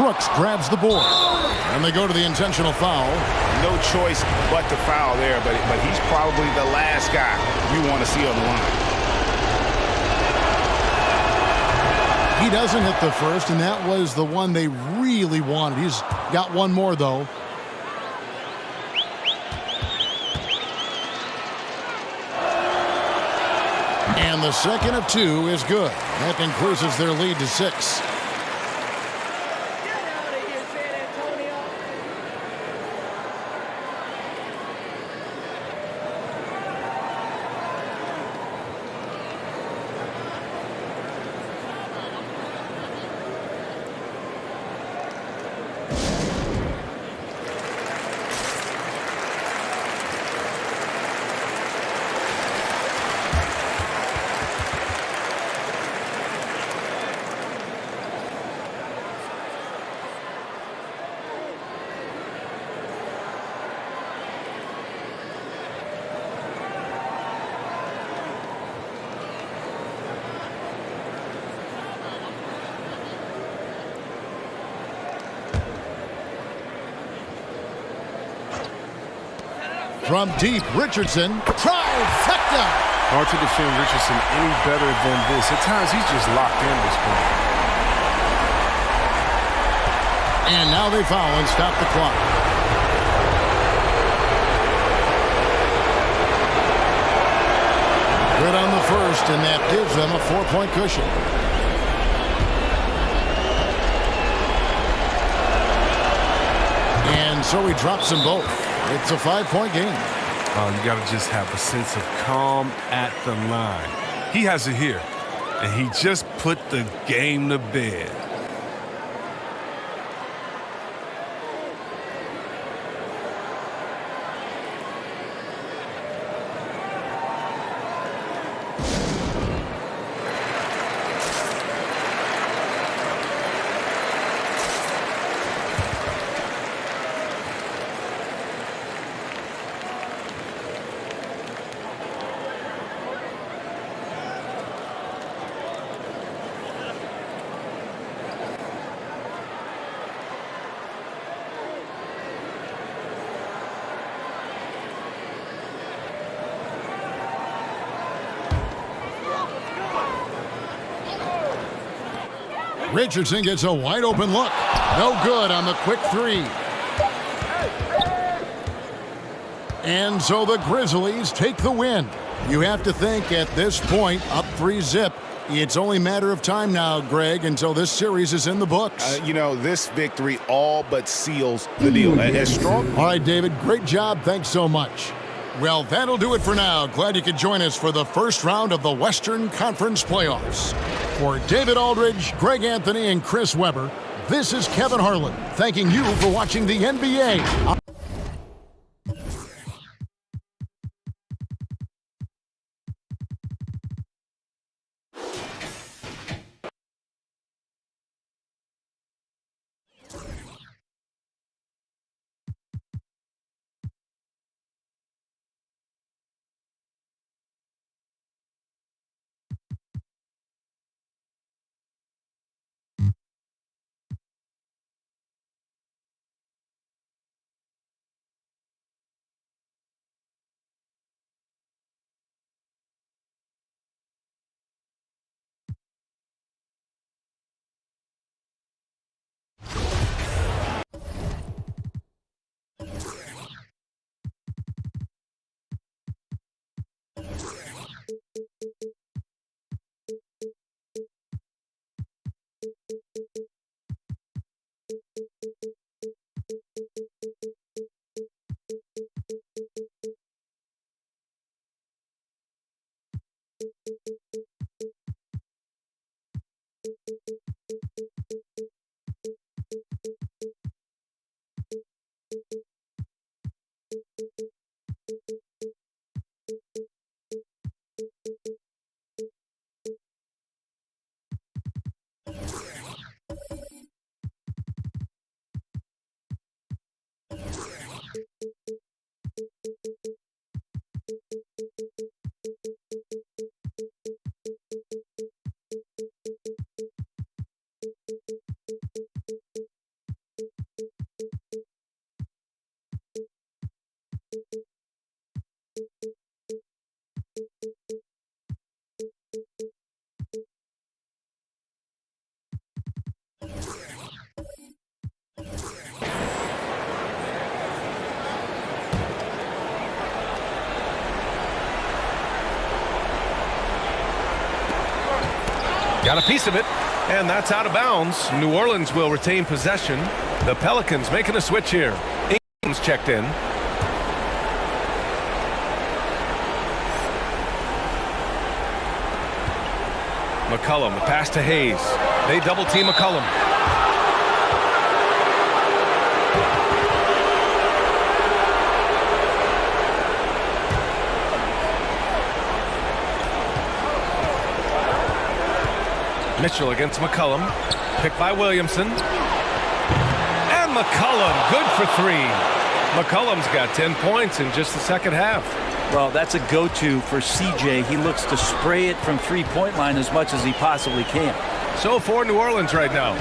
Brooks grabs the board. And they go to the intentional foul. No choice but to foul there, but he's probably the last guy you want to see on the line. He doesn't hit the first, and that was the one they really wanted. He's got one more, though. And the second of 2 is good. That increases their lead to 6. From deep, Richardson, trifecta! Hard to defend Richardson any better than this. At times, he's just locked in this point. And now they foul and stop the clock. Good on the first, and that gives them a 4-point cushion. And so he drops them both. It's a 5-point game. You got to just have a sense of calm at the line. He has it here, and he just put the game to bed. Richardson gets a wide open look. No good on the quick 3. And so the Grizzlies take the win. You have to think at this point, up 3-zip, it's only a matter of time now, Greg, until this series is in the books. This victory all but seals the deal. As strong. All right, David, great job. Thanks so much. Well, that'll do it for now. Glad you could join us for the first round of the Western Conference playoffs. For David Aldridge, Greg Anthony, and Chris Webber, This is Kevin Harlan, thanking you for watching the NBA. Got a piece of it, and that's out of bounds. New Orleans will retain possession. The Pelicans making a switch here. Ingram's checked in. McCollum, the pass to Hayes. They double team McCollum. Mitchell against McCollum. Picked by Williamson. And McCollum, good for three. McCollum's got 10 points in just the second half. Well, that's a go-to for CJ. He looks to spray it from three-point line as much as he possibly can. So for New Orleans right now.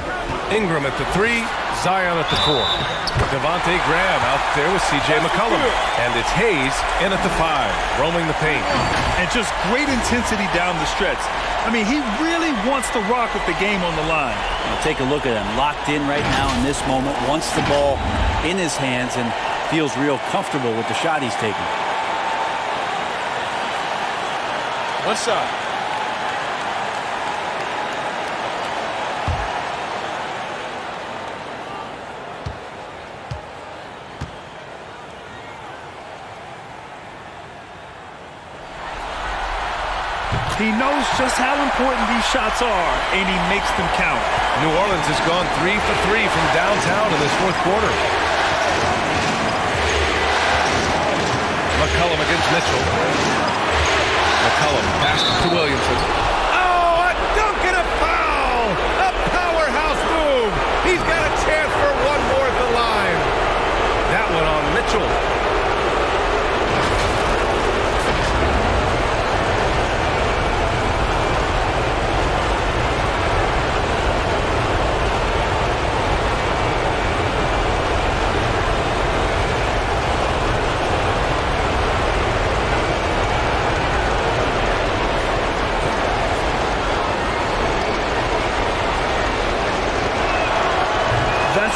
Ingram at the 3, Zion at the 4. Devontae Graham out there with C.J. McCollum. And it's Hayes in at the 5, roaming the paint. And just great intensity down the stretch. I mean, he really wants to rock with the game on the line. Now take a look at him, locked in right now in this moment, wants the ball in his hands and feels real comfortable with the shot he's taking. One side. He knows just how important these shots are, and he makes them count. New Orleans has gone 3 for 3 from downtown in this fourth quarter. McCollum against Mitchell. McCollum passes to Williamson. Oh, a dunk and a foul! A powerhouse move! He's got a chance for one more at the line. That one on Mitchell.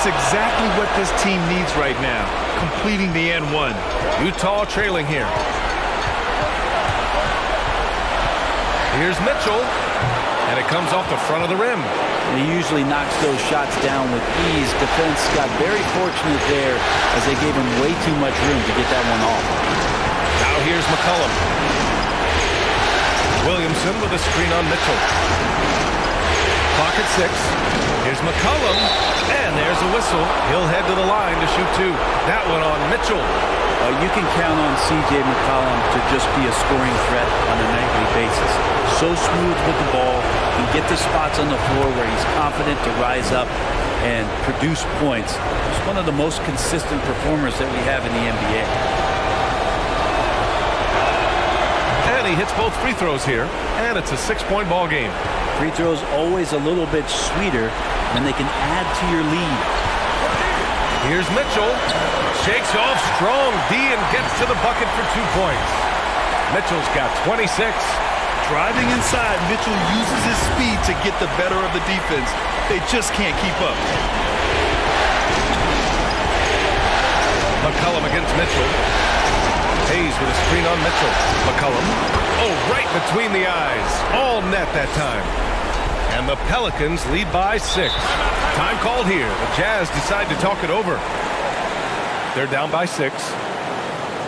That's exactly what this team needs right now, completing the N1. Utah trailing here. Here's Mitchell, and it comes off the front of the rim. And he usually knocks those shots down with ease. Defense got very fortunate there as they gave him way too much room to get that one off. Now here's McCollum. Williamson with a screen on Mitchell. Clock at 6. Here's McCollum, and there's a whistle. He'll head to the line to shoot 2. That one on Mitchell. You can count on C.J. McCollum to just be a scoring threat on a nightly basis. So smooth with the ball, can get to spots on the floor where he's confident to rise up and produce points. He's one of the most consistent performers that we have in the NBA. And he hits both free throws here, and it's a 6-point ball game. Free throws always a little bit sweeter, and they can add to your lead. Here's Mitchell. Shakes off strong D and gets to the bucket for 2 points. Mitchell's got 26. Driving inside, Mitchell uses his speed to get the better of the defense. They just can't keep up. McCollum against Mitchell. Hayes with a screen on Mitchell. McCollum. Oh, right between the eyes. All net that time. And the Pelicans lead by 6. Time called here. The Jazz decide to talk it over. They're down by 6.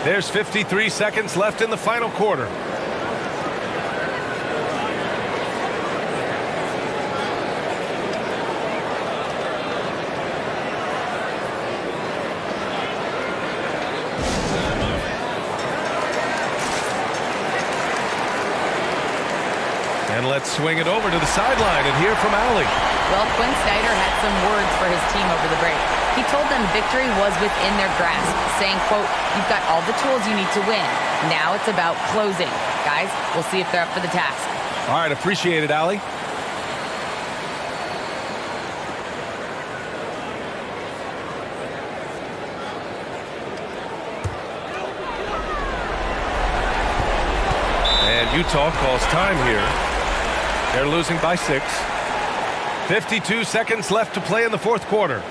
There's 53 seconds left in the final quarter. And let's swing it over to the sideline and hear from Allie. Well, Quinn Snyder had some words for his team over the break. He told them victory was within their grasp, saying, quote, "You've got all the tools you need to win. Now it's about closing. Guys, we'll see if they're up for the task." All right, appreciate it, Allie. And Utah calls time here. They're losing by 6. 52 seconds left to play in the fourth quarter.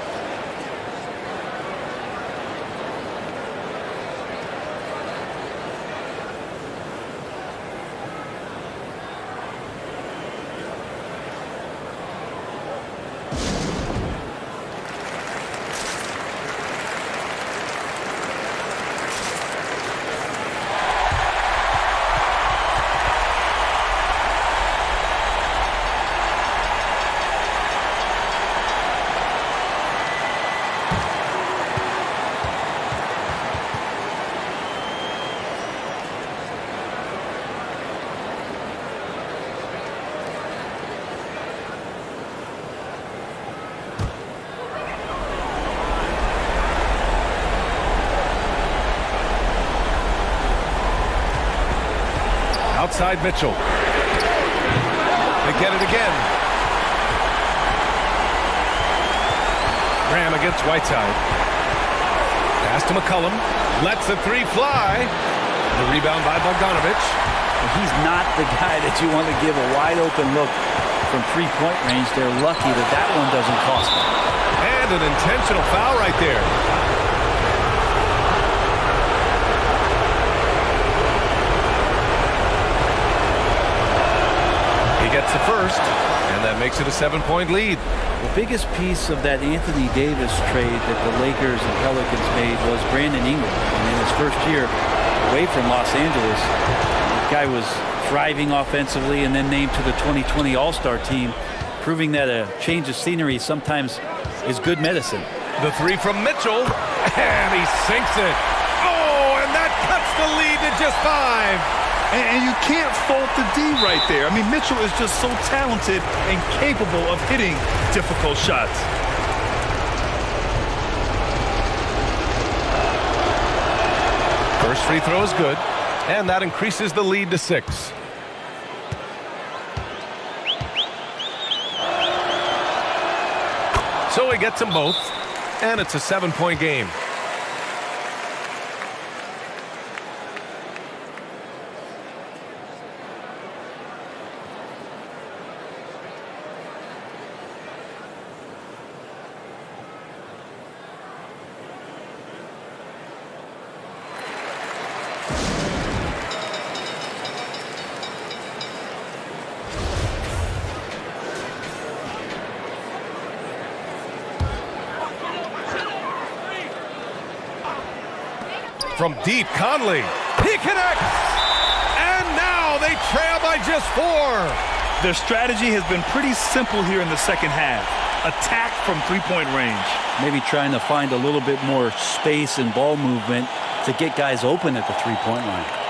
Outside Mitchell. They get it again. Graham against Whiteside. Pass to McCollum. Lets the 3 fly. The rebound by Bogdanovich. He's not the guy that you want to give a wide open look from 3-point range. They're lucky that that one doesn't cost them. And an intentional foul right there. Gets the first, and that makes it a 7-point lead. The biggest piece of that Anthony Davis trade that the Lakers and Pelicans made was Brandon Ingram. And in his first year away from Los Angeles, the guy was thriving offensively and then named to the 2020 All-Star team, proving that a change of scenery sometimes is good medicine. The 3 from Mitchell, and he sinks it. Oh, and that cuts the lead to just 5. And you can't fault the D right there. I mean, Mitchell is just so talented and capable of hitting difficult shots. First free throw is good, and that increases the lead to 6. So he gets them both, and it's a 7-point game. From deep, Conley. He connects! And now they trail by just 4. Their strategy has been pretty simple here in the second half. Attack from three-point range. Maybe trying to find a little bit more space and ball movement to get guys open at the three-point line.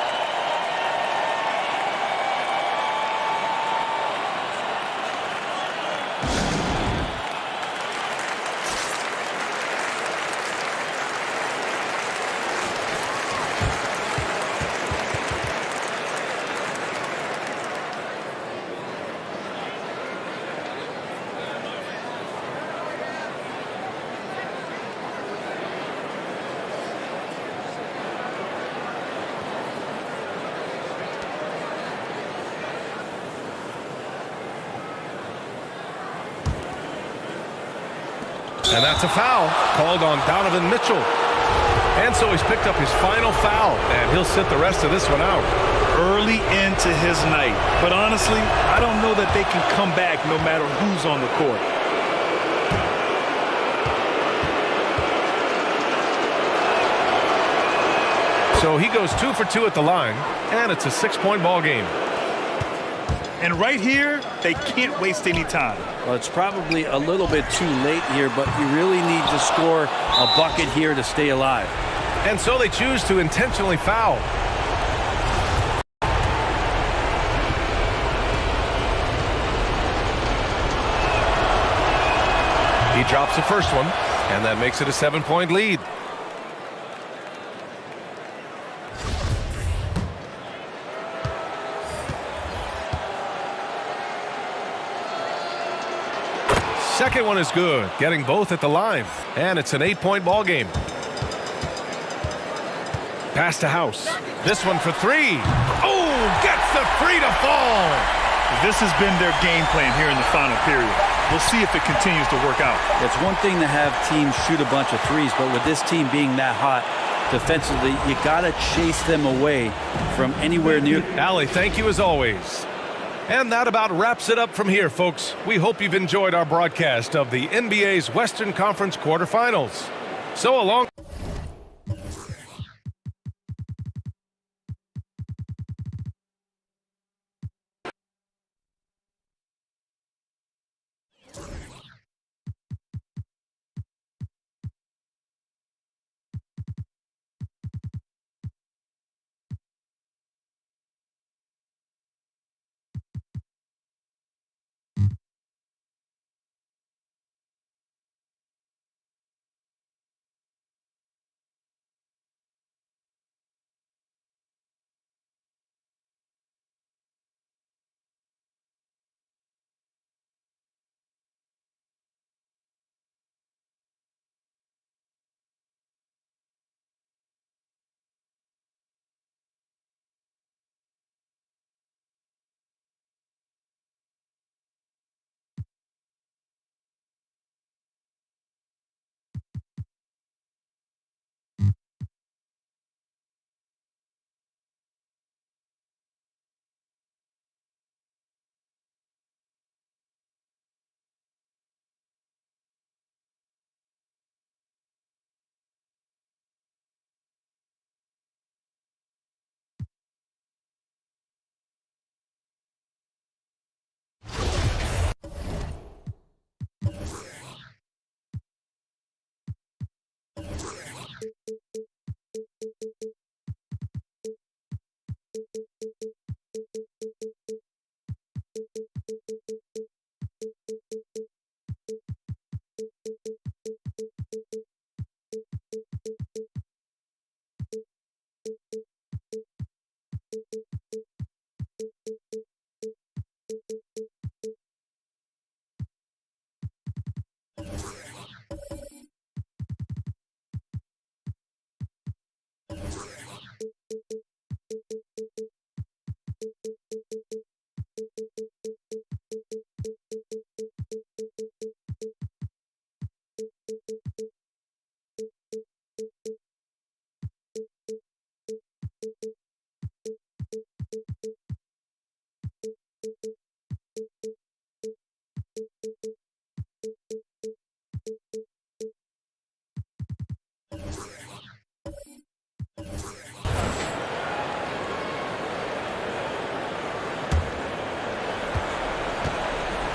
And that's a foul called on Donovan Mitchell. And so he's picked up his final foul, and he'll sit the rest of this one out. Early into his night. But honestly, I don't know that they can come back no matter who's on the court. So he goes 2 for 2 at the line, and it's a 6-point ball game. And right here, they can't waste any time. Well, it's probably a little bit too late here, but you really need to score a bucket here to stay alive. And so they choose to intentionally foul. He drops the first one, and that makes it a 7-point lead. Second one is good, getting both at the line, and it's an 8-point ball game. Pass to House. This one for three. Oh, gets the three to fall. This has been their game plan here in the final period. We'll see if it continues to work out. It's one thing to have teams shoot a bunch of threes, but with this team being that hot defensively, you got to chase them away from anywhere near. Allie, thank you as always. And that about wraps it up from here, folks. We hope you've enjoyed our broadcast of the NBA's Western Conference quarterfinals. So along.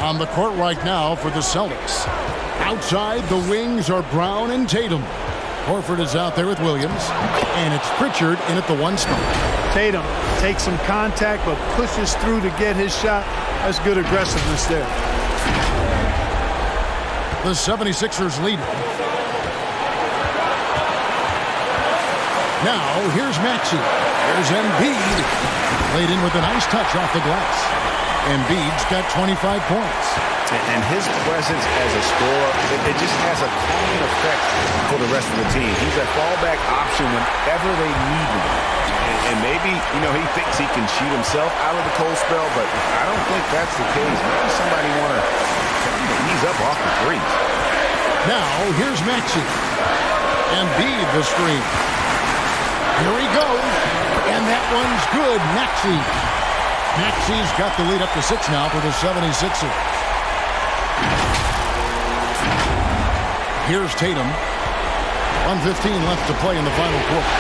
On the court right now for the Celtics. Outside, the wings are Brown and Tatum. Horford is out there with Williams, and it's Pritchard in at the 1 spot. Tatum takes some contact but pushes through to get his shot. That's good aggressiveness there. The 76ers lead. Now, here's Maxey. There's Embiid. Laid in with a nice touch off the glass. Embiid's got 25 points. And his presence as a scorer, it just has a calming effect for the rest of the team. He's a fallback option whenever they need him. And maybe, he thinks he can shoot himself out of the cold spell, but I don't think that's the case. Maybe somebody want to ease up off the threes. Now, here's Maxey. Embiid the screen. Here he goes. And that one's good. Maxey's got the lead up to 6 now for the 76ers. Here's Tatum. 1:15 left to play in the final quarter.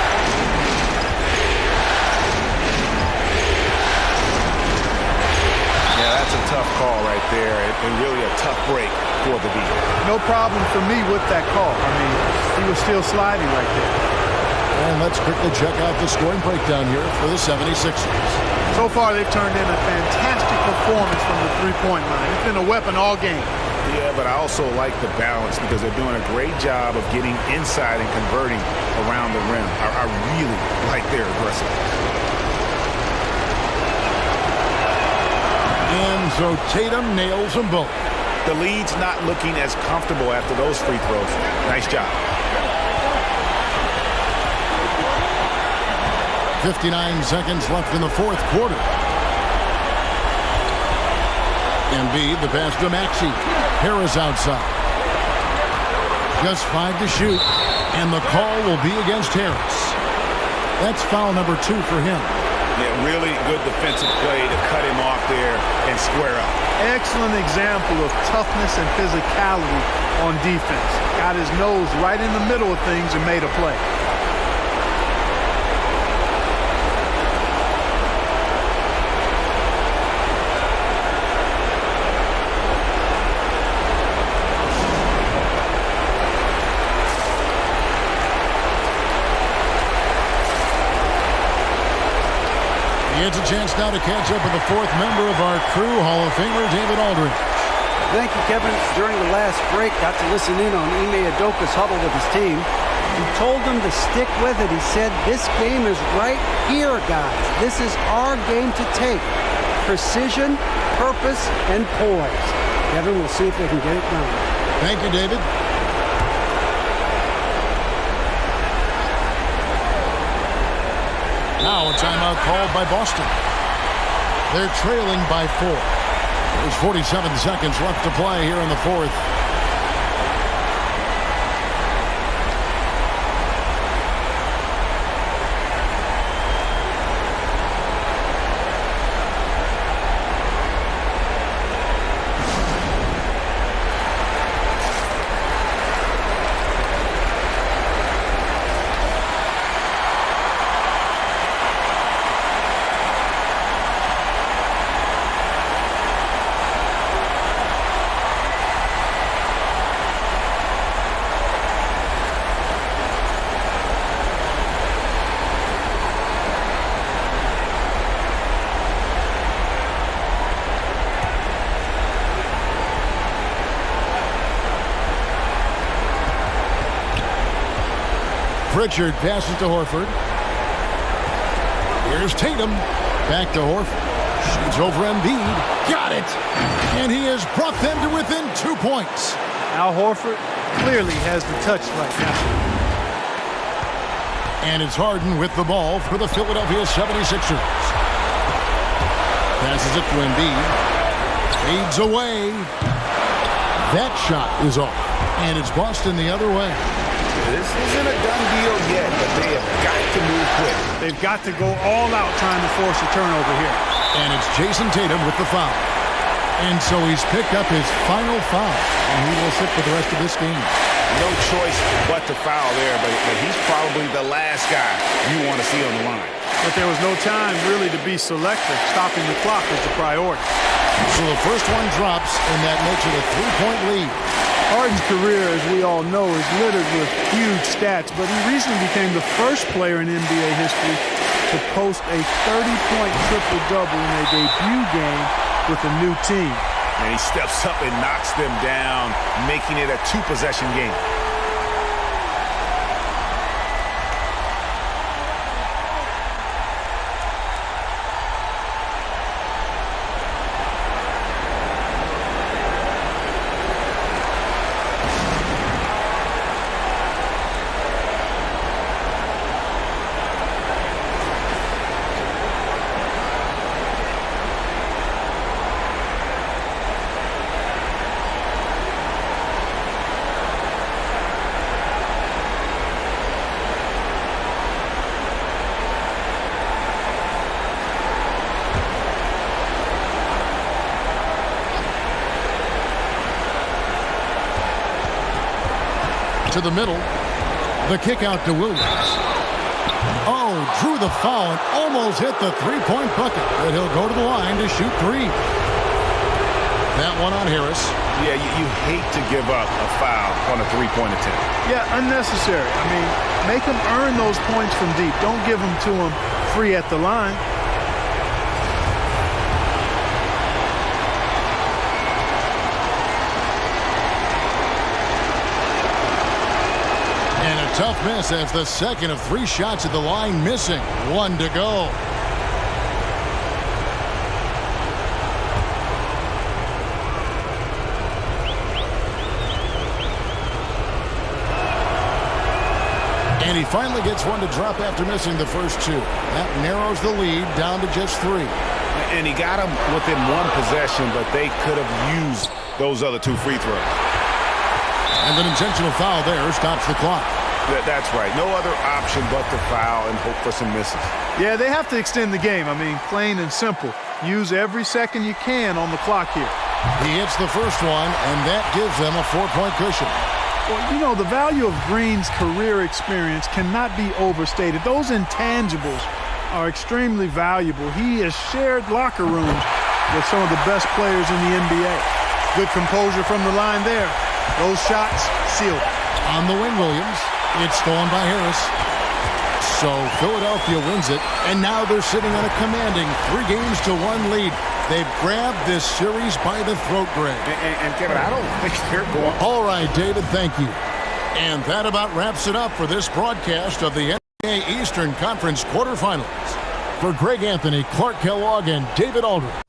Yeah, that's a tough call right there, and really a tough break for the beat. No problem for me with that call. He was still sliding right there. And let's quickly check out the scoring breakdown here for the 76ers. So far, they've turned in a fantastic performance from the three-point line. It's been a weapon all game. Yeah, but I also like the balance because they're doing a great job of getting inside and converting around the rim. I really like their aggressiveness. And so Tatum nails them both. The lead's not looking as comfortable after those free throws. Nice job. 59 seconds left in the 4th quarter. Embiid, the pass to Maxey. Harris outside. Just 5 to shoot, and the call will be against Harris. That's foul number 2 for him. Yeah, really good defensive play to cut him off there and square up. Excellent example of toughness and physicality on defense. Got his nose right in the middle of things and made a play. It's a chance now to catch up with the 4th member of our crew, Hall of Famer David Aldridge. Thank you, Kevin. During the last break, got to listen in on Ime Udoka's huddle with his team. He told them to stick with it. He said, this game is right here, guys. This is our game to take. Precision, purpose, and poise. Kevin, we'll see if they can get it done. Thank you, David. Now a timeout called by Boston. They're trailing by 4. There's 47 seconds left to play here in the 4th. Pritchard passes to Horford. Here's Tatum. Back to Horford. Shoots over Embiid. Got it. And he has brought them to within 2 points. Al Horford clearly has the touch right now. And it's Harden with the ball for the Philadelphia 76ers. Passes it to Embiid. Fades away. That shot is off. And it's Boston the other way. This isn't a done deal yet, but they have got to move quick. They've got to go all out trying to force a turnover here. And it's Jason Tatum with the foul. And so he's picked up his final foul, and he will sit for the rest of this game. No choice but to foul there, but he's probably the last guy you want to see on the line. But there was no time really to be selective. Stopping the clock was the priority. So the first one drops, and that makes it a 3-point lead. Harden's career, as we all know, is littered with huge stats, but he recently became the first player in NBA history to post a 30-point triple-double in a debut game with a new team. And he steps up and knocks them down, making it a 2-possession game. To the middle. The kick out to Williams. Oh, drew the foul and almost hit the three-point bucket. But he'll go to the line to shoot three. That one on Harris. Yeah, you hate to give up a foul on a three-point attempt. Yeah, unnecessary. I mean, make them earn those points from deep. Don't give them to them free at the line. Tough miss as the second of 3 shots at the line missing. 1 to go. And he finally gets one to drop after missing the first 2. That narrows the lead down to just 3. And he got them within 1 possession, but they could have used those other 2 free throws. And an intentional foul there stops the clock. That's right. No other option but to foul and hope for some misses. Yeah, they have to extend the game. I mean, plain and simple. Use every second you can on the clock here. He hits the first one, and that gives them a 4-point cushion. Well, you know, the value of Green's career experience cannot be overstated. Those intangibles are extremely valuable. He has shared locker rooms with some of the best players in the NBA. Good composure from the line there. Those shots sealed. On the wing, Williams. It's stolen by Harris. So Philadelphia wins it, and now they're sitting on a commanding 3-1 lead. They've grabbed this series by the throat, Greg. And Kevin, I don't think they're going. All right, David, thank you. And that about wraps it up for this broadcast of the NBA Eastern Conference quarterfinals. For Greg Anthony, Clark Kellogg, and David Aldridge.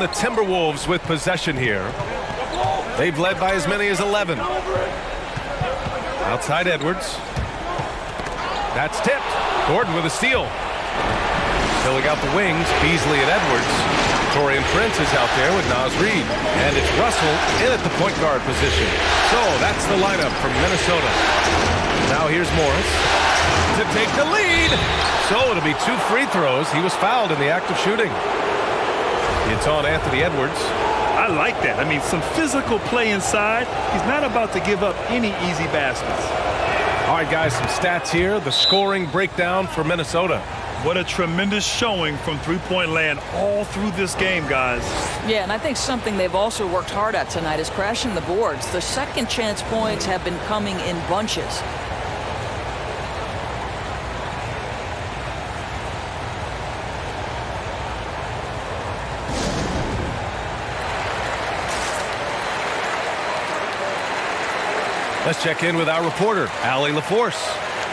the Timberwolves with possession here. They've led by as many as 11. Outside Edwards. That's tipped. Gordon with a steal. Filling out the wings, Beasley and Edwards. Torian Prince is out there with Naz Reid. And it's Russell in at the point guard position. So that's the lineup from Minnesota. Now here's Morris to take the lead. So it'll be 2 free throws. He was fouled in the act of shooting. It's on Anthony Edwards. I like that. I mean, some physical play inside. He's not about to give up any easy baskets. All right, guys, some stats here. The scoring breakdown for Minnesota. What a tremendous showing from three-point land all through this game, guys. Yeah, and I think something they've also worked hard at tonight is crashing the boards. The second chance points have been coming in bunches. Let's check in with our reporter, Allie LaForce.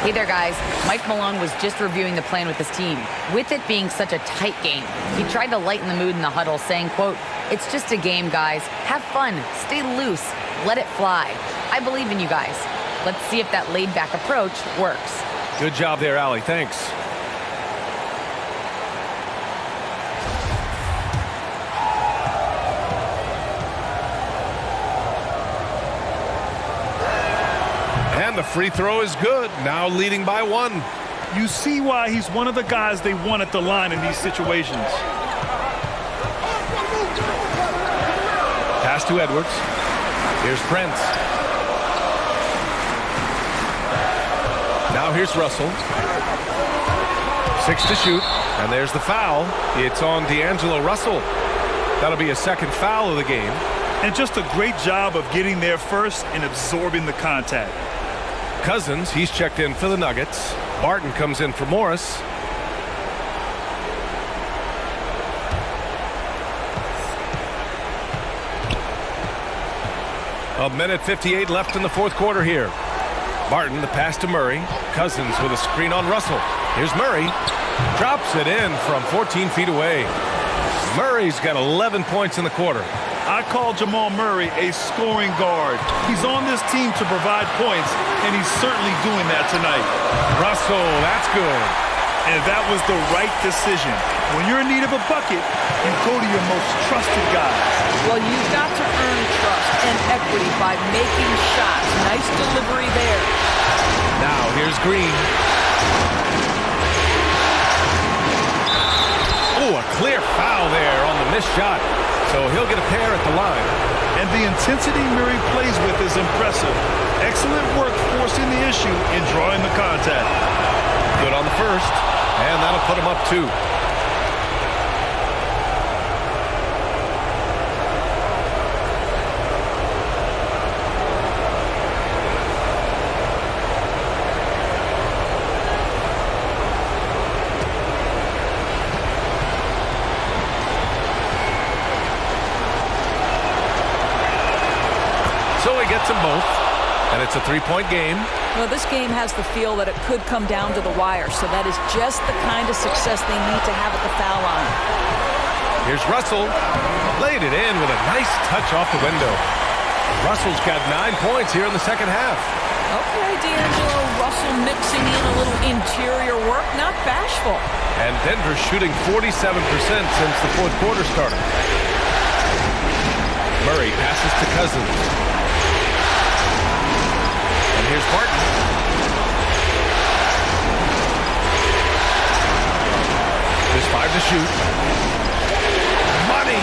Hey there, guys. Mike Malone was just reviewing the plan with his team. With it being such a tight game, he tried to lighten the mood in the huddle, saying, quote, "It's just a game, guys. Have fun. Stay loose. Let it fly. I believe in you guys. Let's see if that laid-back approach works." Good job there, Allie. Thanks. And the free throw is good. Now leading by 1. You see why he's one of the guys they want at the line in these situations. Pass to Edwards. Here's Prince. Now here's Russell. 6 to shoot. And there's the foul. It's on D'Angelo Russell. That'll be a second foul of the game. And just a great job of getting there first and absorbing the contact. Cousins, he's checked in for the Nuggets. Barton comes in for Morris. A minute 58 left in the fourth quarter here. Barton, the pass to Murray. Cousins with a screen on Russell. Here's Murray. Drops it in from 14 feet away. Murray's got 11 points in the quarter. I call Jamal Murray a scoring guard. He's on this team to provide points, and he's certainly doing that tonight. Russell, that's good. And that was the right decision. When you're in need of a bucket, you go to your most trusted guys. Well, you've got to earn trust and equity by making shots. Nice delivery there. Now here's Green. Oh, a clear foul there on the missed shot. So he'll get a pair at the line. And the intensity Murray plays with is impressive. Excellent work forcing the issue and drawing the contact. Good on the first, and that'll put him up 2. So he gets them both, and it's a 3-point game. Well, this game has the feel that it could come down to the wire, so that is just the kind of success they need to have at the foul line. Here's Russell. Laid it in with a nice touch off the window. Russell's got 9 points here in the second half. Okay, D'Angelo Russell mixing in a little interior work, not bashful. And Denver shooting 47% since the fourth quarter started. Murray passes to Cousins. And here's Barton. There's 5 to shoot. Money!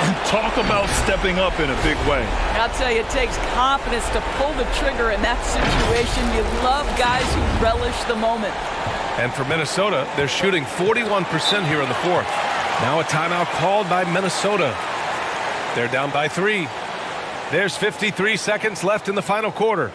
And talk about stepping up in a big way. I'll tell you, it takes confidence to pull the trigger in that situation. You love guys who relish the moment. And for Minnesota, they're shooting 41% here in the fourth. Now a timeout called by Minnesota. They're down by 3. There's 53 seconds left in the final quarter.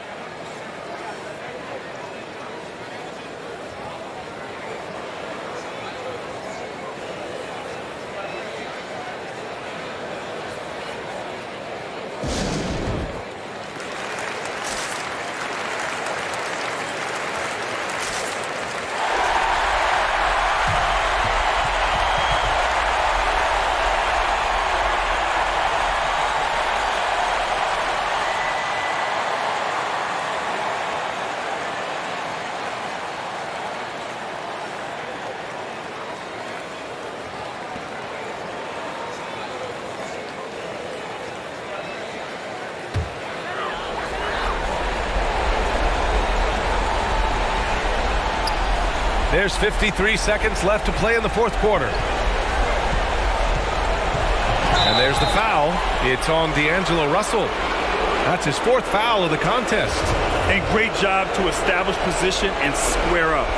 There's 53 seconds left to play in the fourth quarter. And there's the foul. It's on D'Angelo Russell. That's his fourth foul of the contest. And great job to establish position and square up.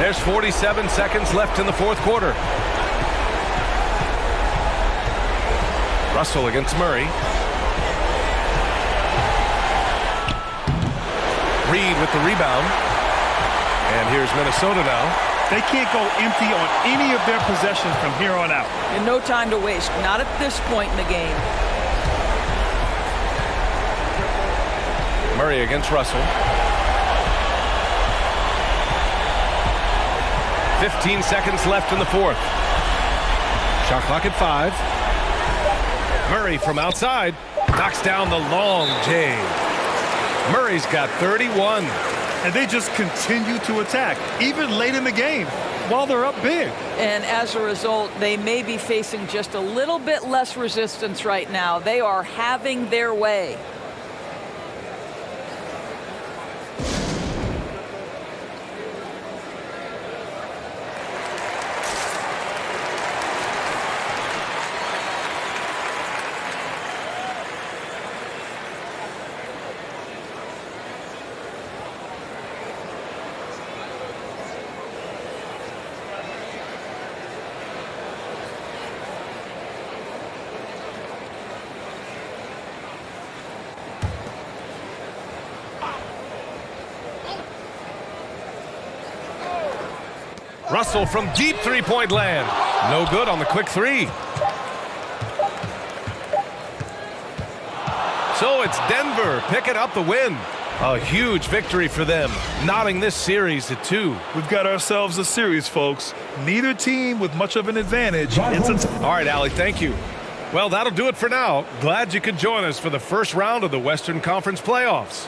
There's 47 seconds left in the fourth quarter. Russell against Murray. Reed with the rebound. And here's Minnesota now. They can't go empty on any of their possessions from here on out. And no time to waste. Not at this point in the game. Murray against Russell. 15 seconds left in the fourth. Shot clock at 5. Murray from outside knocks down the long J. Murray's got 31. And they just continue to attack, even late in the game, while they're up big. And as a result, they may be facing just a little bit less resistance right now. They are having their way. Russell from deep three-point land. No good on the quick three. So it's Denver picking up the win. A huge victory for them, knotting this series at 2. We've got ourselves a series, folks. Neither team with much of an advantage. All right, Allie, thank you. Well, that'll do it for now. Glad you could join us for the first round of the Western Conference playoffs.